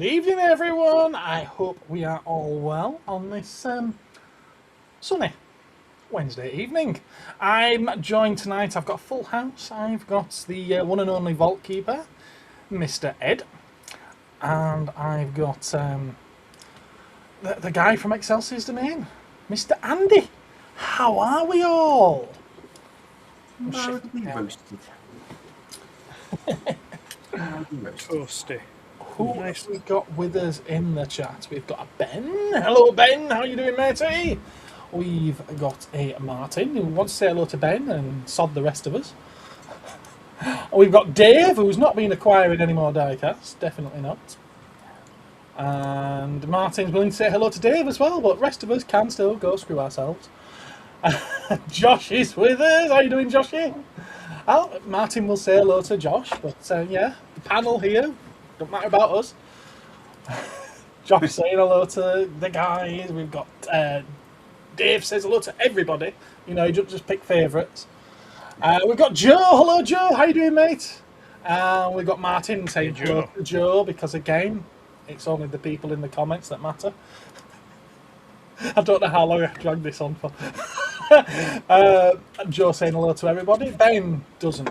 Good evening, everyone. I hope we are all well on this sunny Wednesday evening. I'm joined tonight. I've got a full house. I've got the one and only vault keeper, Mr. Ed, and I've got the guy from Excelsior's domain, Mr. Andy. How are we all? Mildly roasted. Toasty. Who have we got with us in the chat? We've got a Ben. Hello, Ben. How you doing, matey? We've got a Martin who wants to say hello to Ben and sod the rest of us. We've got Dave, who's not been acquiring any more diecasts. Definitely not. And Martin's willing to say hello to Dave as well, but the rest of us can still go screw ourselves. Josh is with us. How you doing, Joshy? Oh, Martin will say hello to Josh, but yeah, the panel here, don't matter about us. Josh saying hello to the guys. We've got Dave says hello to everybody. You know, you don't just pick favourites. We've got Joe. Hello, Joe. How you doing, mate? We've got Martin saying hello to Joe because, again, it's only the people in the comments that matter. I don't know how long I've dragged this on for. Joe saying hello to everybody. Ben doesn't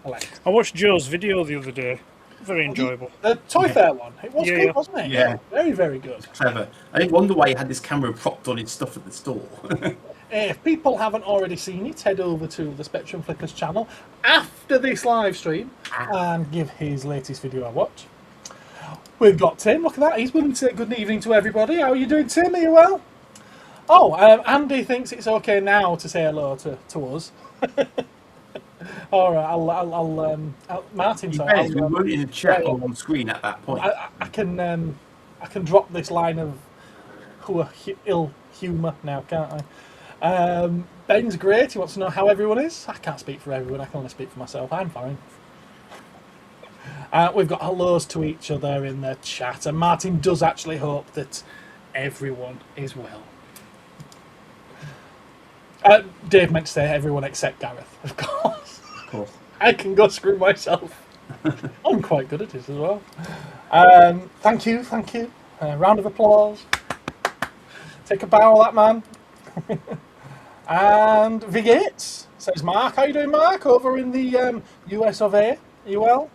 elect. I watched Joe's video the other day. Very enjoyable. The Toy Fair one. It was good, wasn't it? Yeah. Very, very good. Clever. I didn't wonder why he had this camera propped on his stuff at the store. If people haven't already seen it, head over to the Spectrum Flickers channel after this live stream and give his latest video a watch. We've got Tim. Look at that. He's willing to say good evening to everybody. How are you doing, Tim? Are you well? Oh, Andy thinks it's okay now to say hello to us. All right, I'll Martin. We Sorry, weren't in the chat or on screen at that point. I can drop this line of ill humour now, can't I? Ben's great. He wants to know how everyone is. I can't speak for everyone. I can only speak for myself. I'm fine. We've got hellos to each other in the chat, and Martin does actually hope that everyone is well. Dave meant to say everyone except Gareth, of course. Of course. I can go screw myself. I'm quite good at it as well. Thank you. Round of applause. Take a bow, that man. And Vigates says, Mark, how you doing, Mark? Over in the US of A. Are you well?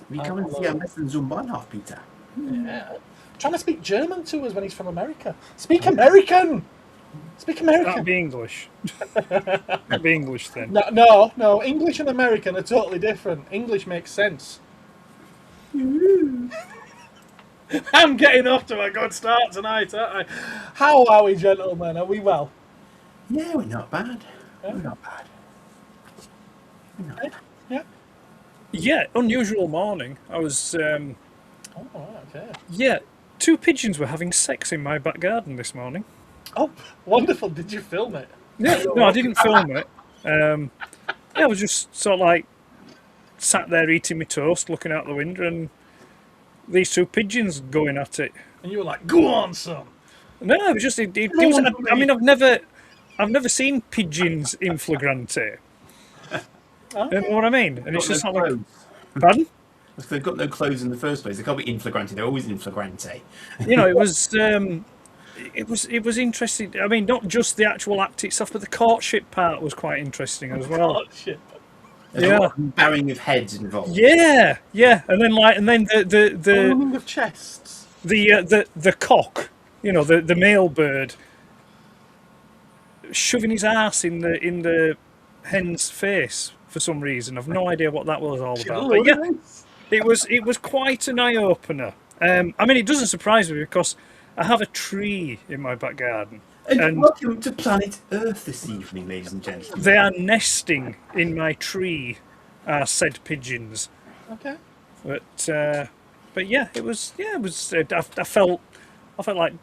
We come and see our lessons on half Peter. Yeah. Trying to speak German to us when he's from America. Speak American! Speak American. That'd be English. That'd be English then. No. English and American are totally different. English makes sense. I'm getting off to a good start tonight, aren't I? How are we, gentlemen? Are we well? Yeah, we're not bad. Yeah. We're not bad. Yeah. Yeah, unusual morning. I was, Oh, okay. yeah, 2 pigeons were having sex in my back garden this morning. Oh, wonderful. Did you film it? Yeah, no, I didn't film it. Yeah, I was just sort of like sat there eating my toast, looking out the window, and these 2 pigeons going at it. And you were like, go on, son. No, it was just, it was, I mean, I've never seen pigeons in flagrante. Okay. You know what I mean? And it's Got just no not like, clothes. pardon? If they've got no clothes in the first place, they can't be in flagrante. They're always in flagrante. You know, it was interesting. I mean, not just the actual act itself, but the courtship part was quite interesting as well. Oh, shit. There's a lot of bowing of heads involved. Yeah, and then the Ballooning of chests. the cock, you know, the male bird, shoving his ass in the hen's face for some reason. I've no idea what that was all about. But yeah, it was quite an eye opener. I mean, it doesn't surprise me because I have a tree in my back garden. And welcome to planet Earth this evening, ladies and gentlemen. They are nesting in my tree, said pigeons. Okay. But yeah, it was. I felt like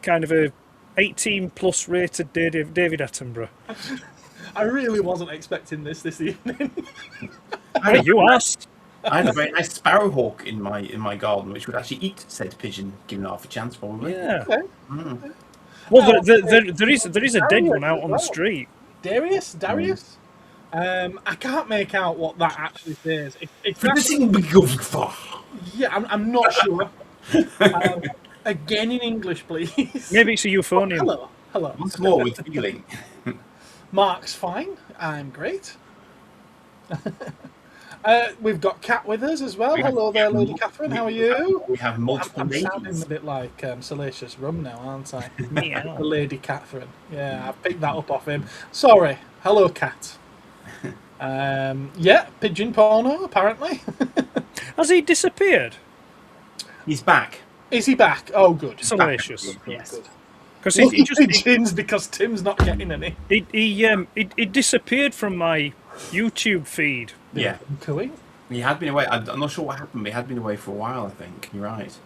kind of a 18+ rated David Attenborough. I really wasn't expecting this evening. Hey, you asked. I had a very nice sparrowhawk in my garden, which would actually eat said pigeon, given half a chance, probably. Yeah. Okay. Well, there is a dead one out on the street. Darius? I can't make out what that actually says. If For that's, this thing we go for. yeah, I'm not sure. Again in English, please. Maybe it's a euphonium. Hello. Hello. Once more with feeling. Mark's fine. I'm great. We've got Kat with us as well. Hello there, Lady Catherine. How are you? We have multiple I'm names. sounding a bit like Salacious Rum now, aren't I? Meow. The Lady Catherine. Yeah, I've picked that up off him. Sorry. Hello, Cat. Yeah, pigeon porno, apparently. Has he disappeared? He's back. Is he back? Oh, good. Salacious. Yes. Because Lucky he just pigeons because Tim's not getting any. he disappeared from my YouTube feed. Yeah. Cooing. He had been away. I'm not sure what happened, but he had been away for a while, I think. You're right.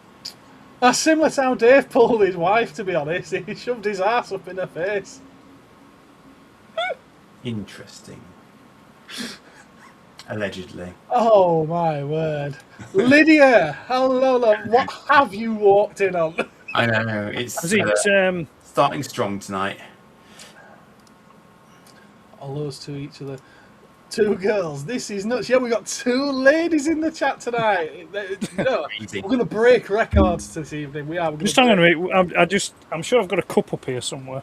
That's similar to how Dave pulled his wife, to be honest. He shoved his ass up in her face. Interesting. Allegedly. Oh, my word. Lydia, hello, love. What have you walked in on? I know. It's Has it, starting strong tonight. All those two each other. Two girls. This is nuts. Yeah, we got two ladies in the chat tonight. You know, Crazy. we're going to break records this evening. We are. We're just gonna hang on a minute. I'm sure I've got a cup up here somewhere.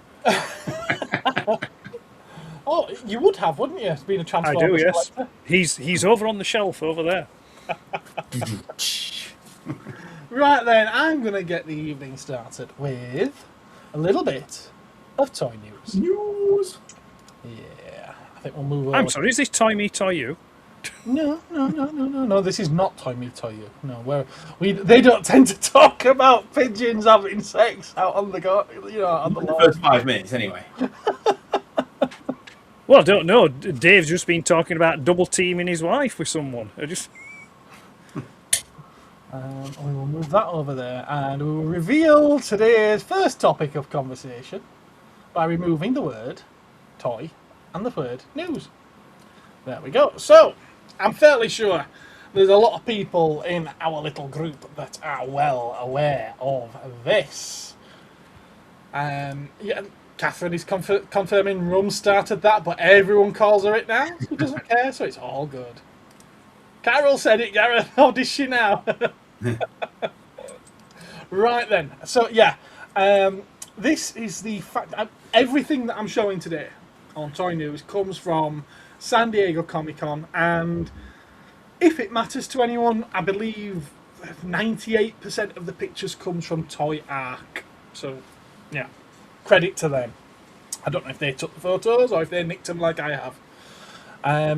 Oh, you would have, wouldn't you? Being a I Transformers do, yes. collector. He's over on the shelf over there. Right then, I'm going to get the evening started with a little bit of toy news. News. Yeah, I think we'll move on. I'm sorry, is this Toy Me Toy You? No. This is not Toy Me Toy You. No, they don't tend to talk about pigeons having sex out on the on the The lawn. first 5 minutes, anyway. Well, I don't know. Dave's just been talking about double teaming his wife with someone. We will move that over there, and we will reveal today's first topic of conversation by removing the word toy and the word news. There we go. So, I'm fairly sure there's a lot of people in our little group that are well aware of this. Yeah, Catherine is confirming Rum started that, but everyone calls her it now. She doesn't care, so it's all good. Carol said it, Gareth. Oh, does she now? Right then. So, yeah. This is the fact. Everything that I'm showing today on Toy News comes from San Diego Comic-Con, and if it matters to anyone, I believe 98% of the pictures comes from Toy Arc. So, yeah. Credit to them. I don't know if they took the photos or if they nicked them like I have.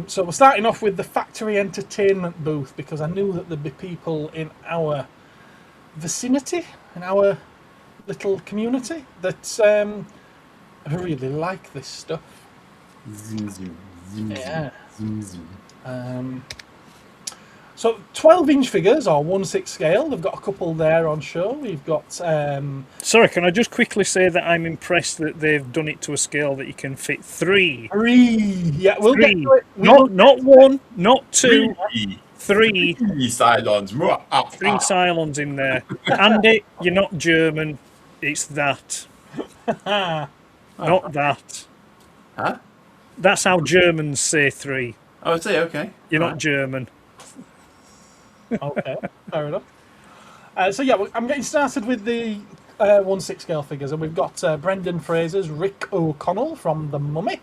So we're starting off with the Factory Entertainment booth, because I knew that there'd be people in our vicinity, in our little community, that really like this stuff. Yeah. So 12-inch figures, or 1/6 scale. They've got a couple there on show. We've got... Sorry, can I just quickly say that I'm impressed that they've done it to a scale that you can fit 3. 3. Yeah, we'll get to it. Not 1, not 2, 3. 3 Cylons. 3 Cylons in there. Andy, you're not German. It's that. Not that. Huh? That's how Germans say 3. Oh, I say, okay. You're not German. Okay, fair enough. So yeah, I'm getting started with the 1/6 scale figures, and we've got Brendan Fraser's Rick O'Connell from The Mummy,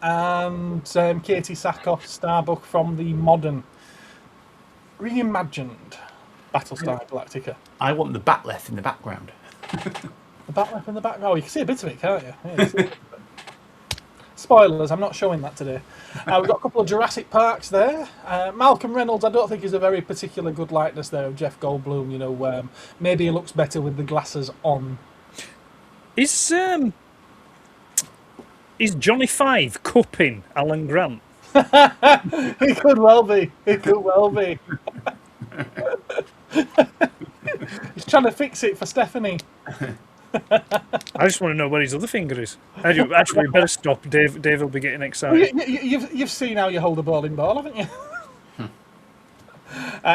and Katie Sackhoff Starbuck from the modern reimagined Battlestar Galactica. I want the Batleth in the background. The Batleth in the back. Oh, you can see a bit of it, can't you? Yeah, you see a bit of it. Spoilers, I'm not showing that today. We've got a couple of Jurassic Parks there. Malcolm Reynolds, I don't think is a very particular good likeness there of Jeff Goldblum. You know, maybe he looks better with the glasses on. Is Johnny Five cupping Alan Grant? He could well be. He could well be. He's trying to fix it for Stephanie. I just want to know where his other finger is. Actually, we better stop. Dave will be getting excited. You've seen how you hold a bowling ball, haven't you?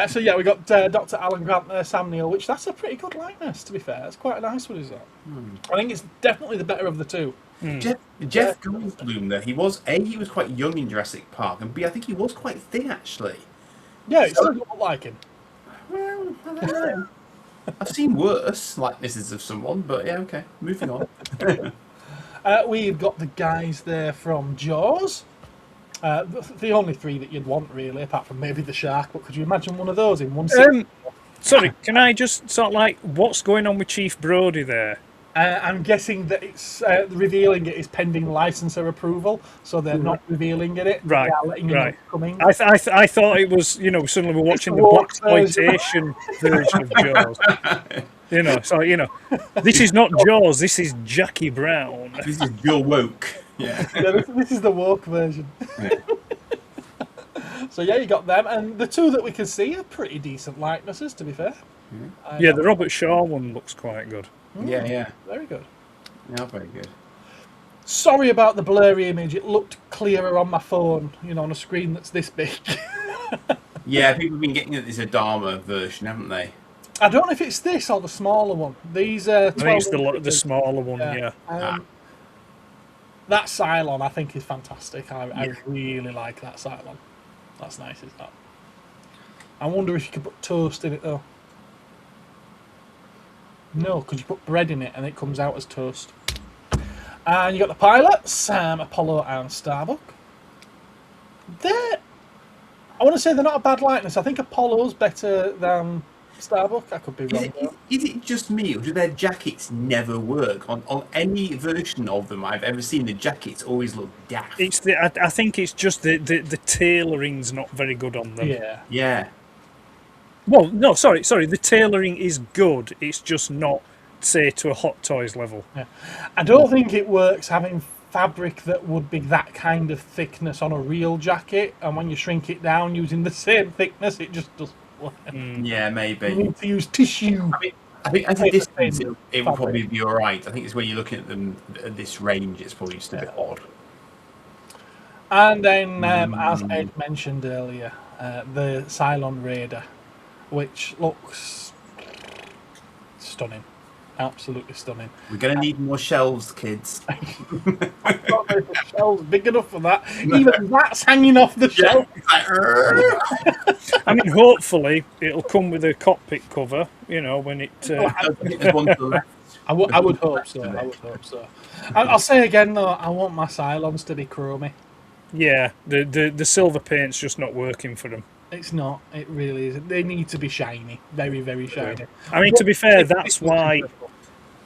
So yeah, we got Dr. Alan Grant there, Sam Neill, which that's a pretty good likeness, to be fair. It's quite a nice one, is that? I think it's definitely the better of the two. Jeff Goldblum, though, he was quite young in Jurassic Park, and B, I think he was quite thin, actually. Yeah, it still doesn't look like him. Well, I don't know. I've seen worse likenesses of someone, but yeah, okay. Moving on. We've got the guys there from Jaws. The only three that you'd want, really, apart from maybe the shark. But could you imagine one of those in one scene? Sorry, can I just sort of like, what's going on with Chief Brody there? I'm guessing that it's revealing it is pending licensor approval, so they're not revealing it. Right, They are letting you know it's coming. I thought it was, you know, suddenly we're watching the blaxploitation version of Jaws. You know, so, you know, this is not Jaws, this is Jackie Brown. This is Joe Woke. Yeah. Yeah, this is the woke version. Yeah. So yeah, you got them, and the two that we can see are pretty decent likenesses, to be fair. Yeah, the Robert Shaw one looks quite good. Yeah. Very good. Yeah, very good. Sorry about the blurry image. It looked clearer on my phone, you know, on a screen that's this big. Yeah, people have been getting this Adama version, haven't they? I don't know if it's this or the smaller one. These are. I think it's the smaller one, yeah. That Cylon, I think, is fantastic. I really like that Cylon. That's nice, isn't that? I wonder if you could put toast in it, though. No, because you put bread in it and it comes out as toast. And you got the pilots, Apollo and Starbuck. I want to say they're not a bad likeness. I think Apollo's better than Starbuck. I could be wrong. Is it just me, or do their jackets never work? On any version of them I've ever seen, the jackets always look daft. I think it's just the tailoring's not very good on them. Yeah. Well, no, sorry. The tailoring is good. It's just not, say, to a Hot Toys level. Yeah. I don't think it works having fabric that would be that kind of thickness on a real jacket, and when you shrink it down using the same thickness, it just doesn't work. Yeah, maybe. You need to use tissue. I think at a distance it will probably be all right. I think it's when you're looking at them at this range, it's probably just a bit odd. And then, as Ed mentioned earlier, the Cylon Raider, which looks stunning. Absolutely stunning. We're going to need more shelves, kids. I don't know if the shelf's big enough for that. Even that's hanging off the shelf. I mean, hopefully it'll come with a cockpit cover, you know, when it... I would hope so. I'll say again, though, I want my Cylons to be chromy. Yeah, the silver paint's just not working for them. It's not. It really isn't. They need to be shiny. Very, very shiny. I mean, to be fair, that's why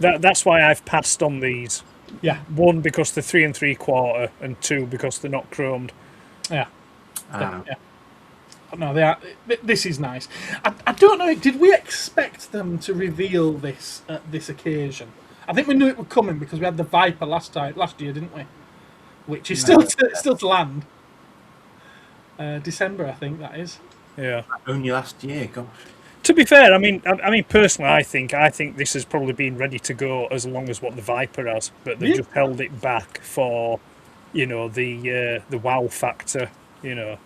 I've passed on these. Yeah. 1, because they're 3 3/4, and 2, because they're not chromed. Yeah. No, they are. This is nice. I don't know. Did we expect them to reveal this at this occasion? I think we knew it was coming because we had the Viper last year, didn't we? Which is still to land. December, I think that is. Yeah. Only last year, gosh. To be fair, I mean, personally, I think this has probably been ready to go as long as what the Viper has, but they've just held it back for, you know, the wow factor, you know.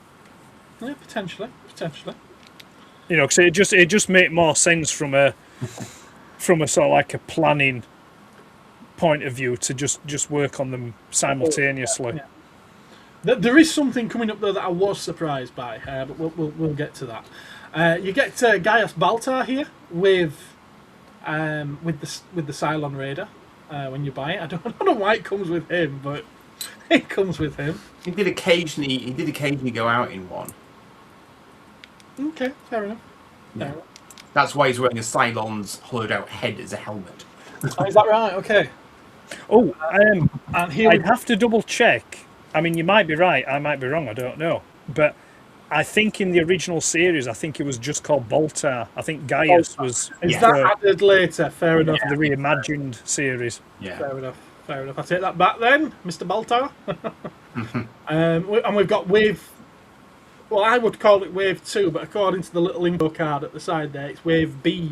Yeah, potentially. You know, because it just make more sense from a sort of like a planning point of view to just work on them simultaneously. Yeah. There is something coming up though that I was surprised by, but we'll get to that. You get Gaius Baltar here with the Cylon Raider when you buy it. I don't know why it comes with him, but it comes with him. He did occasionally go out in one. Okay, fair enough. That's why he's wearing a Cylon's hollowed out head as a helmet. Oh, is that right? Okay. Oh, and here I'd have to double check. I mean, you might be right, I might be wrong, I don't know. But I think in the original series, I think it was just called Baltar. I think Gaius was... Is that added later? Fair enough. The reimagined series. Yeah. Fair enough. I take that back then, Mr. Baltar. And we've got Wave... Well, I would call it Wave 2, but according to the little info card at the side there, it's Wave B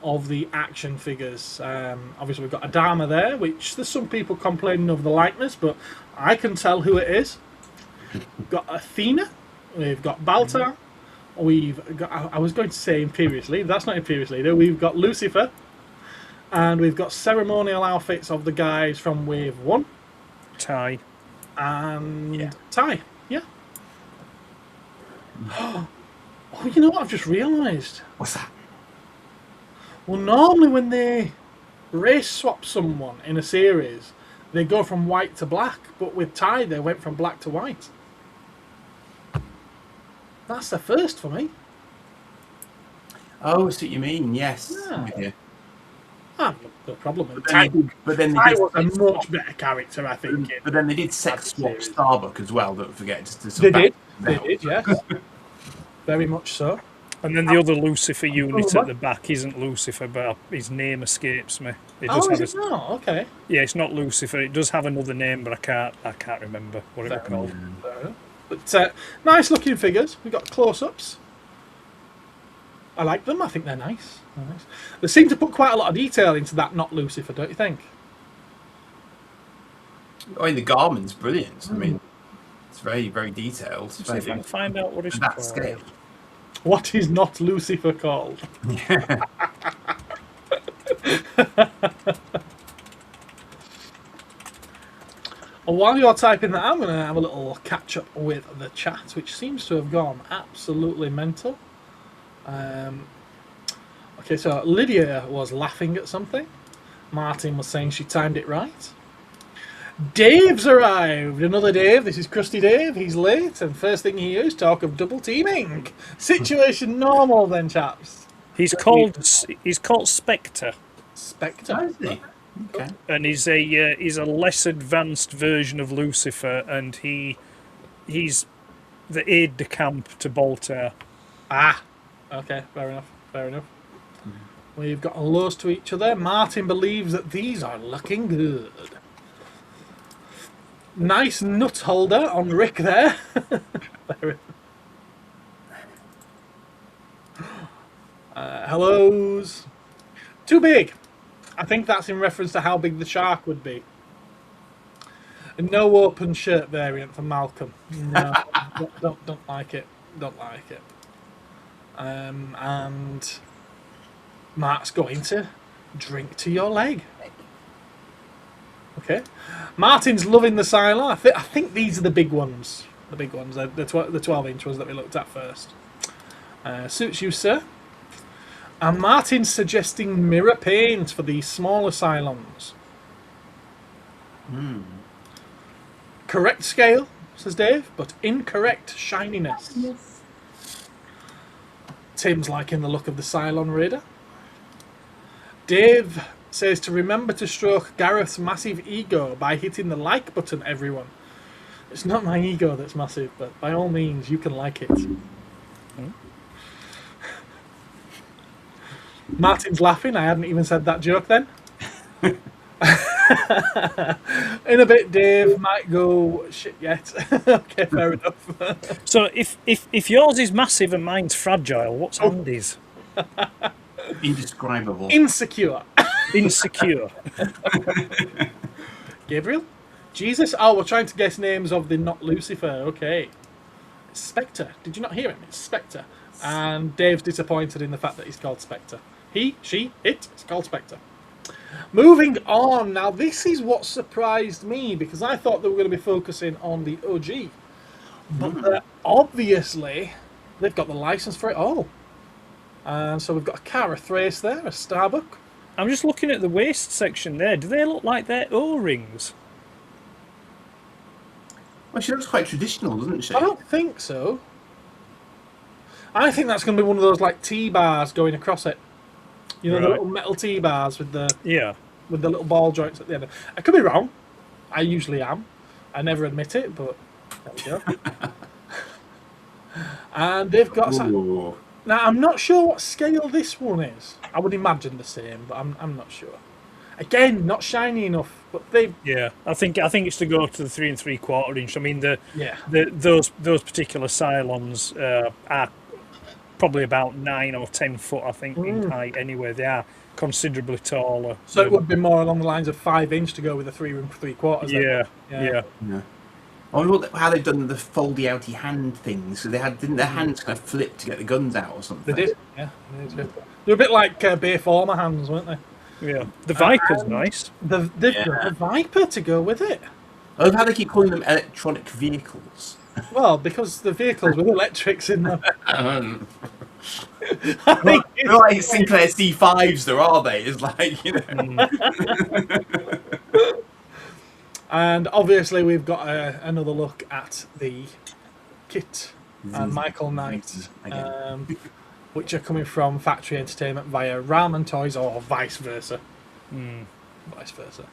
of the action figures. Obviously, we've got Adama there, which there's some people complaining of the likeness, but I can tell who it is. We've got Athena, we've got Baltar, we've got, I was going to say Imperiously, that's not Imperiously, though. We've got Lucifer, and we've got ceremonial outfits of the guys from Wave 1. Ty. And Ty, yeah. Oh, you know what I've just realised? What's that? Well, normally when they race swap someone in a series, they go from white to black, but with Tide they went from black to white. That's the first for me. Oh, I see what you mean. Yes. Yeah. I'm with you. Ah, no problem. But then they Tide did was a sex much swap. better character, I think. But then they did sex swap series. Starbuck as well. Don't forget. Just to They sort of did. back They did, yes. Very much so. And then the other Lucifer unit at the back isn't Lucifer, but his name escapes me. It does Oh, have is it not? Okay. Yeah, it's not Lucifer. It does have another name, but I can't remember what it was called. Fair enough. But nice looking figures. We got close-ups. I like them. I think they're nice. Nice. They seem to put quite a lot of detail into that not Lucifer, don't you think? I mean, the garment's brilliant. I mean, it's very, very detailed. See if I can find out what it's that called. scale. What is not Lucifer called? Yeah. Well, while you're typing that, I'm going to have a little catch up with the chat, which seems to have gone absolutely mental. Okay, so Lydia was laughing at something. Martin was saying she timed it right. Dave's arrived. Another Dave. This is Krusty Dave. He's late, and first thing he hears talk of double teaming. Situation normal, then, chaps. He's called Spectre, Spectre. Is he? Okay. and he's a less advanced version of Lucifer, and he's the aide de camp to Bolter. Ah, okay, fair enough. Fair enough. We've got lows to each other. Martin believes that these are looking good. Nice nut holder on Rick there. Hellos. Too big. I think that's in reference to how big the shark would be. No open shirt variant for Malcolm. No, don't like it. Don't like it. And Mark's going to drink to your leg. Okay. Martin's loving the Cylon. I think these are the big ones. The big ones. The 12-inch ones that we looked at first. Suits you, sir. And Martin's suggesting mirror paint for these smaller Cylons. Correct scale, says Dave, but incorrect shininess. Yes. Tim's liking the look of the Cylon Raider. Dave says to remember to stroke Gareth's massive ego by hitting the like button, everyone. It's not my ego that's massive, but by all means, you can like it. Martin's laughing. I hadn't even said that joke then. In a bit, Dave might go shit yet. Okay, fair enough. So if yours is massive and mine's fragile, what's Andy's? Indescribable. Insecure. Insecure. Gabriel? Jesus? Oh, we're trying to guess names of the not Lucifer. Okay. Spectre. Did you not hear him? It's Spectre. And Dave's disappointed in the fact that he's called Spectre. He, she, it. It's called Spectre. Moving on. Now, this is what surprised me because I thought they were going to be focusing on the OG. But obviously, they've got the license for it all. And so we've got a Cara Thrace there, a Starbuck. I'm just looking at the waist section there. Do they look like they're O-rings? Well, she looks quite traditional, doesn't she? I don't think so. I think that's going to be one of those like T-bars going across it. You know, the little metal T-bars with the little ball joints at the end. I could be wrong. I usually am. I never admit it, but there we go. And they've got some... Now, I'm not sure what scale this one is. I would imagine the same, but I'm not sure. Again, not shiny enough, but they... Yeah, I think it's to go to the 3 3/4 inch. I mean, those particular Cylons are probably about 9 or 10 foot, I think, in height. Anyway, they are considerably taller. So it would be more along the lines of 5-inch to go with the 3 3/4. Yeah. I wonder how they've done the foldy outy hand things. So didn't their hands kind of flip to get the guns out or something? They did, yeah. They're a bit like Bay Former hands, weren't they? Yeah. The Viper's nice. They've got the Viper to go with it. I love how they keep calling them electronic vehicles. Well, because the vehicles with electrics in them. I think They're like Sinclair C5s, there are they? It's like, you know. And obviously we've got another look at the kit and Michael Knight, which are coming from Factory Entertainment via Ramen Toys or vice versa. Vice versa.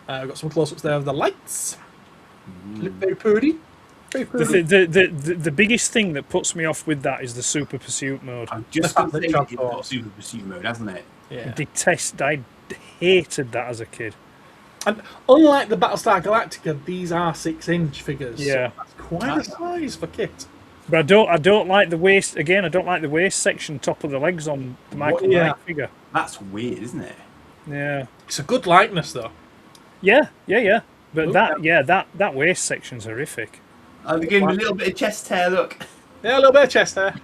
We've got some close-ups there of the lights. Look very pretty. The biggest thing that puts me off with that is the Super Pursuit mode. I'm just going to say it's got Super Pursuit mode, hasn't it? Yeah. I hated that as a kid. And unlike the Battlestar Galactica, these are 6-inch figures. Yeah. So that's quite a size for kit. But I don't like the waist. Again, I don't like the waist section, top of the legs on the Michael Knight figure. That's weird, isn't it? Yeah. It's a good likeness, though. Yeah. But that waist section's horrific. I'll be giving a little bit of chest hair, look. Yeah, a little bit of chest hair.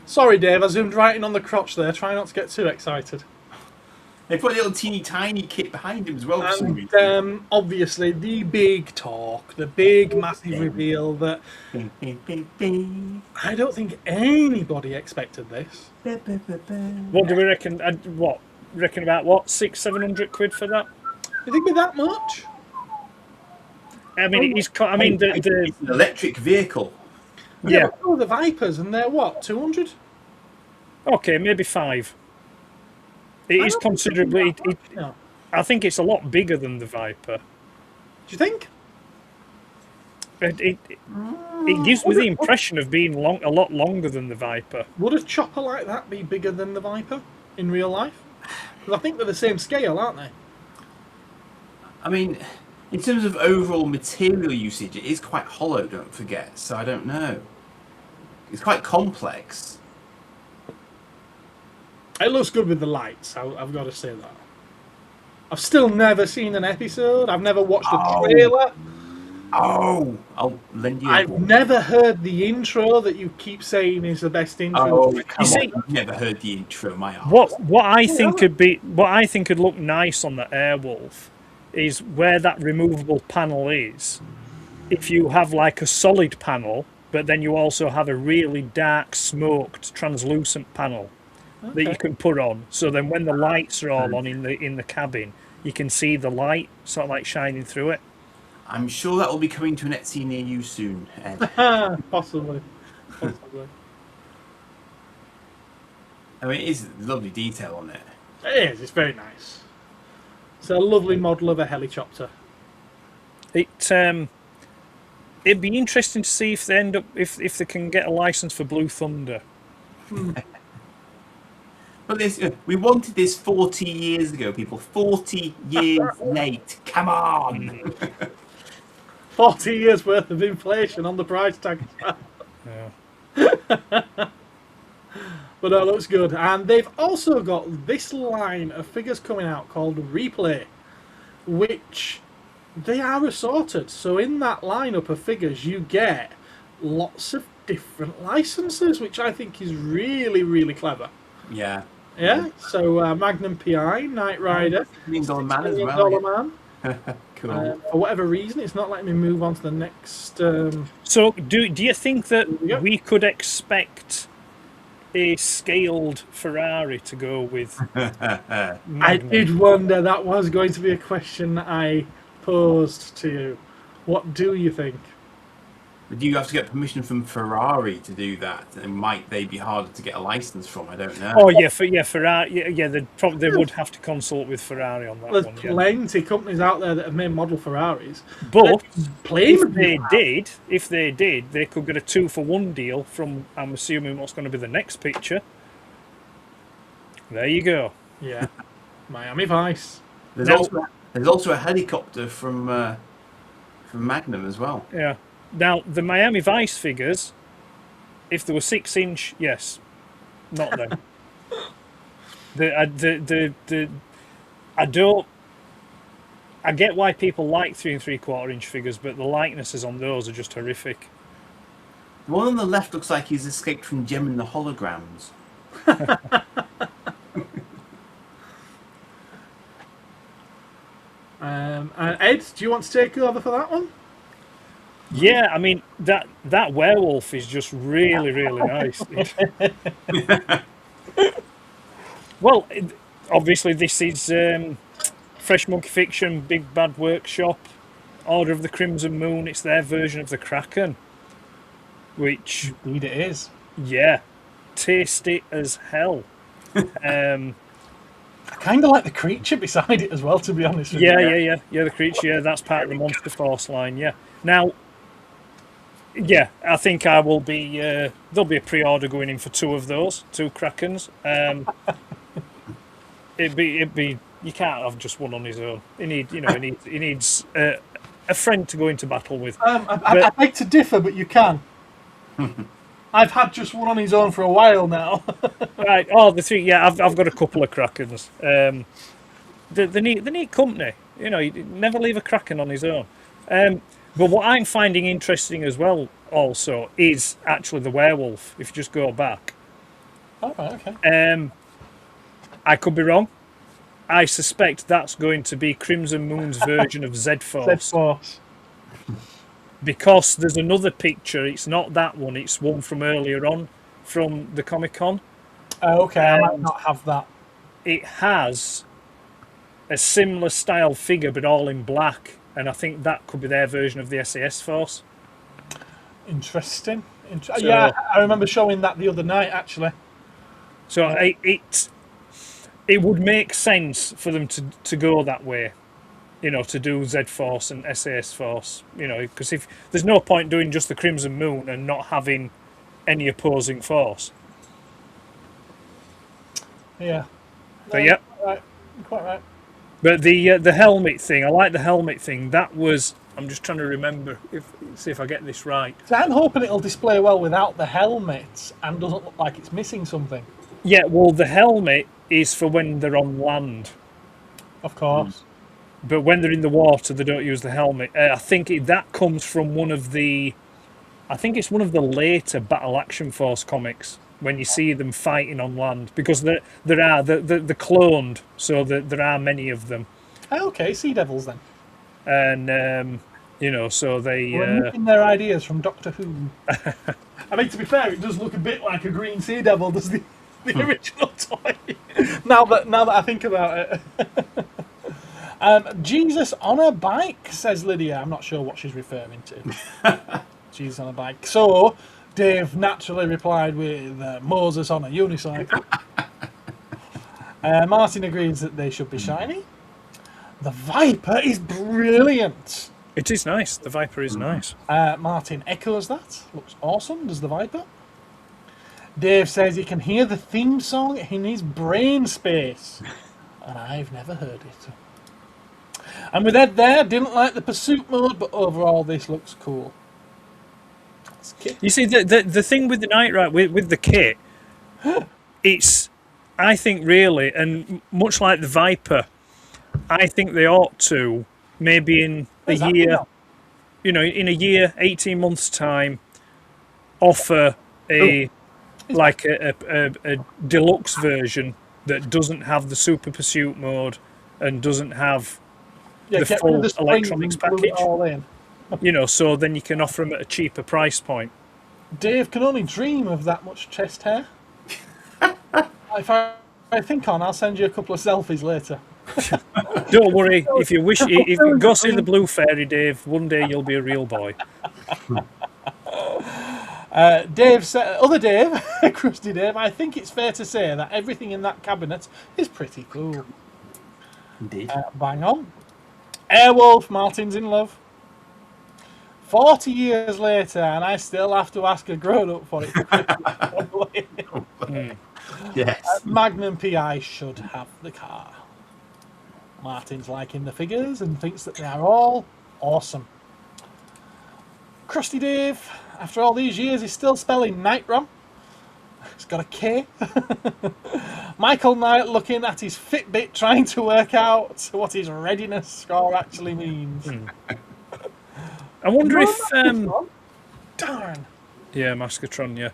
Sorry, Dave, I zoomed right in on the crotch there. Try not to get too excited. They put a little teeny tiny kit behind him as well. For some reason. And obviously, the big talk, the big massive reveal that I don't think anybody expected this. What do we reckon? Reckon about what? 600-700 £600 for that? You think it'd be that much? I mean, it's an electric vehicle. Yeah. But the Vipers, and they're what, 200? Okay, maybe 5. It is considerably. I think it's a lot bigger than the Viper. Do you think? It gives me the impression of being a lot longer than the Viper. Would a chopper like that be bigger than the Viper in real life? Because I think they're the same scale, aren't they? I mean, in terms of overall material usage, it is quite hollow, don't forget. So I don't know. It's quite complex. It looks good with the lights, I've got to say that. I've still never seen an episode. I've never watched a trailer. Oh, I'll lend you. I've never heard the intro that you keep saying is the best intro. Oh, come on. I've never heard the intro. My arse. What I think could look nice on the Airwolf is where that removable panel is. If you have like a solid panel, but then you also have a really dark, smoked, translucent panel that you can put on. So then when the lights are all on in the cabin, you can see the light sort of like shining through it. I'm sure that will be coming to an Etsy near you soon, Ed. Possibly. I mean, it is lovely detail on it. It is. It's very nice. It's a lovely model of a helicopter. It'd be interesting to see if they end up if they can get a license for Blue Thunder. But we wanted this 40 years ago, people. 40 years late. Come on. 40 years worth of inflation on the price tag. Yeah. But it looks good. And they've also got this line of figures coming out called Replay, which they are assorted. So in that lineup of figures, you get lots of different licenses, which I think is really, really clever. Yeah. Yeah. So Magnum PI, Knight Rider, $1 million man as well. $1 man. Cool. For whatever reason, it's not letting me move on to the next. So do you think that we could expect a scaled Ferrari to go with Magnum? I did wonder that was going to be a question I posed to you. What do you think? Do you have to get permission from Ferrari to do that? And might they be harder to get a license from? I don't know. Oh yeah, Ferrari. Yeah, they would have to consult with Ferrari on that. There's one. Plenty of companies out there that have made model Ferraris. But if they did, they could get a 2-for-1 deal from. I'm assuming what's going to be the next picture. There you go. Yeah, Miami Vice. There's also a helicopter from Magnum as well. Yeah. Now, the Miami Vice figures, if they were 6-inch, yes, not them. I get why people like 3 3/4-inch figures, but the likenesses on those are just horrific. The one on the left looks like he's escaped from Gem and the Holograms. And Ed, do you want to take over for that one? Yeah, I mean that werewolf is just really nice. Well, obviously this is Fresh Monkey Fiction, Big Bad Workshop, Order of the Crimson Moon. It's their version of the Kraken, which Indeed it is. yeah, tasty as hell. I kind of like the creature beside it as well, to be honest with Yeah, you. the creature. Yeah, that's part of the Monster Force line. Yeah. Now, yeah, I think I will be. There'll be a pre-order going in for 2 of those, 2 Krakens. It'd be. You can't have just one on his own. He needs a friend to go into battle with. I beg to differ, but you can. I've had just one on his own for a while now. Right. Oh, the 3. Yeah, I've got a couple of Krakens. They need company. You know, you never leave a Kraken on his own. But what I'm finding interesting as well, also, is actually the werewolf. If you just go back. All right. Okay. I could be wrong. I suspect that's going to be Crimson Moon's version of Z-Force. Z-Force. Because there's another picture. It's not that one. It's one from earlier on, from the Comic-Con. Okay, I might not have that. It has a similar style figure, but all in black. And I think that could be their version of the SAS Force. Interesting. So, yeah, I remember showing that the other night, actually. So it would make sense for them to go that way. You know, to do Z-Force and SAS Force, you know, because if there's no point doing just the Crimson Moon and not having any opposing force. Yeah. So yeah, Right. Quite right. but the helmet thing, I like the helmet thing. That was, I'm just trying to remember see if I get this right. So I'm hoping it'll display well without the helmet and doesn't look like it's missing something. Yeah, well, the helmet is for when they're on land, Of course. but when they're in the water, they don't use the helmet. I think that comes from I think it's one of the later Battle Action Force comics when you see them fighting on land, because they're cloned, so there are many of them. Okay, Sea Devils then. And you know, so they We're nipping their ideas from Doctor Who. I mean, to be fair, it does look a bit like a green Sea Devil, does the original toy? now that I think about it. Jesus on a bike, says Lydia. I'm not sure what she's referring to. Jesus on a bike. So Dave naturally replied with Moses on a unicycle. Martin agrees that they should be shiny. The Viper is brilliant. It is nice. The Viper is nice. Martin echoes that. Looks awesome, does the Viper. Dave says he can hear the theme song in his brain space. And I've never heard it. And with Ed there, didn't like the pursuit mode, but overall this looks cool. You see, the thing with the Night Rider, with the kit, it's, I think really, and much like the Viper, I think they ought to, maybe in a year, you know, in a year, 18 months' time, offer a deluxe version that doesn't have the Super Pursuit mode and doesn't have the full electronics package. All in. You know, so then you can offer them at a cheaper price point. Dave can only dream of that much chest hair. If I think on, I'll send you a couple of selfies later. Don't worry, if you go see the Blue Fairy, Dave, one day you'll be a real boy. Dave said, other Dave, Krusty Dave, I think it's fair to say that everything in that cabinet is pretty cool. Indeed. Bang on. Airwolf, Martin's in love. 40 years later, and I still have to ask a grown-up for it. Yes. Magnum PI should have the car. Martin's liking the figures and thinks that they are all awesome. Krusty Dave, after all these years, is still spelling Nitrom. He's got a K. Michael Knight looking at his Fitbit, trying to work out what his readiness score actually means. I wonder if darn. Yeah, Mascotron, yeah.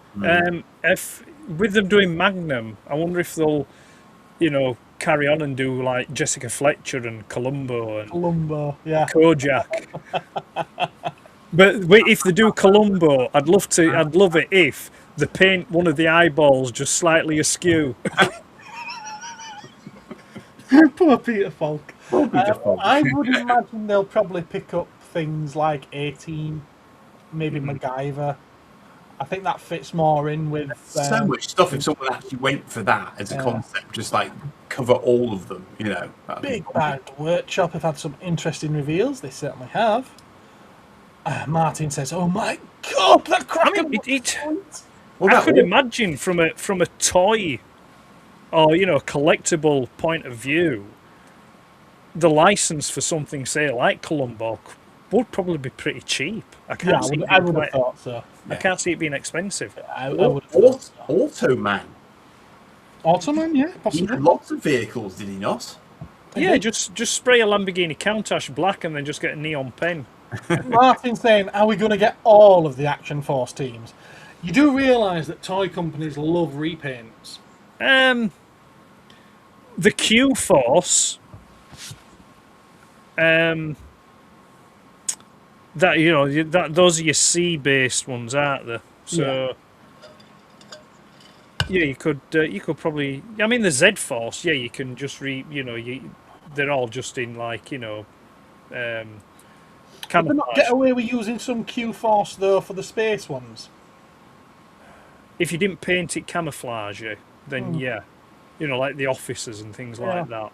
If with them doing Magnum, I wonder if they'll, you know, carry on and do like Jessica Fletcher and Columbo and Columbo, yeah. Kojak. But if they do Columbo, I'd love it if they paint one of the eyeballs just slightly askew. Poor Peter Falk. Peter Falk. I would imagine they'll probably pick up things like 18, maybe MacGyver. I think that fits more in with... so much stuff if someone actually went for that as a concept, just like cover all of them, you know. Big Bad Workshop have had some interesting reveals. They certainly have. Martin says, "Oh my God, that Kraken!" I could imagine from a toy or collectible point of view, the license for something, say like Columbo, would probably be pretty cheap. I would have thought so. I can't see it being expensive. I would have thought so. Automan. Automan, yeah, possibly. He had lots of vehicles, did he not? Yeah, just spray a Lamborghini Countach black and then just get a neon pen. Martin's saying, are we going to get all of the Action Force teams? You do realise that toy companies love repaints. The Q Force, that those are your sea-based ones, aren't they? So yeah, you could probably. I mean, the Z Force, yeah, you can just they're all just in like Can they not get away with using some Q Force though for the space ones? If you didn't paint it camouflage, then yeah, like the officers and things like that.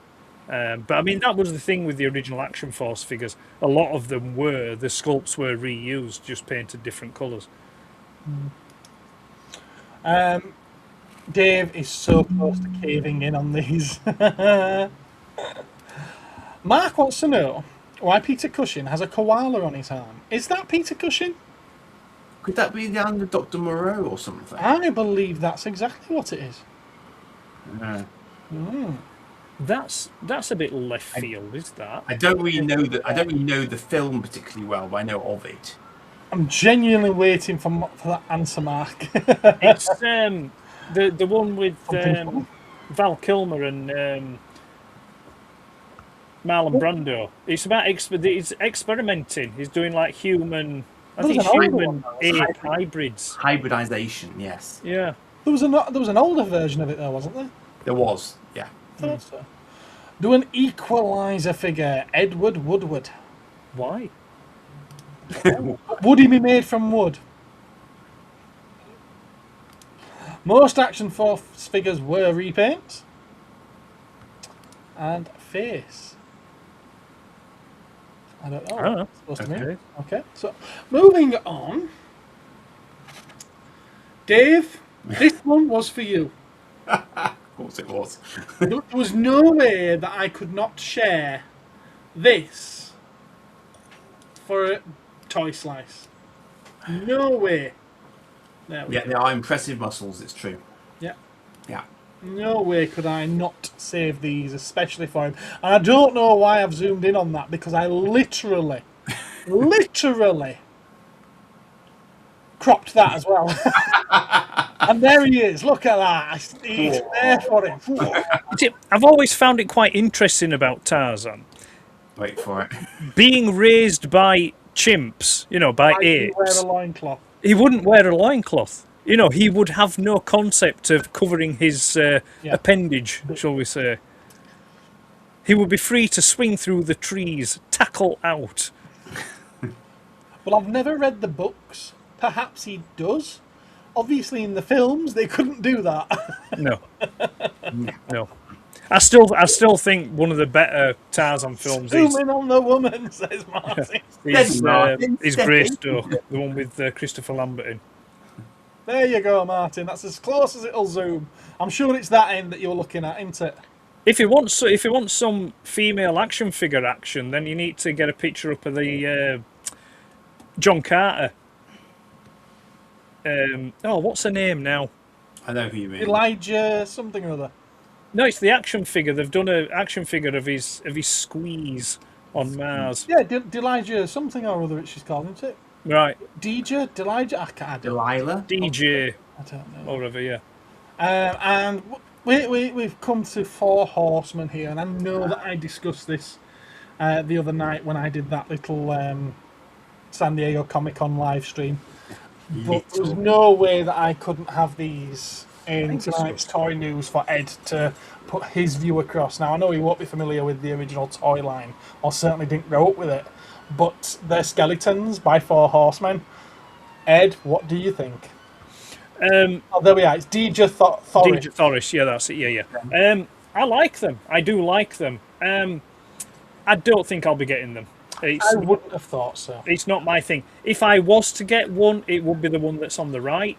But I mean, that was the thing with the original Action Force figures. A lot of them the sculpts were reused, just painted different colours. Dave is so close to caving in on these. Mark wants to know why Peter Cushing has a koala on his arm. Is that Peter Cushing? Could that be the hand of Dr. Moreau or something? I believe that's exactly what it is. That's a bit left field, is that? I don't really know the film particularly well, but I know of it. I'm genuinely waiting for that answer, Mark. It's the one with Val Kilmer and Marlon Brando. It's about it's experimenting. He's doing like human ape hybrids. Hybridization, yes. Yeah. There was an older version of it though, wasn't there? There was, yeah. I thought so. Do an Equalizer figure, Edward Woodward. Why? Would he be made from wood? Most Action Force figures were repaints. And face. I don't know. What it's supposed to mean. Okay, so moving on. Dave, this one was for you. Of course it was. There was no way that I could not share this for a toy slice. No way. They are impressive muscles, it's true. Yeah. Yeah. No way could I not save these, especially for him. And I don't know why I've zoomed in on that, because I literally cropped that as well. And there he is. Look at that. He's there for him. I've always found it quite interesting about Tarzan. Wait for it. Being raised by chimps, by apes. Wear a loincloth. He wouldn't wear a loincloth. He would have no concept of covering his appendage, shall we say. He would be free to swing through the trees, tackle out. Well, I've never read the books. Perhaps he does. Obviously, in the films, they couldn't do that. No. I still think one of the better Tarzan films is... Zooming on the woman, says Martin. is Greystoke, the one with Christopher Lambert in. There you go, Martin. That's as close as it'll zoom. I'm sure it's that end that you're looking at, isn't it? If you want some female action figure action, then you need to get a picture up of the John Carter. What's her name now? I know who you mean. Elijah something or other. No, it's the action figure. They've done an action figure of his squeeze on Mars. Yeah, Elijah something or other. She's called, isn't it? Right. DJ, Elijah. I can't. Delilah. DJ. I don't know. Or whatever. Yeah. And we've come to 4 Horsemen here, and I know that I discussed this the other night when I did that little San Diego Comic-Con live stream. But there's no way that I couldn't have these in tonight's toy news for Ed to put his view across. Now, I know he won't be familiar with the original toy line, or certainly didn't grow up with it, but they're skeletons by 4 horsemen. Ed, what do you think? Oh, there we are. It's Deja Thoris. Deja Thoris, yeah, that's it. Yeah. I like them. I do like them. I don't think I'll be getting them. I wouldn't have thought so. It's not my thing. If I was to get one, it would be the one that's on the right.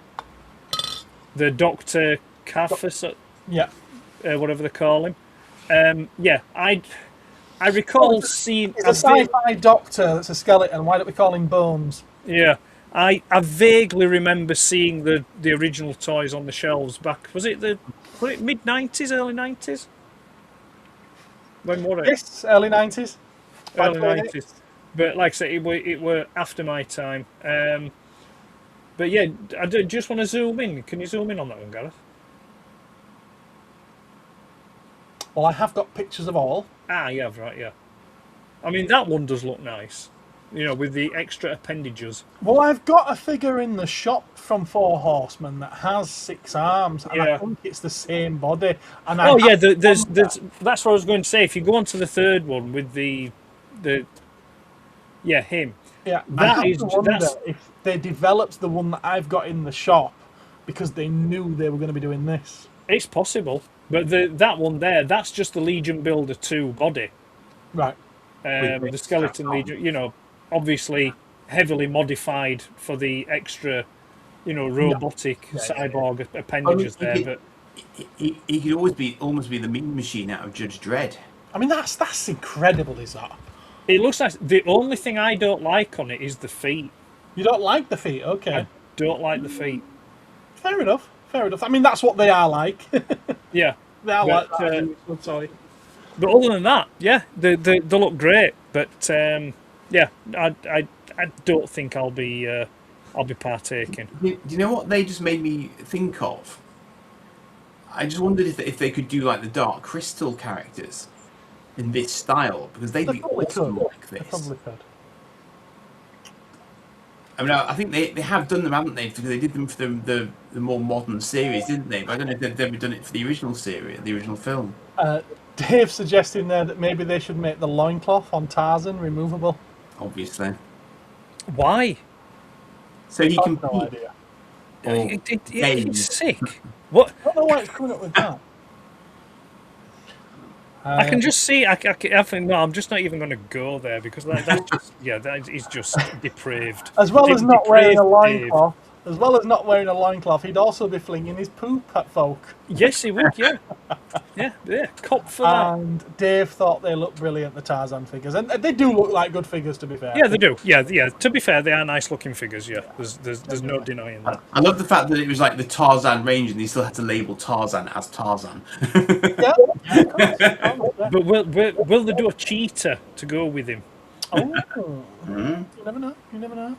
The Dr. Caffer, yeah, whatever they call him. Yeah, I recall seeing... It's a sci-fi doctor that's a skeleton. Why don't we call him Bones? Yeah. I vaguely remember seeing the original toys on the shelves back. Was it mid-90s, early 90s? When was it? Yes, early 90s. Early 90s. But like I said, it were after my time. But yeah, I just want to zoom in. Can you zoom in on that one, Gareth? Well, I have got pictures of all. Ah, yeah, right, yeah. I mean, that one does look nice. You know, with the extra appendages. Well, I've got a figure in the shop from 4 Horsemen that has 6 arms, and I think it's the same body. And there's that's what I was going to say. If you go on to the third one with him. Yeah, that's if they developed the one that I've got in the shop because they knew they were going to be doing this. It's possible, but that one there, that's just the Legion Builder 2 body. Right. The Skeleton Legion, you know, obviously heavily modified for the extra, you know, robotic cyborg appendages there. But he could almost be the Mean Machine out of Judge Dredd. I mean, that's incredible, is that? It looks nice. The only thing I don't like on it is the feet. You don't like the feet? Okay. I don't like the feet. Fair enough. Fair enough. I mean, that's what they are like. Yeah. They are like that. Sorry. But other than that, yeah, they look great. But yeah, I don't think I'll be partaking. Do you know what they just made me think of? I just wondered if they could do like the Dark Crystal characters in this style, because they'd be awesome like this. They probably could. I mean, I think they have done them, haven't they? Because they did them for the more modern series, didn't they? But I don't know if they've ever done it for the original series, the original film. Dave suggesting there that maybe they should make the loincloth on Tarzan removable. Obviously. Why? So he can. No idea. It's sick. What? I don't know why it's coming up with that. I can just see. I think no. I'm just not even going to go there because that's just that is just depraved. As well as not wearing a loincloth. As well as not wearing a loincloth, he'd also be flinging his poop at folk. Yes, he would. Yeah, yeah. Cop for that. And Dave thought they looked brilliant, the Tarzan figures, and they do look like good figures, to be fair. Yeah, they do. Yeah. To be fair, they are nice looking figures. Yeah, there's no denying that. I love the fact that it was like the Tarzan range, and they still had to label Tarzan as Tarzan. Yeah. But will they do a cheetah to go with him? Oh, you never know. You never know.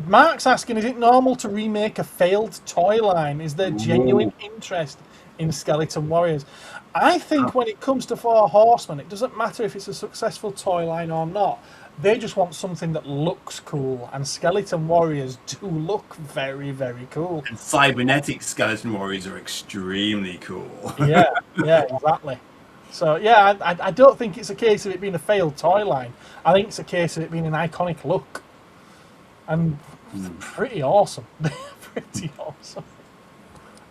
Mark's asking, is it normal to remake a failed toy line? Is there genuine interest in Skeleton Warriors? I think when it comes to 4 Horsemen, it doesn't matter if it's a successful toy line or not. They just want something that looks cool, and Skeleton Warriors do look very, very cool. And cybernetic Skeleton Warriors are extremely cool. Yeah, exactly. So, yeah, I don't think it's a case of it being a failed toy line. I think it's a case of it being an iconic look. And they're pretty awesome. They're pretty awesome.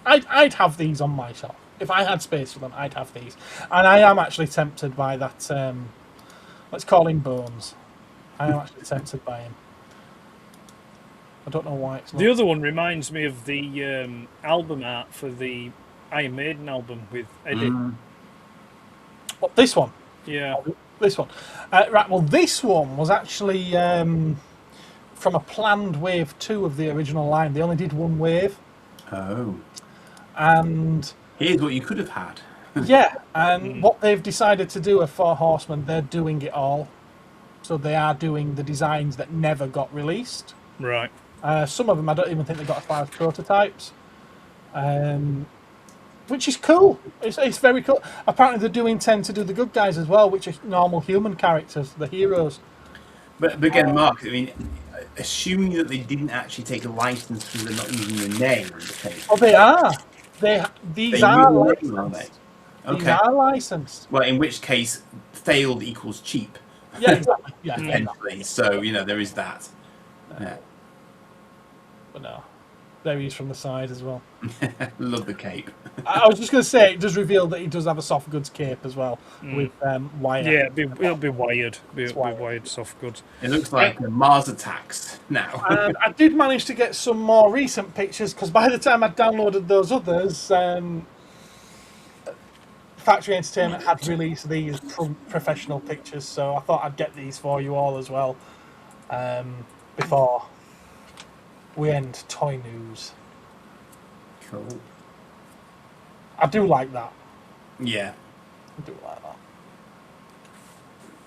I'd have these on my shelf. If I had space for them, I'd have these. And I am actually tempted by that, let's call him Bones. I am actually tempted by him. I don't know why it's not. The other one reminds me of the album art for the Iron Maiden album with Eddie. What, this one? Yeah. This one. Right, well, this one was actually from a planned wave 2 of the original line. They only did 1 wave. Oh. And here's what you could have had. Yeah, and what they've decided to do at 4 Horsemen, they're doing it all. So they are doing the designs that never got released. Right. Some of them, I don't even think they got as far as prototypes. Which is cool. It's very cool. Apparently they do intend to do the good guys as well, which are normal human characters, the heroes. But again, Mark, I mean, assuming that they didn't actually take a license because they're not using the name of the cape. Oh, they are. These are licensed. Are they? These Okay. are licensed. Well, in which case, failed equals cheap. Yeah, exactly. Yeah, Potentially. So, you know, there is that. Yeah. But no, there he is from the side as well. Love the cape. I was just going to say, it does reveal that he does have a soft goods cape as well, with wire. Yeah, it'll be wired. It'll be wired soft goods. It looks like Mars Attacks now. And I did manage to get some more recent pictures, because by the time I downloaded those others, Factory Entertainment had released these professional pictures, so I thought I'd get these for you all as well, before we end toy news. Cool. I do like that. Yeah. I do like that.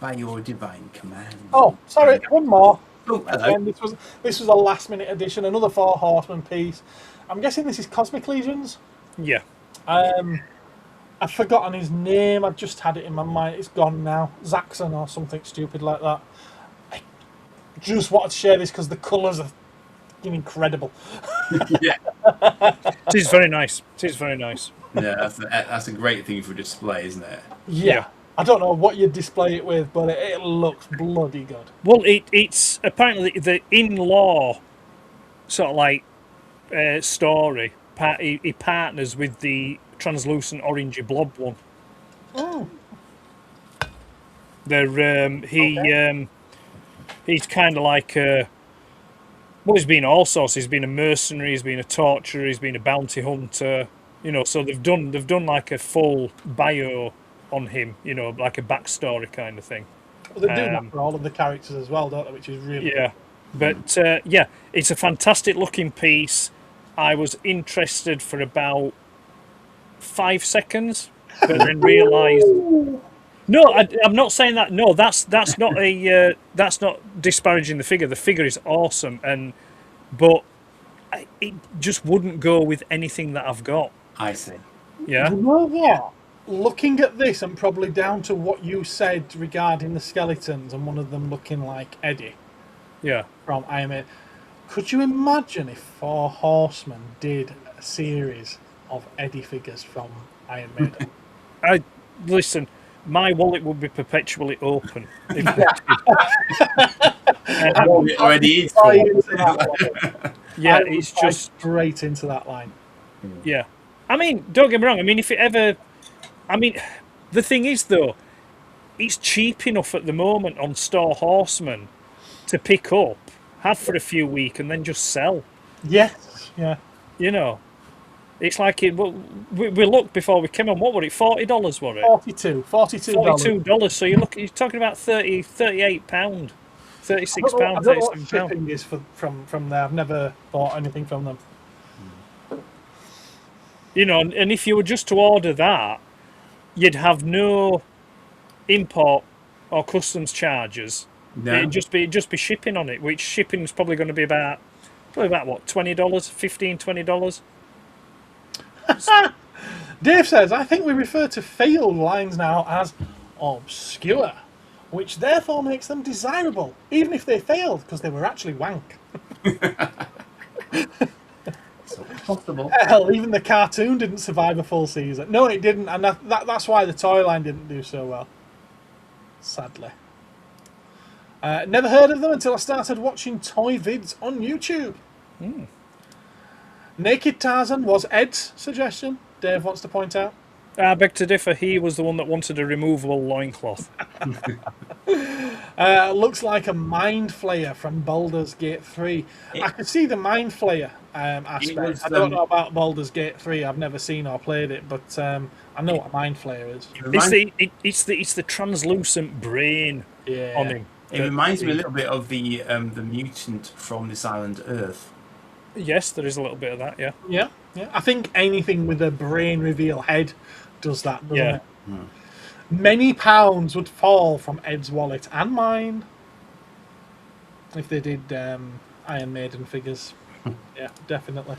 By your divine command. Oh, sorry, one more. Oh, hello. Again, this was a last minute edition, another 4 Horsemen piece. I'm guessing this is Cosmic Legions. Yeah. I've forgotten his name. I've just had it in my mind. It's gone now. Zaxxon or something stupid like that. I just wanted to share this because the colours are incredible. Yeah. It is very nice. It is very nice. Yeah, that's a great thing for display, isn't it? Yeah. I don't know what you'd display it with, but it looks bloody good. Well, it's apparently the in-law sort of like story. He partners with the translucent orangey blob one. Oh. He's kind of like well, he's been all sorts. He's been a mercenary. He's been a torturer. He's been a bounty hunter. You know, so they've done like a full bio on him. You know, like a backstory kind of thing. Well, they do that for all of the characters as well, don't they? Which is really yeah. But yeah, it's a fantastic looking piece. I was interested for about 5 seconds, but then realised. No, I'm not saying that. No, that's not a that's not disparaging the figure. The figure is awesome, but it just wouldn't go with anything that I've got. I see. Yeah. You know what? Looking at this, and probably down to what you said regarding the skeletons, and one of them looking like Eddie. Yeah. From Iron Maiden. Could you imagine if 4 Horsemen did a series of Eddie figures from Iron Maiden? Listen. My wallet would be perpetually open. If it already is. Yeah, it's just straight into that line. Yeah, I mean, don't get me wrong. I mean, if it ever, I mean, the thing is though, it's cheap enough at the moment on Store Horseman to pick up, have for a few weeks, and then just sell. Yes. Yeah. You know. It's like we looked before we came on. What was it? $40 was it? $42. So you're talking about £38, £36, I don't know what shipping is from there. I've never bought anything from them. You know, and if you were just to order that, you'd have no import or customs charges. No. It'd just be shipping on it, which shipping is probably going to be about what, $20, $15, $20. Dave says, I think we refer to failed lines now as obscure, which therefore makes them desirable, even if they failed, because they were actually wank. So possible. Hell, even the cartoon didn't survive a full season. No, it didn't, and that's why the toy line didn't do so well. Sadly. Never heard of them until I started watching toy vids on YouTube. Naked Tarzan was Ed's suggestion, Dave wants to point out. I beg to differ. He was the one that wanted a removable loincloth. Looks like a Mind Flayer from Baldur's Gate 3. I could see the Mind Flayer aspect. I don't know about Baldur's Gate 3. I've never seen or played it, but I know what a Mind Flayer is. It's the translucent brain on him. It reminds me a little bit of the mutant from this island Earth. Yes, there is a little bit of that, yeah. Yeah. I think anything with a brain reveal head does that, doesn't it? Many pounds would fall from Ed's wallet and mine if they did Iron Maiden figures. Yeah, definitely.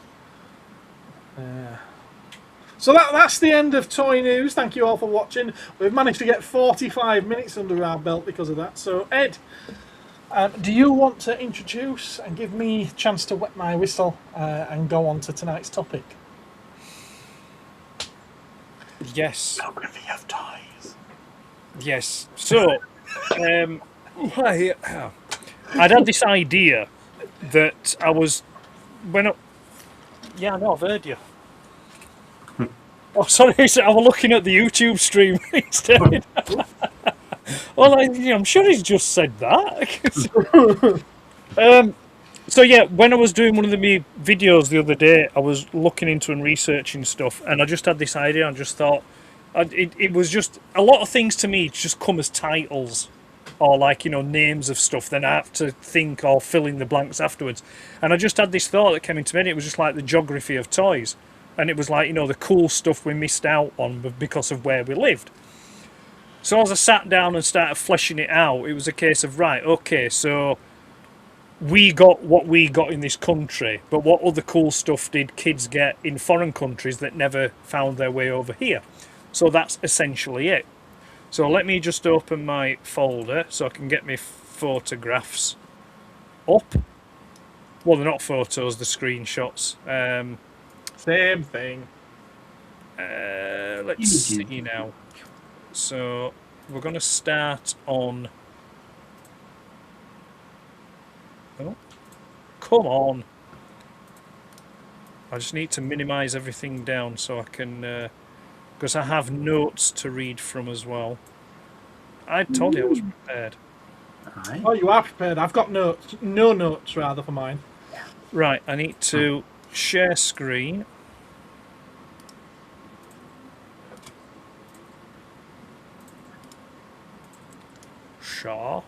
So that's the end of toy news. Thank you all for watching. We've managed to get 45 minutes under our belt because of that. So, Ed, Do you want to introduce and give me a chance to wet my whistle and go on to tonight's topic? Yes. Geography of toys. Yes. So, I'd had this idea that I was yeah, I know, I've heard you. Oh, sorry, I was looking at the YouTube stream instead. Well, I'm sure he's just said that. So yeah, when I was doing one of the videos the other day, I was looking into and researching stuff, and I just had this idea. I just thought it was just a lot of things to me just come as titles or like names of stuff. Then I have to think or fill in the blanks afterwards. And I just had this thought that came into me. It was just like the geography of toys, and it was like the cool stuff we missed out on because of where we lived. So as I sat down and started fleshing it out, it was a case of, right, okay, so we got what we got in this country, but what other cool stuff did kids get in foreign countries that never found their way over here? So that's essentially it. So let me just open my folder so I can get my photographs up. Well, they're not photos, they're screenshots. Same thing. Let's see now. So we're going to start on... Oh, come on. I just need to minimise everything down so I can... because I have notes to read from as well. I told you I was prepared. Right. Oh, you are prepared. I've got notes. No notes, rather, for mine. Right, I need to share screen. Shaw.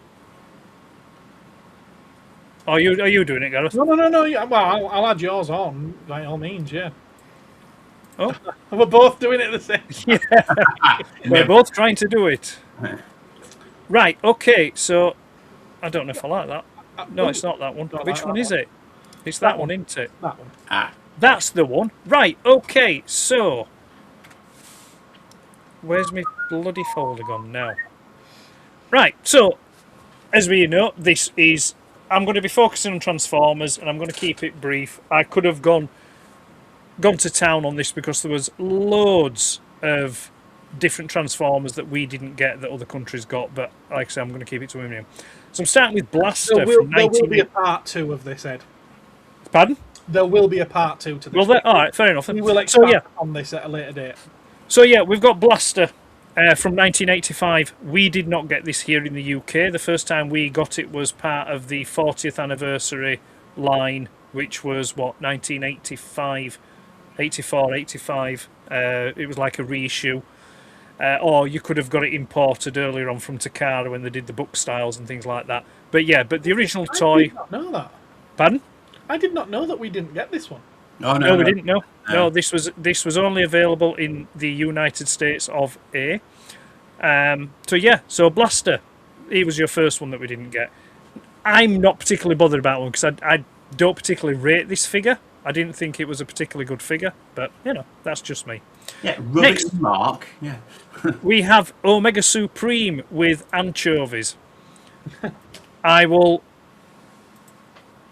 Are you doing it, Gareth? No. Yeah, well, I'll add yours on, by all means, yeah. Oh. We're both doing it the same time. Yeah. We're both trying to do it. Right, okay, so I don't know if I like that. No, it's not that one. Which one is it? It's that one, isn't it? That one. That's the one. Right, okay, so where's my bloody folder gone now? Right, so as we know, I'm going to be focusing on Transformers, and I'm going to keep it brief. I could have gone to town on this because there was loads of different Transformers that we didn't get that other countries got, but like I say, I'm going to keep it to a minimum. So I'm starting with Blaster There will be a part 2 of this, Ed. Pardon? There will be a part 2 to this. Well, all right, fair enough. We will expand on this at a later date. So yeah, we've got Blaster. From 1985, we did not get this here in the UK. The first time we got it was part of the 40th anniversary line, which was, 1985, 84, 85. It was like a reissue. Or you could have got it imported earlier on from Takara when they did the book styles and things like that. But yeah, the original toy... I did not know that. Pardon? I did not know that we didn't get this one. Oh, No, we didn't know. No, this was only available in the United States of A. So yeah, so Blaster, he was your first one that we didn't get. I'm not particularly bothered about one because I don't particularly rate this figure. I didn't think it was a particularly good figure, but that's just me. Yeah, Next, Mark. Yeah. We have Omega Supreme with anchovies.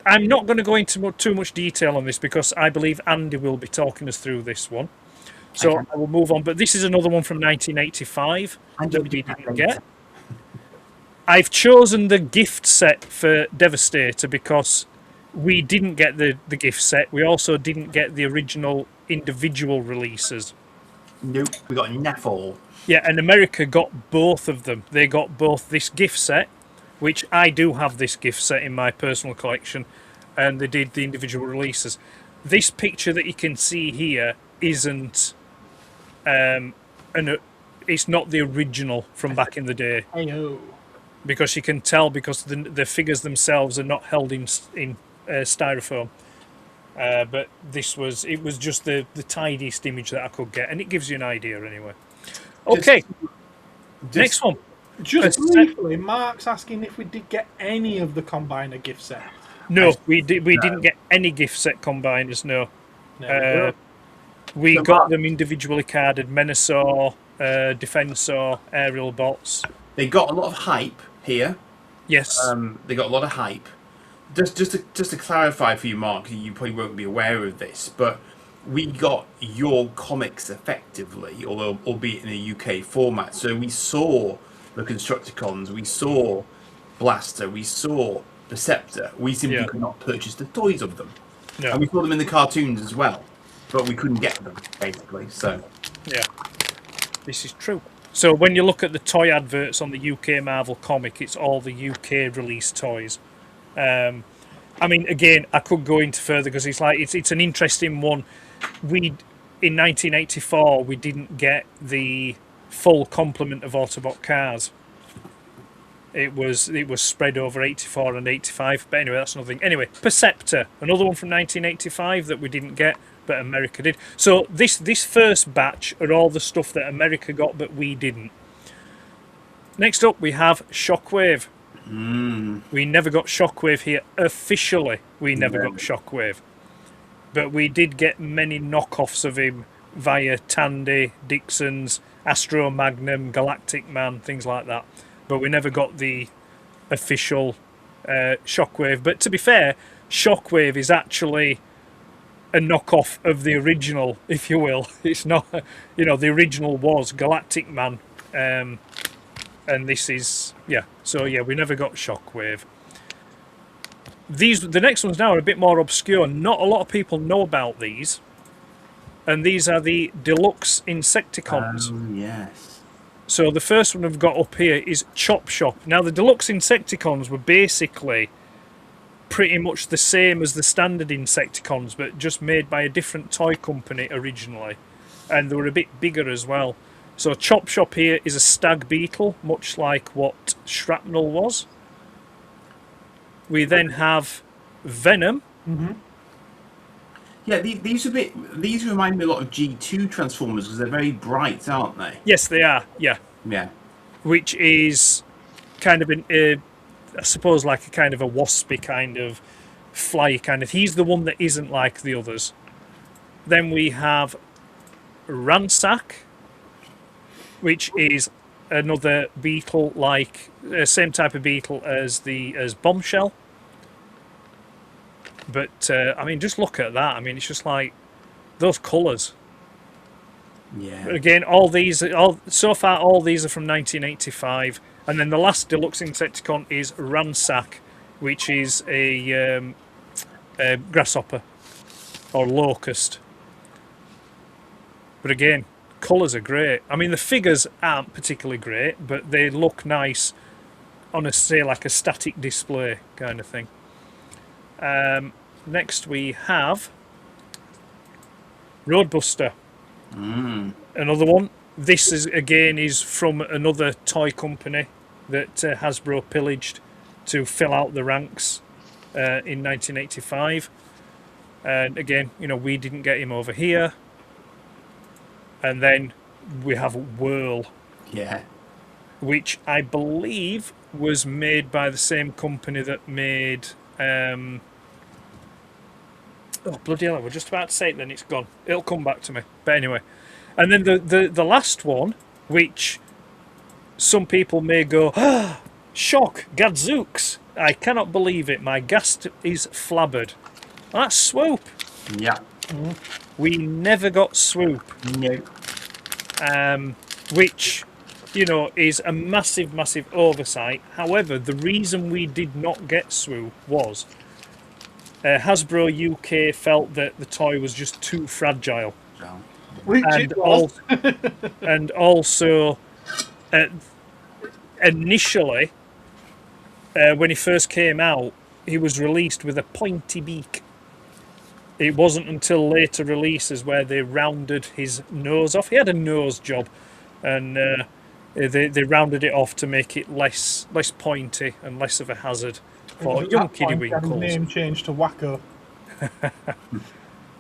I'm not going to go into too much detail on this because I believe Andy will be talking us through this one. So I will move on. But this is another one from 1985 that we didn't get. I've chosen the gift set for Devastator because we didn't get the gift set. We also didn't get the original individual releases. Nope, we got Neffel. Yeah, and America got both of them. They got both this gift set, which I do have this gift set in my personal collection, and they did the individual releases. This picture that you can see here isn't, it's not the original from back in the day. I know. Because you can tell because the figures themselves are not held in styrofoam. But it was just the tidiest image that I could get, and it gives you an idea anyway. Okay, next one. Just briefly, Mark's asking if we did get any of the Combiner gift set. No, we didn't get any gift set combiners. No, we got them individually carded. Menasor, Defensor, Aerial Bots. They got a lot of hype here, Yes. They got a lot of hype. Just to clarify for you, Mark, you probably won't be aware of this, but we got your comics effectively, although albeit in a UK format. So we saw the Constructicons, we saw Blaster, we saw Perceptor. We simply could not purchase the toys of them. No. And we saw them in the cartoons as well, but we couldn't get them, basically. So yeah, this is true. So when you look at the toy adverts on the UK Marvel comic, it's all the UK release toys. I mean, again, I could go into further because it's an interesting one. In 1984 we didn't get the full complement of Autobot cars. It was spread over 84 and 85. But anyway, that's another thing. Anyway, Perceptor, another one from 1985 that we didn't get, but America did. So this first batch are all the stuff that America got, but we didn't. Next up, we have Shockwave. We never got Shockwave here officially. We never got Shockwave, but we did get many knockoffs of him via Tandy, Dixon's, Astro Magnum, Galactic Man, things like that. But we never got the official Shockwave. But to be fair, Shockwave is actually a knockoff of the original, if you will. It's not, the original was Galactic Man. And this is, so we never got Shockwave. The next ones now are a bit more obscure. Not a lot of people know about these. And these are the Deluxe Insecticons. Oh, yes. So the first one I've got up here is Chop Shop. Now the Deluxe Insecticons were basically pretty much the same as the standard Insecticons, but just made by a different toy company originally. And they were a bit bigger as well. So Chop Shop here is a stag beetle, much like what Shrapnel was. We then have Venom. Yeah, these remind me a lot of G2 Transformers because they're very bright, aren't they? Yes, they are. Yeah. Yeah. Which is kind of I suppose like a kind of a waspy kind of fly kind of. He's the one that isn't like the others. Then we have Ransack, which is another beetle, like same type of beetle as Bombshell. But I mean, just look at that. I mean, it's just like those colours. Yeah. But again, so far all these are from 1985, and then the last Deluxe Insecticon is Ransack, which is a grasshopper or locust. But again, colours are great. I mean, the figures aren't particularly great, but they look nice on like a static display kind of thing. Next we have Roadbuster. Another one. This is from another toy company that Hasbro pillaged to fill out the ranks in 1985. And again, we didn't get him over here. And then we have Whirl. Yeah. Which I believe was made by the same company that made... oh, bloody hell, I was just about to say it, then it's gone. It'll come back to me. But anyway. And then the last one, which some people may go, ah, shock, gadzooks. I cannot believe it. My gas is flabbered. That's Swoop. Yeah. We never got Swoop. No. Which, is a massive, massive oversight. However, the reason we did not get Swoop was Hasbro UK felt that the toy was just too fragile. Which it was. And also, initially, when he first came out, he was released with a pointy beak. It wasn't until later releases where they rounded his nose off. He had a nose job, and they rounded it off to make it less pointy and less of a hazard for young Kiddywinkles. His name changed to Wacko.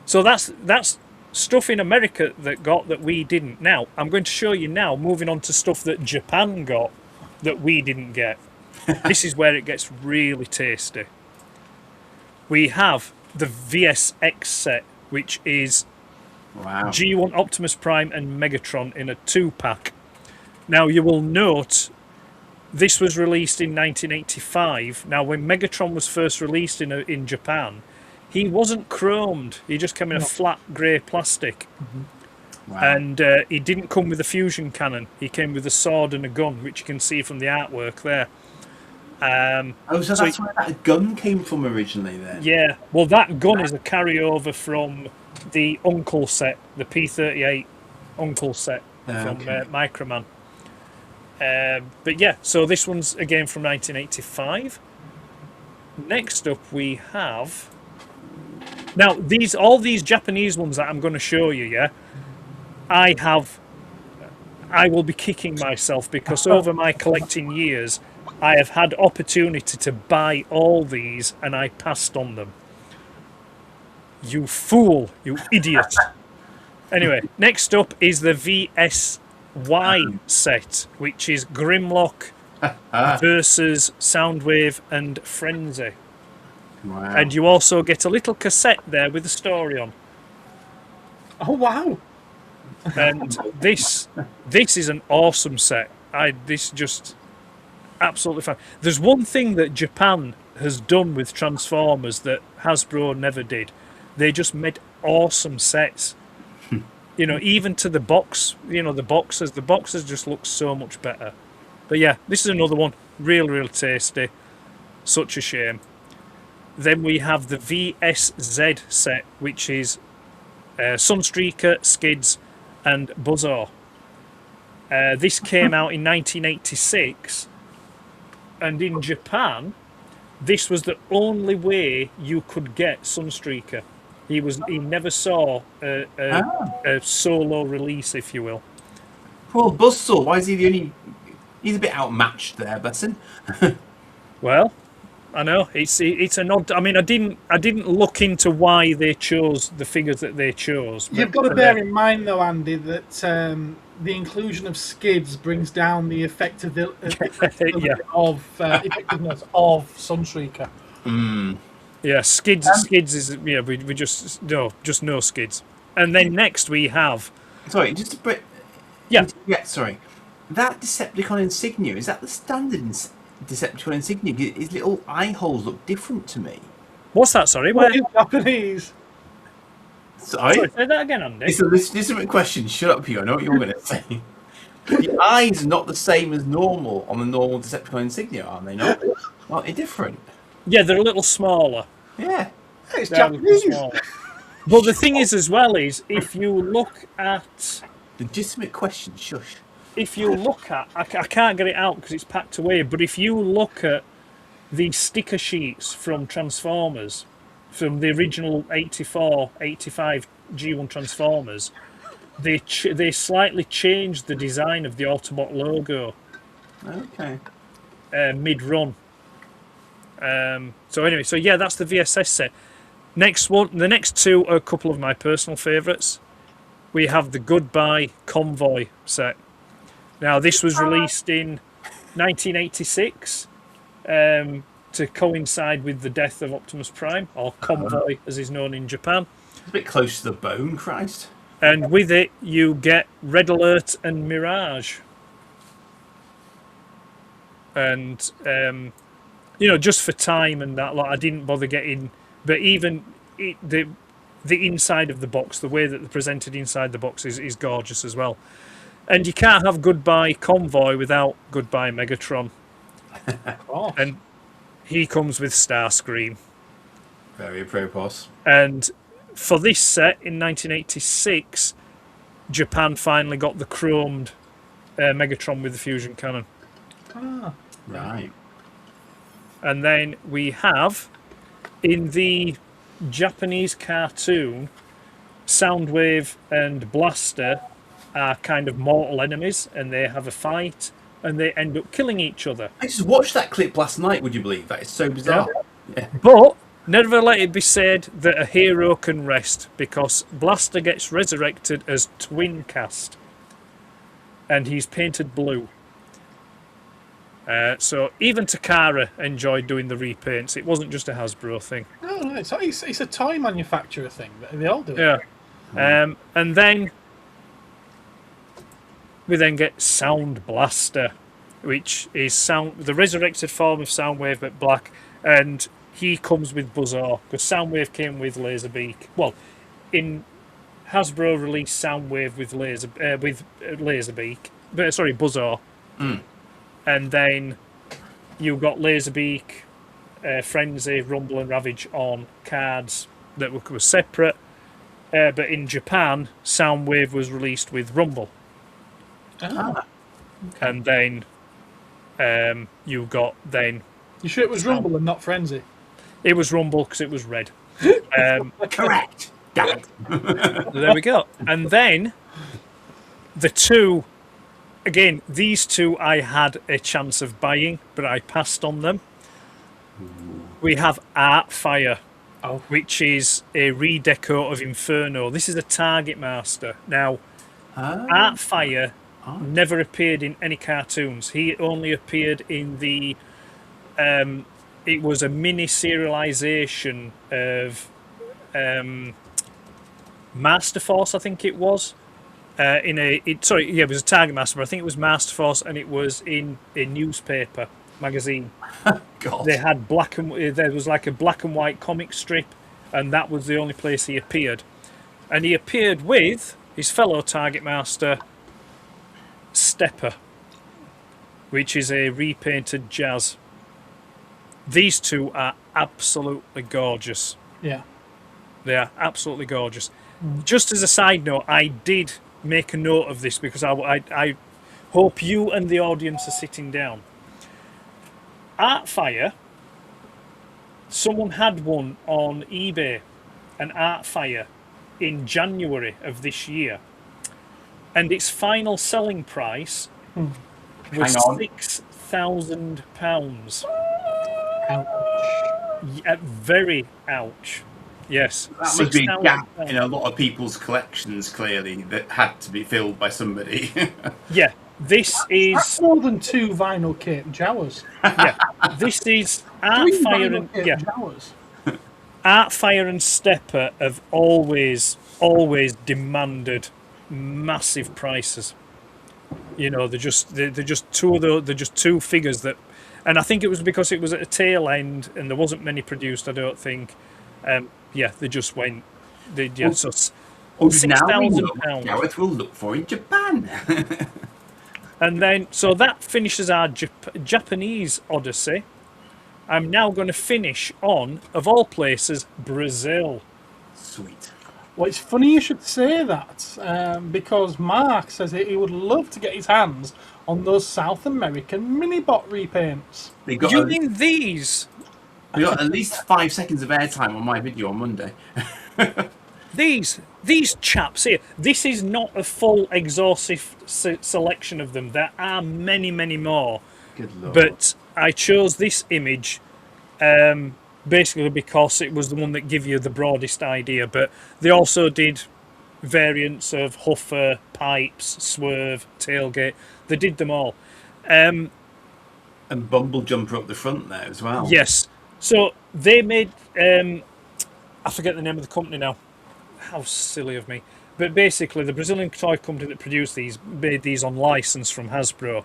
So that's stuff in America that we didn't. Now I'm going to show you now, moving on to stuff that Japan got that we didn't get. This is where it gets really tasty. We have the VSX set, which is G1 Optimus Prime and Megatron in a 2-pack. Now you will note This was released in 1985. Now, when Megatron was first released in Japan, he wasn't chromed. He just came in a flat grey plastic. Wow. And he didn't come with a fusion cannon. He came with a sword and a gun, which you can see from the artwork there. So that's where that gun came from originally then? Yeah. Well, that gun is a carryover from the Uncle set, the P-38 Uncle set from Microman. But yeah, so this one's again from 1985. Next up we have... Now, all these Japanese ones that I'm going to show you, yeah, I will be kicking myself because over my collecting years, I have had opportunity to buy all these and I passed on them. You fool, you idiot. Anyway, next up is the VSY set, which is Grimlock versus Soundwave and Frenzy. Wow. And you also get a little cassette there with a story on. Oh, wow. And this is an awesome set. This just absolutely fun. There's one thing that Japan has done with Transformers that Hasbro never did. They just made awesome sets. You know, even to the box, you know, the boxes just look so much better. But yeah, this is another one. Real tasty. Such a shame. Then we have the VSZ set, which is Sunstreaker, Skids, and Buzzsaw. This came out in 1986, and in Japan, this was the only way you could get Sunstreaker. He never saw a solo release, if you will. Poor Buzzsaw, why is he the only... He's a bit outmatched there, bless him. Well, I know it's an odd. I mean, I didn't look into why they chose the figures that they chose. You've got to bear in mind, though, Andy, that the inclusion of Skids brings down the effectiveness of Sunstreaker. Yeah, Skids is we just no Skids. And then next we have. Sorry, just a bit. Yeah. Sorry. That Decepticon insignia, is that the standard Decepticon insignia? His little eye holes look different to me. What's that? Sorry, what is Japanese? Sorry, say that again, Andy. It's a legitimate question. Shut up, you. I know what you're going to say. The eyes are not the same as normal on the normal Decepticon insignia, are they not? Aren't they different? Yeah, they're a little smaller. Yeah. It's Japanese. But the thing is, as well, is if you look at... Legitimate question, shush. If you look at... I can't get it out because it's packed away, but if you look at the sticker sheets from Transformers, from the original 84, 85 G1 Transformers, they slightly changed the design of the Autobot logo. Okay. Mid-run. So anyway, yeah, that's the VSS set. Next one, the next two are a couple of my personal favourites. We have the Goodbye Convoy set. Now, this was released in 1986 to coincide with the death of Optimus Prime, or Convoy as is known in Japan. It's a bit close to the bone, Christ. And with it, you get Red Alert and Mirage. And, just for time and that, I didn't bother getting... But even the inside of the box, the way that they're presented inside the box is gorgeous as well. And you can't have Goodbye Convoy without Goodbye Megatron. Oh. And he comes with Starscream. Very apropos. And for this set in 1986, Japan finally got the chromed Megatron with the fusion cannon. Ah. Right. And then we have, in the Japanese cartoon, Soundwave and Blaster are kind of mortal enemies, and they have a fight, and they end up killing each other. I just watched that clip last night, would you believe? That is so bizarre. Yeah. But never let it be said that a hero can rest, because Blaster gets resurrected as Twin Cast, and he's painted blue. So even Takara enjoyed doing the repaints. It wasn't just a Hasbro thing. Oh, right. So it's a toy manufacturer thing. They all do it. Yeah. And then we then get Sound Blaster. which is the resurrected form of Soundwave but black, and he comes with Buzzsaw because Soundwave came with Laserbeak. Well, in Hasbro released Soundwave with Laserbeak, but sorry, Buzzsaw, and then you got Laserbeak, Frenzy, Rumble, and Ravage on cards that were separate. But in Japan, Soundwave was released with Rumble. Ah. Okay. And then you got then... You sure it was Rumble and not Frenzy? It was Rumble because it was red. Correct. Damn it. There we go. And then the two... Again, these two I had a chance of buying, but I passed on them. We have Artfire. Which is a redeco of Inferno. This is a Target Master. Now, Artfire never appeared in any cartoons. He only appeared in the... it was a mini serialization of Master Force, I think it was. It was a Target Master, but I think it was Master Force, and it was in a newspaper magazine. God. They had there was like a black and white comic strip, and that was the only place he appeared. And he appeared with his fellow Target Master, Stepper, which is a repainted Jazz. These two are absolutely gorgeous. Yeah. They are absolutely gorgeous. Just as a side note, I did make a note of this because I hope you and the audience are sitting down. Artfire, someone had one on eBay, an Artfire, in January of this year, and its final selling price was £6,000. Ouch. Very ouch. Yes. That must be a gap in a lot of people's collections, clearly, that had to be filled by somebody. Yeah. This is... That's more than 2 vinyl cape Jawas. Yeah. This is Artfire and... Yeah. Jawas. Artfire and Stepper have always demanded massive prices. You know, they're just two figures that, and I think it was because it was at a tail end and there wasn't many produced. I don't think. They just went. So £6,000. Gareth will look for in Japan. And then, so that finishes our Japanese Odyssey. I'm now going to finish on, of all places, Brazil. Sweet. Well, it's funny you should say that, because Mark says that he would love to get his hands on those South American mini-bot repaints. You mean these? We got at least 5 seconds of airtime on my video on Monday. These chaps here, this is not a full exhaustive selection of them. There are many, many more. Good Lord. But I chose this image basically because it was the one that gave you the broadest idea. But they also did variants of Huffer, Pipes, Swerve, Tailgate. They did them all. And Bumble Jumper up the front there as well. Yes. So they made... I forget the name of the company now. How silly of me. But basically, the Brazilian toy company that produced these made these on license from Hasbro.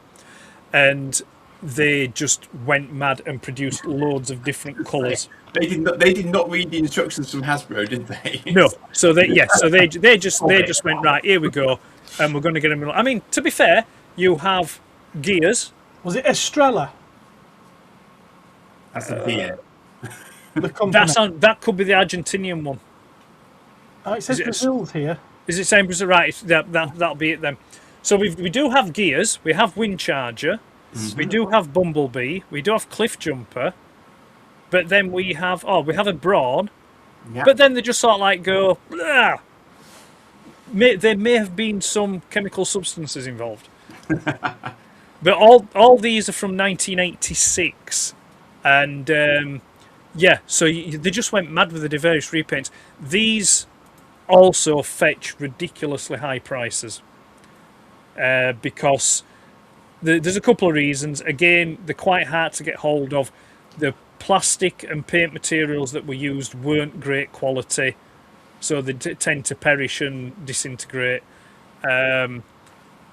And they just went mad and produced loads of different colours. They did not read the instructions from Hasbro, did they? No. So they just went, right, here we go, and we're going to get them. I mean, to be fair, you have Gears. Was it Estrella? That's a beer. That could be the Argentinian one. Oh, it says Brazil's here. Is it saying Brazil? Right, that'll be it then. So we do have Gears, we have Windcharger, we do have Bumblebee, we do have Cliff Jumper, but then we have a Brawn, but then they just sort of like go, blah. There may have been some chemical substances involved. But all these are from 1986, and so they just went mad with the various repaints. These also fetch ridiculously high prices because there's a couple of reasons. Again, they're quite hard to get hold of. The plastic and paint materials that were used weren't great quality, so they tend to perish and disintegrate.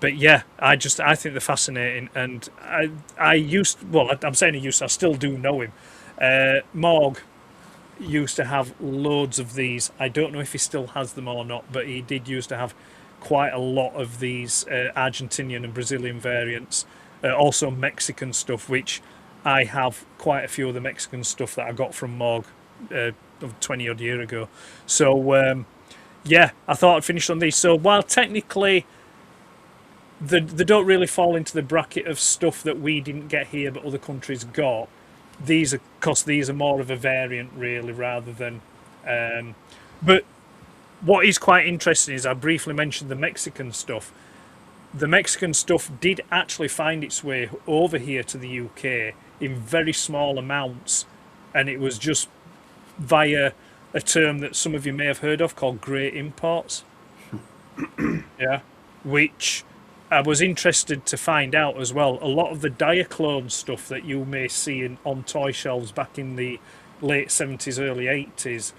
but yeah, I think they're fascinating, and I'm saying I still do know him. Morg used to have loads of these. I don't know if he still has them or not, but he did used to have quite a lot of these Argentinian and Brazilian variants, also Mexican stuff, which I have quite a few of the Mexican stuff that I got from Morg 20 odd year ago. So yeah, I thought I'd finish on these. So while technically they don't really fall into the bracket of stuff that we didn't get here but other countries got, these are more of a variant really, rather than but what is quite interesting is I briefly mentioned the Mexican stuff. The Mexican stuff did actually find its way over here to the UK in very small amounts, and it was just via a term that some of you may have heard of called grey imports. Yeah, which I was interested to find out as well. A lot of the Diaclone stuff that you may see on toy shelves back in the late 70s, early 80s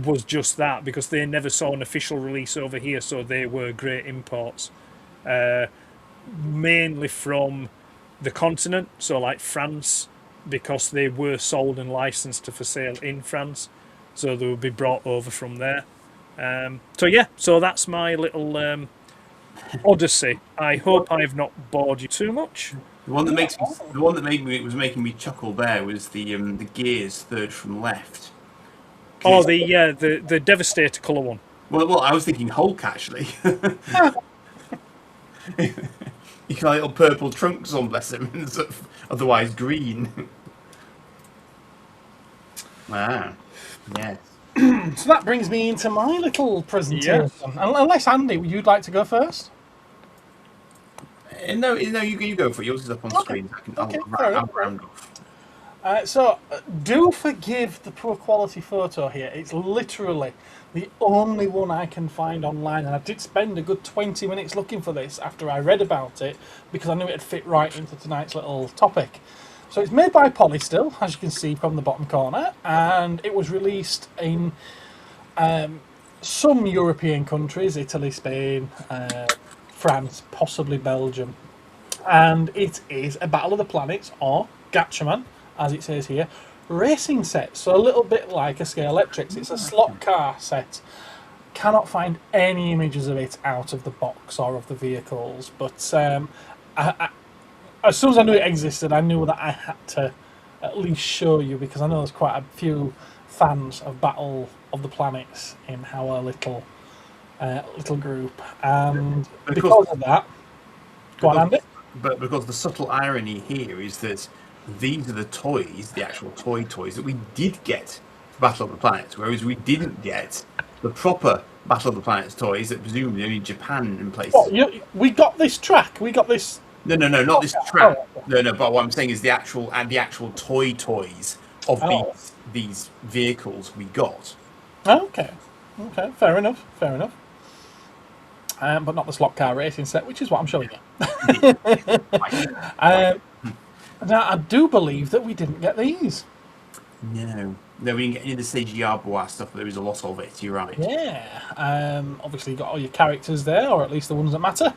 was just that, because they never saw an official release over here, so they were great imports. Mainly from the continent, so like France, because they were sold and licensed for sale in France, so they would be brought over from there. So yeah, so that's my little odyssey. I hope I've not bored you too much. The one that was making me chuckle there was the gears third from left. Oh, the Devastator colour one. Well, I was thinking Hulk actually. You got little purple trunks on, bless him, and sort of otherwise green. Wow. Yes. So that brings me into my little presentation. Yeah. Unless Andy, you'd like to go first? No, you go for it. Yours is up on screen. I'll round off. So do forgive the poor quality photo here. It's literally the only one I can find online, and I did spend a good 20 minutes looking for this after I read about it, because I knew it'd fit right into tonight's little topic. So it's made by Polystill, as you can see from the bottom corner, and it was released in some European countries: Italy, Spain, France, possibly Belgium. And it is a Battle of the Planets, or Gatchaman, as it says here, racing set. So a little bit like a Scalextric. It's a slot car set. Cannot find any images of it out of the box or of the vehicles, but as soon as I knew it existed, I knew that I had to at least show you, because I know there's quite a few fans of Battle of the Planets in our little group, and because of that, go on, Andy. But because the subtle irony here is that these are the toys, the actual toys that we did get for Battle of the Planets, whereas we didn't get the proper Battle of the Planets toys that presumably only Japan in places. What, we got this track. We got this. No, not this track. No. But what I'm saying is the actual toys of these vehicles we got. Okay, fair enough. But not the slot car racing set, which is what I'm showing you. Now, I do believe that we didn't get these. No, we didn't get any of the JoshyyBoy stuff, but there is a lot of it, you're right. Yeah, obviously you got all your characters there, or at least the ones that matter.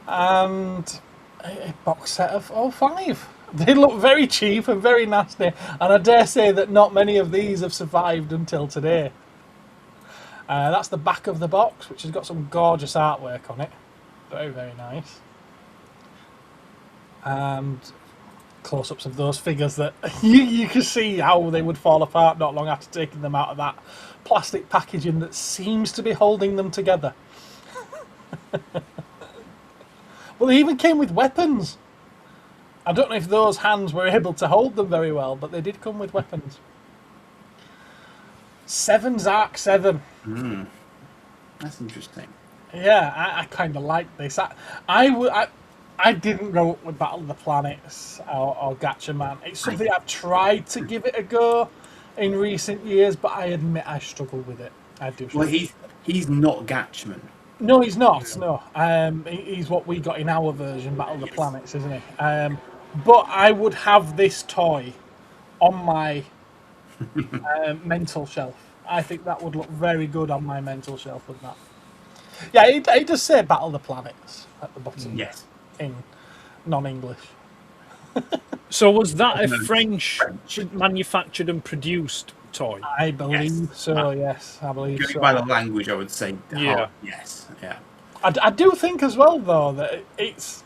And a box set of all 5. They look very cheap and very nasty, and I dare say that not many of these have survived until today. That's the back of the box, which has got some gorgeous artwork on it. Very, very nice. And close-ups of those figures that you can see how they would fall apart not long after taking them out of that plastic packaging that seems to be holding them together. Well, they even came with weapons. I don't know if those hands were able to hold them very well, but they did come with weapons. 7's Arc 7. That's interesting. Yeah, I kind of like this. I didn't grow up with Battle of the Planets or Gatchaman. It's something I've tried to give it a go in recent years, but I admit I struggle with it. I do. Well, he's not Gatchaman. No, he's not. No, he's what we got in our version, Battle of the Planets, isn't he? But I would have this toy on my mental shelf. I think that would look very good on my mental shelf with that. Yeah, it does say Battle of the Planets at the bottom. Yes. In non-English. So was that a French manufactured and produced toy? I believe so. Yes, I believe Going so. by the language, I would say Yeah. yes. Yeah. I do think as well, though, that it's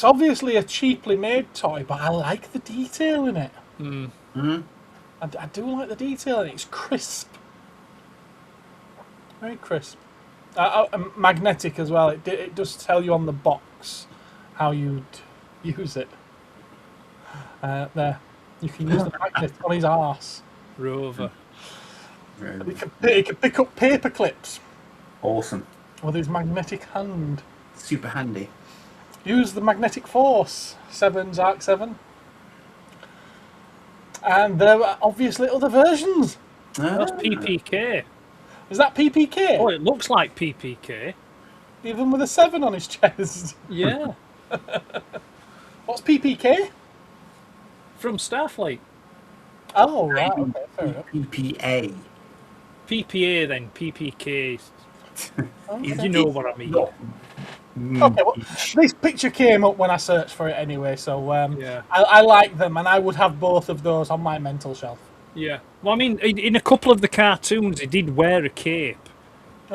obviously a cheaply made toy, but I like the detail in it. I do like the detail in it. It's crisp. Very crisp. Magnetic as well. It does tell you on the box how you'd use it. There. You can use the magnet on his arse. Rover. He can pick up paper clips Awesome. with his magnetic hand. Super handy. Use the magnetic force. 7's Arc 7. And there are obviously other versions. That's PPK. Is that PPK? Oh, it looks like PPK. Even with a 7 on his chest. Yeah. What's PPK? From Starfleet. Oh, right. Okay, fair enough. PPA. PPA then, PPK. Okay. You know what I mean. Okay, well, this picture came up when I searched for it anyway, so Yeah. I like them, and I would have both of those on my mental shelf. Yeah. Well, I mean, in a couple of the cartoons, he did wear a cape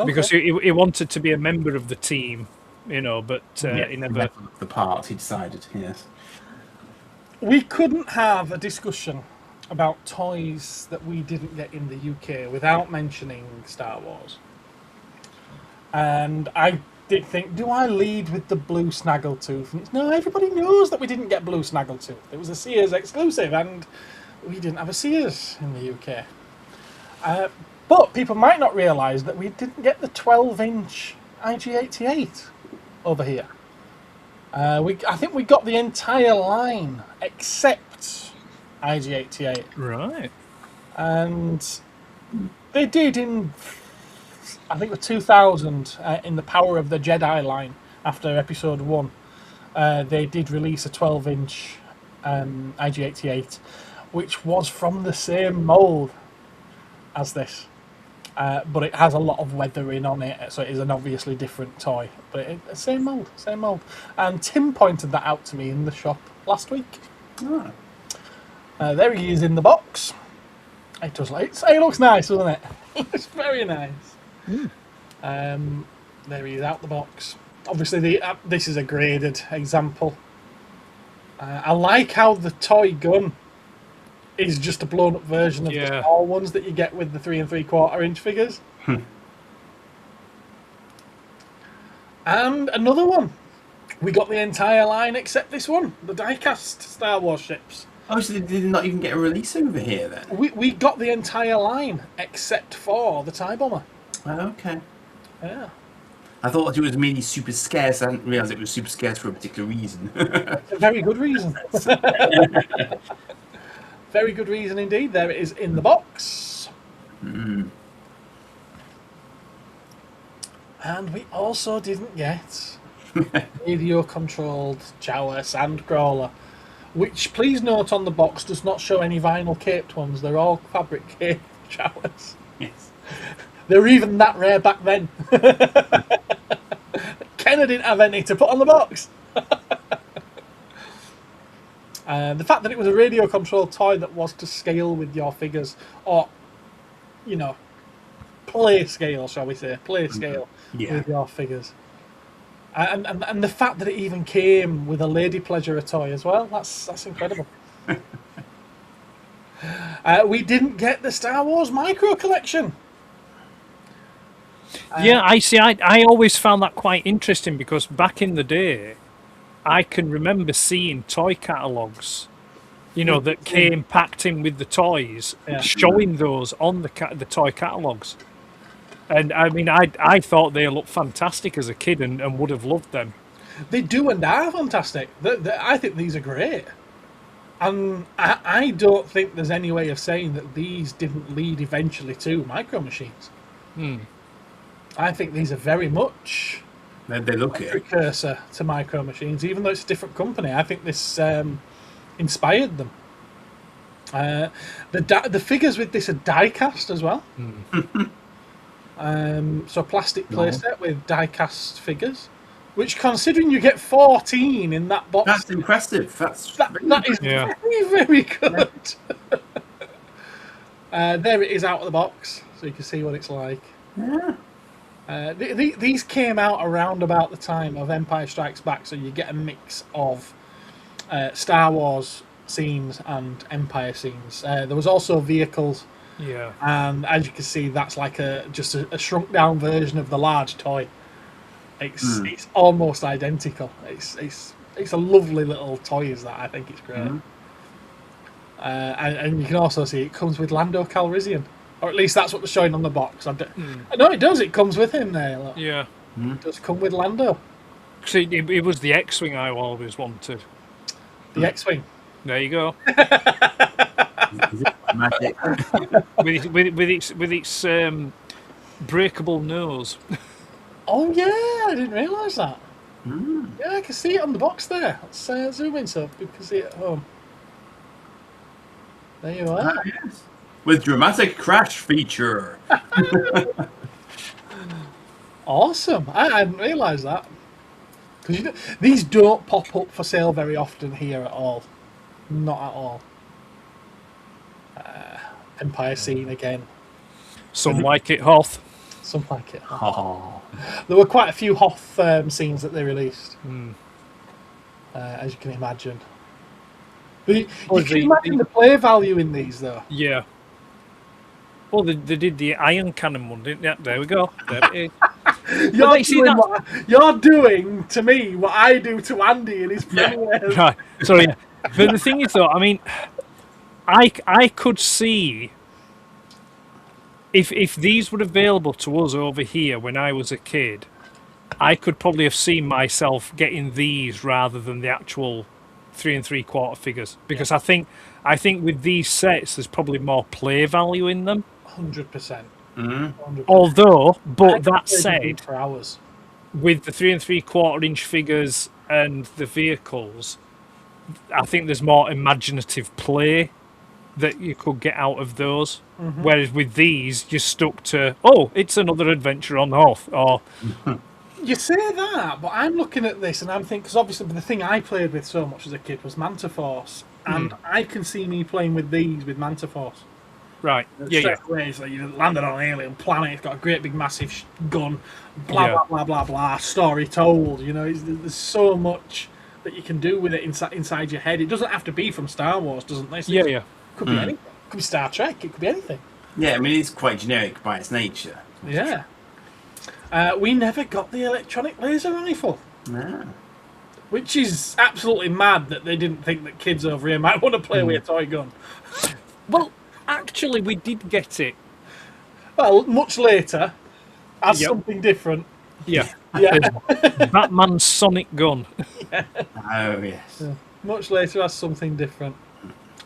because he wanted to be a member of the team, you know, but he never... The part, he decided, yes. We couldn't have a discussion about toys that we didn't get in the UK without mentioning Star Wars. And I did think, do I lead with the blue Snaggletooth? And no, everybody knows that we didn't get blue Snaggletooth. It was a Sears exclusive, and we didn't have a Sears in the UK. But people might not realise that we didn't get the 12-inch IG-88 over here. I think we got the entire line except IG-88. Right. And they did in, I think it was 2000, in the Power of the Jedi line, after episode 1, they did release a 12-inch IG-88, which was from the same mould as this. But it has a lot of weathering on it, so it is an obviously different toy. But same mould, same mould. And Tim pointed that out to me in the shop last week. Oh. There he is in the box. It looks nice, doesn't it? It's very nice. There he is out the box. Obviously, this is a graded example. I like how the toy gun is just a blown up version of the small ones that you get with the 3 3/4 inch figures. And another one. We got the entire line except this one, the die-cast Star Wars ships. Oh, so they did not even get a release over here then? We got the entire line except for the TIE Bomber. Oh, okay. Yeah. I thought it was really super scarce. I didn't realise it was super scarce for a particular reason. It's a very good reason. Very good reason indeed. There it is in the box. And we also didn't get radio-controlled Jawa Sandcrawler, which, please note on the box, does not show any vinyl caped ones. They're all fabric caped Jawas. Yes. They were even that rare back then. Kenner didn't have any to put on the box. The fact that it was a radio-controlled toy that was to scale with your figures, or, you know, play scale, shall we say, play scale with your figures. And the fact that it even came with a Lady Pleasurer toy as well, that's incredible. We didn't get the Star Wars Micro Collection. Yeah, I see. I always found that quite interesting because back in the day, I can remember seeing toy catalogues, you know, that came packed in with the toys, showing those on the toy catalogues. And I mean, I thought they looked fantastic as a kid and would have loved them. They do and are fantastic. I think these are great. And I don't think there's any way of saying that these didn't lead eventually to Micro Machines. I think these are very much They look a precursor to Micro Machines, even though it's a different company. I think this inspired them. The figures with this are die cast as well. So plastic playset with die-cast figures, which, considering you get 14 in that box, That's impressive. That is very, very good. There it is out of the box, so you can see what it's like. Yeah. These came out around about the time of Empire Strikes Back, so you get a mix of Star Wars scenes and Empire scenes. There was also vehicles. Yeah. And as you can see, that's like just a shrunk down version of the large toy. It's almost identical. It's a lovely little toy, is that? I think it's great. And you can also see it comes with Lando Calrissian, or at least that's what they're showing on the box. I know it does. It comes with him there. Look. Yeah. It does come with Lando. See, it was the X-wing I always wanted. The X-wing. There you go. Is it magic? with its breakable nose. Oh yeah, I didn't realise that. Yeah, I can see it on the box there. Let's zoom in so you can see it at home. There you are. Yes. With dramatic crash feature. Awesome. I hadn't realised that. Because these don't pop up for sale very often here at all. Not at all. Empire scene again. Some like it, Hoth. Some like it. Oh. There were quite a few Hoth scenes that they released. As you can imagine. But you can imagine the play value in these, though. Yeah. Well, they did the iron cannon one, didn't they? There we go. There it is. You're doing to me what I do to Andy in his premieres. Right. Sorry. But the thing is, though, I mean, I could see if these were available to us over here when I was a kid, I could probably have seen myself getting these rather than the actual 3 3/4 figures, because I think with these sets there's probably more play value in them. 100%. Although, but that said, for hours. With the 3 3/4 inch figures and the vehicles, I think there's more imaginative play that you could get out of those. Whereas with these, you're stuck to, it's another adventure on Hoth, or... You say that, but I'm looking at this and I'm thinking, because obviously the thing I played with so much as a kid was Manta Force, and I can see me playing with these with Manta Force. Right, yeah. Away, so you landed on an alien planet, it's got a great big massive gun, blah, blah, blah, blah, story told, you know, there's so much that you can do with it inside your head. It doesn't have to be from Star Wars, doesn't it? It could be anything. It could be Star Trek, it could be anything. Yeah, I mean, it's quite generic by its nature. Yeah. We never got the electronic laser rifle. No. Which is absolutely mad that they didn't think that kids over here might want to play with a toy gun. Well, actually, we did get it. Well, much later, as something different. Yeah. Yeah. Batman's sonic gun. Yeah. Oh, yes. Yeah. Much later as something different.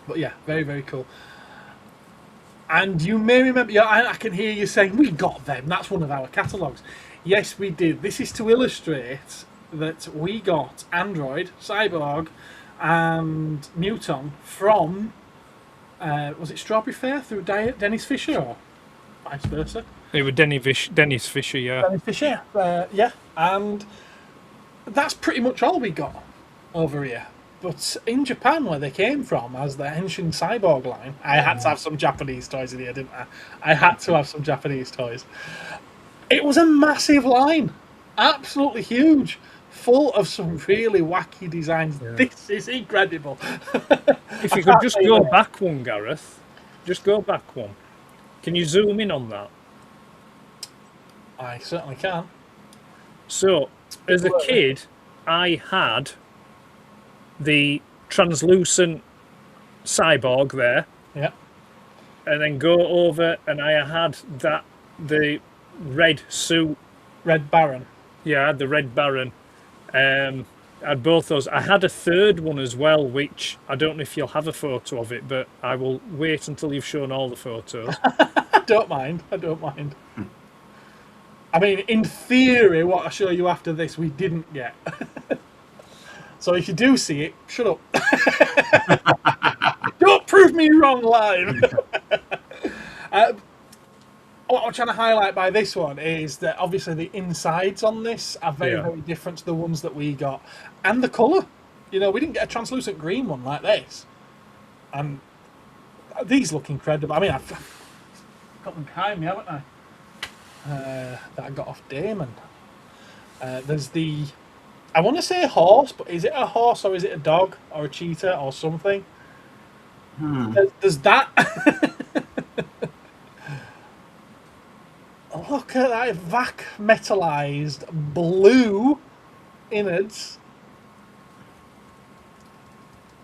But yeah, very, very cool. And you may remember, I can hear you saying, we got them. That's one of our catalogues. Yes, we did. This is to illustrate that we got Android, Cyborg, and Muton from, was it Strawberry Fair through Dennis Fisher or vice versa? It was Dennis Fisher, yeah. Dennis Fisher, yeah. And that's pretty much all we got over here. But in Japan, where they came from, as the Henshin Cyborg line, I had to have some Japanese toys in here, didn't I? I had to have some Japanese toys. It was a massive line. Absolutely huge. Full of some really wacky designs. Yeah. This is incredible. If you could just go back one, Gareth. Just go back one. Can you zoom in on that? I certainly can. So, as a kid, I had the translucent cyborg there. Yeah. And then go over and I had the red suit. Red Baron. Yeah, I had the Red Baron. I had both those. I had a third one as well, which I don't know if you'll have a photo of it, but I will wait until you've shown all the photos. I don't mind. I mean, in theory, what I show you after this, we didn't get. So if you do see it, shut up. Don't prove me wrong live. what I'm trying to highlight by this one is that obviously the insides on this are very, Yeah. very different to the ones that we got. And the colour. You know, we didn't get a translucent green one like this. And these look incredible. I mean, I've got them behind me, haven't I? That I got off Damon. There's the... I want to say horse, but is it a horse or is it a dog or a cheetah or something? There's that. Look at that vac metalized blue innards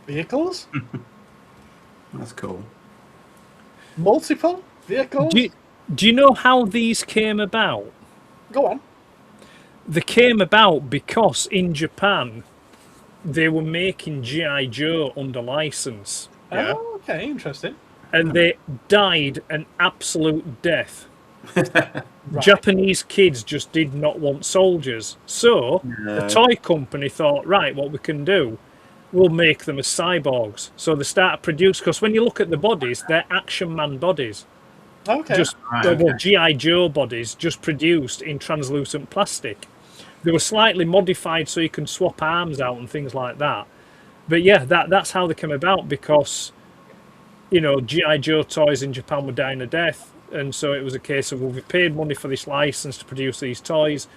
vehicles. That's cool. Multiple vehicles. Do you know how these came about? Go on. They came about because in Japan they were making G.I. Joe under license. Yeah. Oh, okay, interesting. And they died an absolute death. Right. Japanese kids just did not want soldiers. So the toy company thought, right, what we can do, we'll make them as cyborgs. So they started producing, because when you look at the bodies, they're Action Man bodies. Okay. Just Right, well, G.I. Joe bodies, just produced in translucent plastic. They were slightly modified so you can swap arms out and things like that. But yeah, that's how they came about, because, you know, G.I. Joe toys in Japan were dying a death. And so it was a case of, well, we paid money for this license to produce these toys.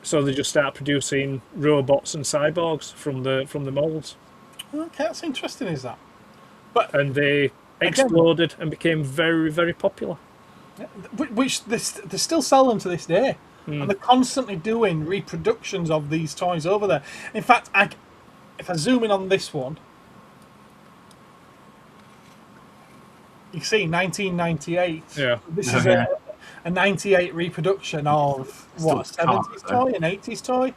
So they just started producing robots and cyborgs from the molds. Okay, that's interesting, is that? And they exploded and became very, very popular. Which they still sell them to this day. And they're constantly doing reproductions of these toys over there. In fact, if I zoom in on this one, you can see 1998. Yeah. This is a 98 reproduction of, what, a Still can't, 70s toy, an 80s toy?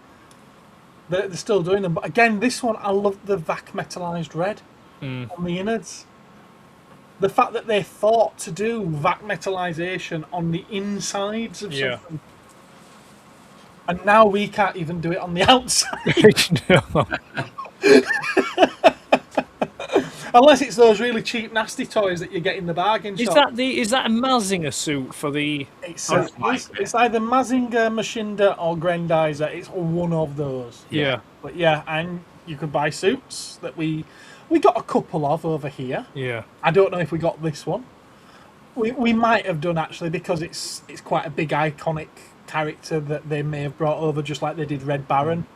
They're still doing them. But again, this one, I love the vac metalized red on the innards. The fact that they thought to do vac metalization on the insides of something. And now we can't even do it on the outside. No. Unless it's those really cheap, nasty toys that you get in the bargain shop. Is that a Mazinger suit for the? It's either Mazinger, Machinda, or Grandizer. It's one of those. Yeah. But yeah, and you could buy suits that we got a couple of over here. Yeah. I don't know if we got this one. We might have done, actually, because it's quite a big iconic character that they may have brought over, just like they did Red Baron.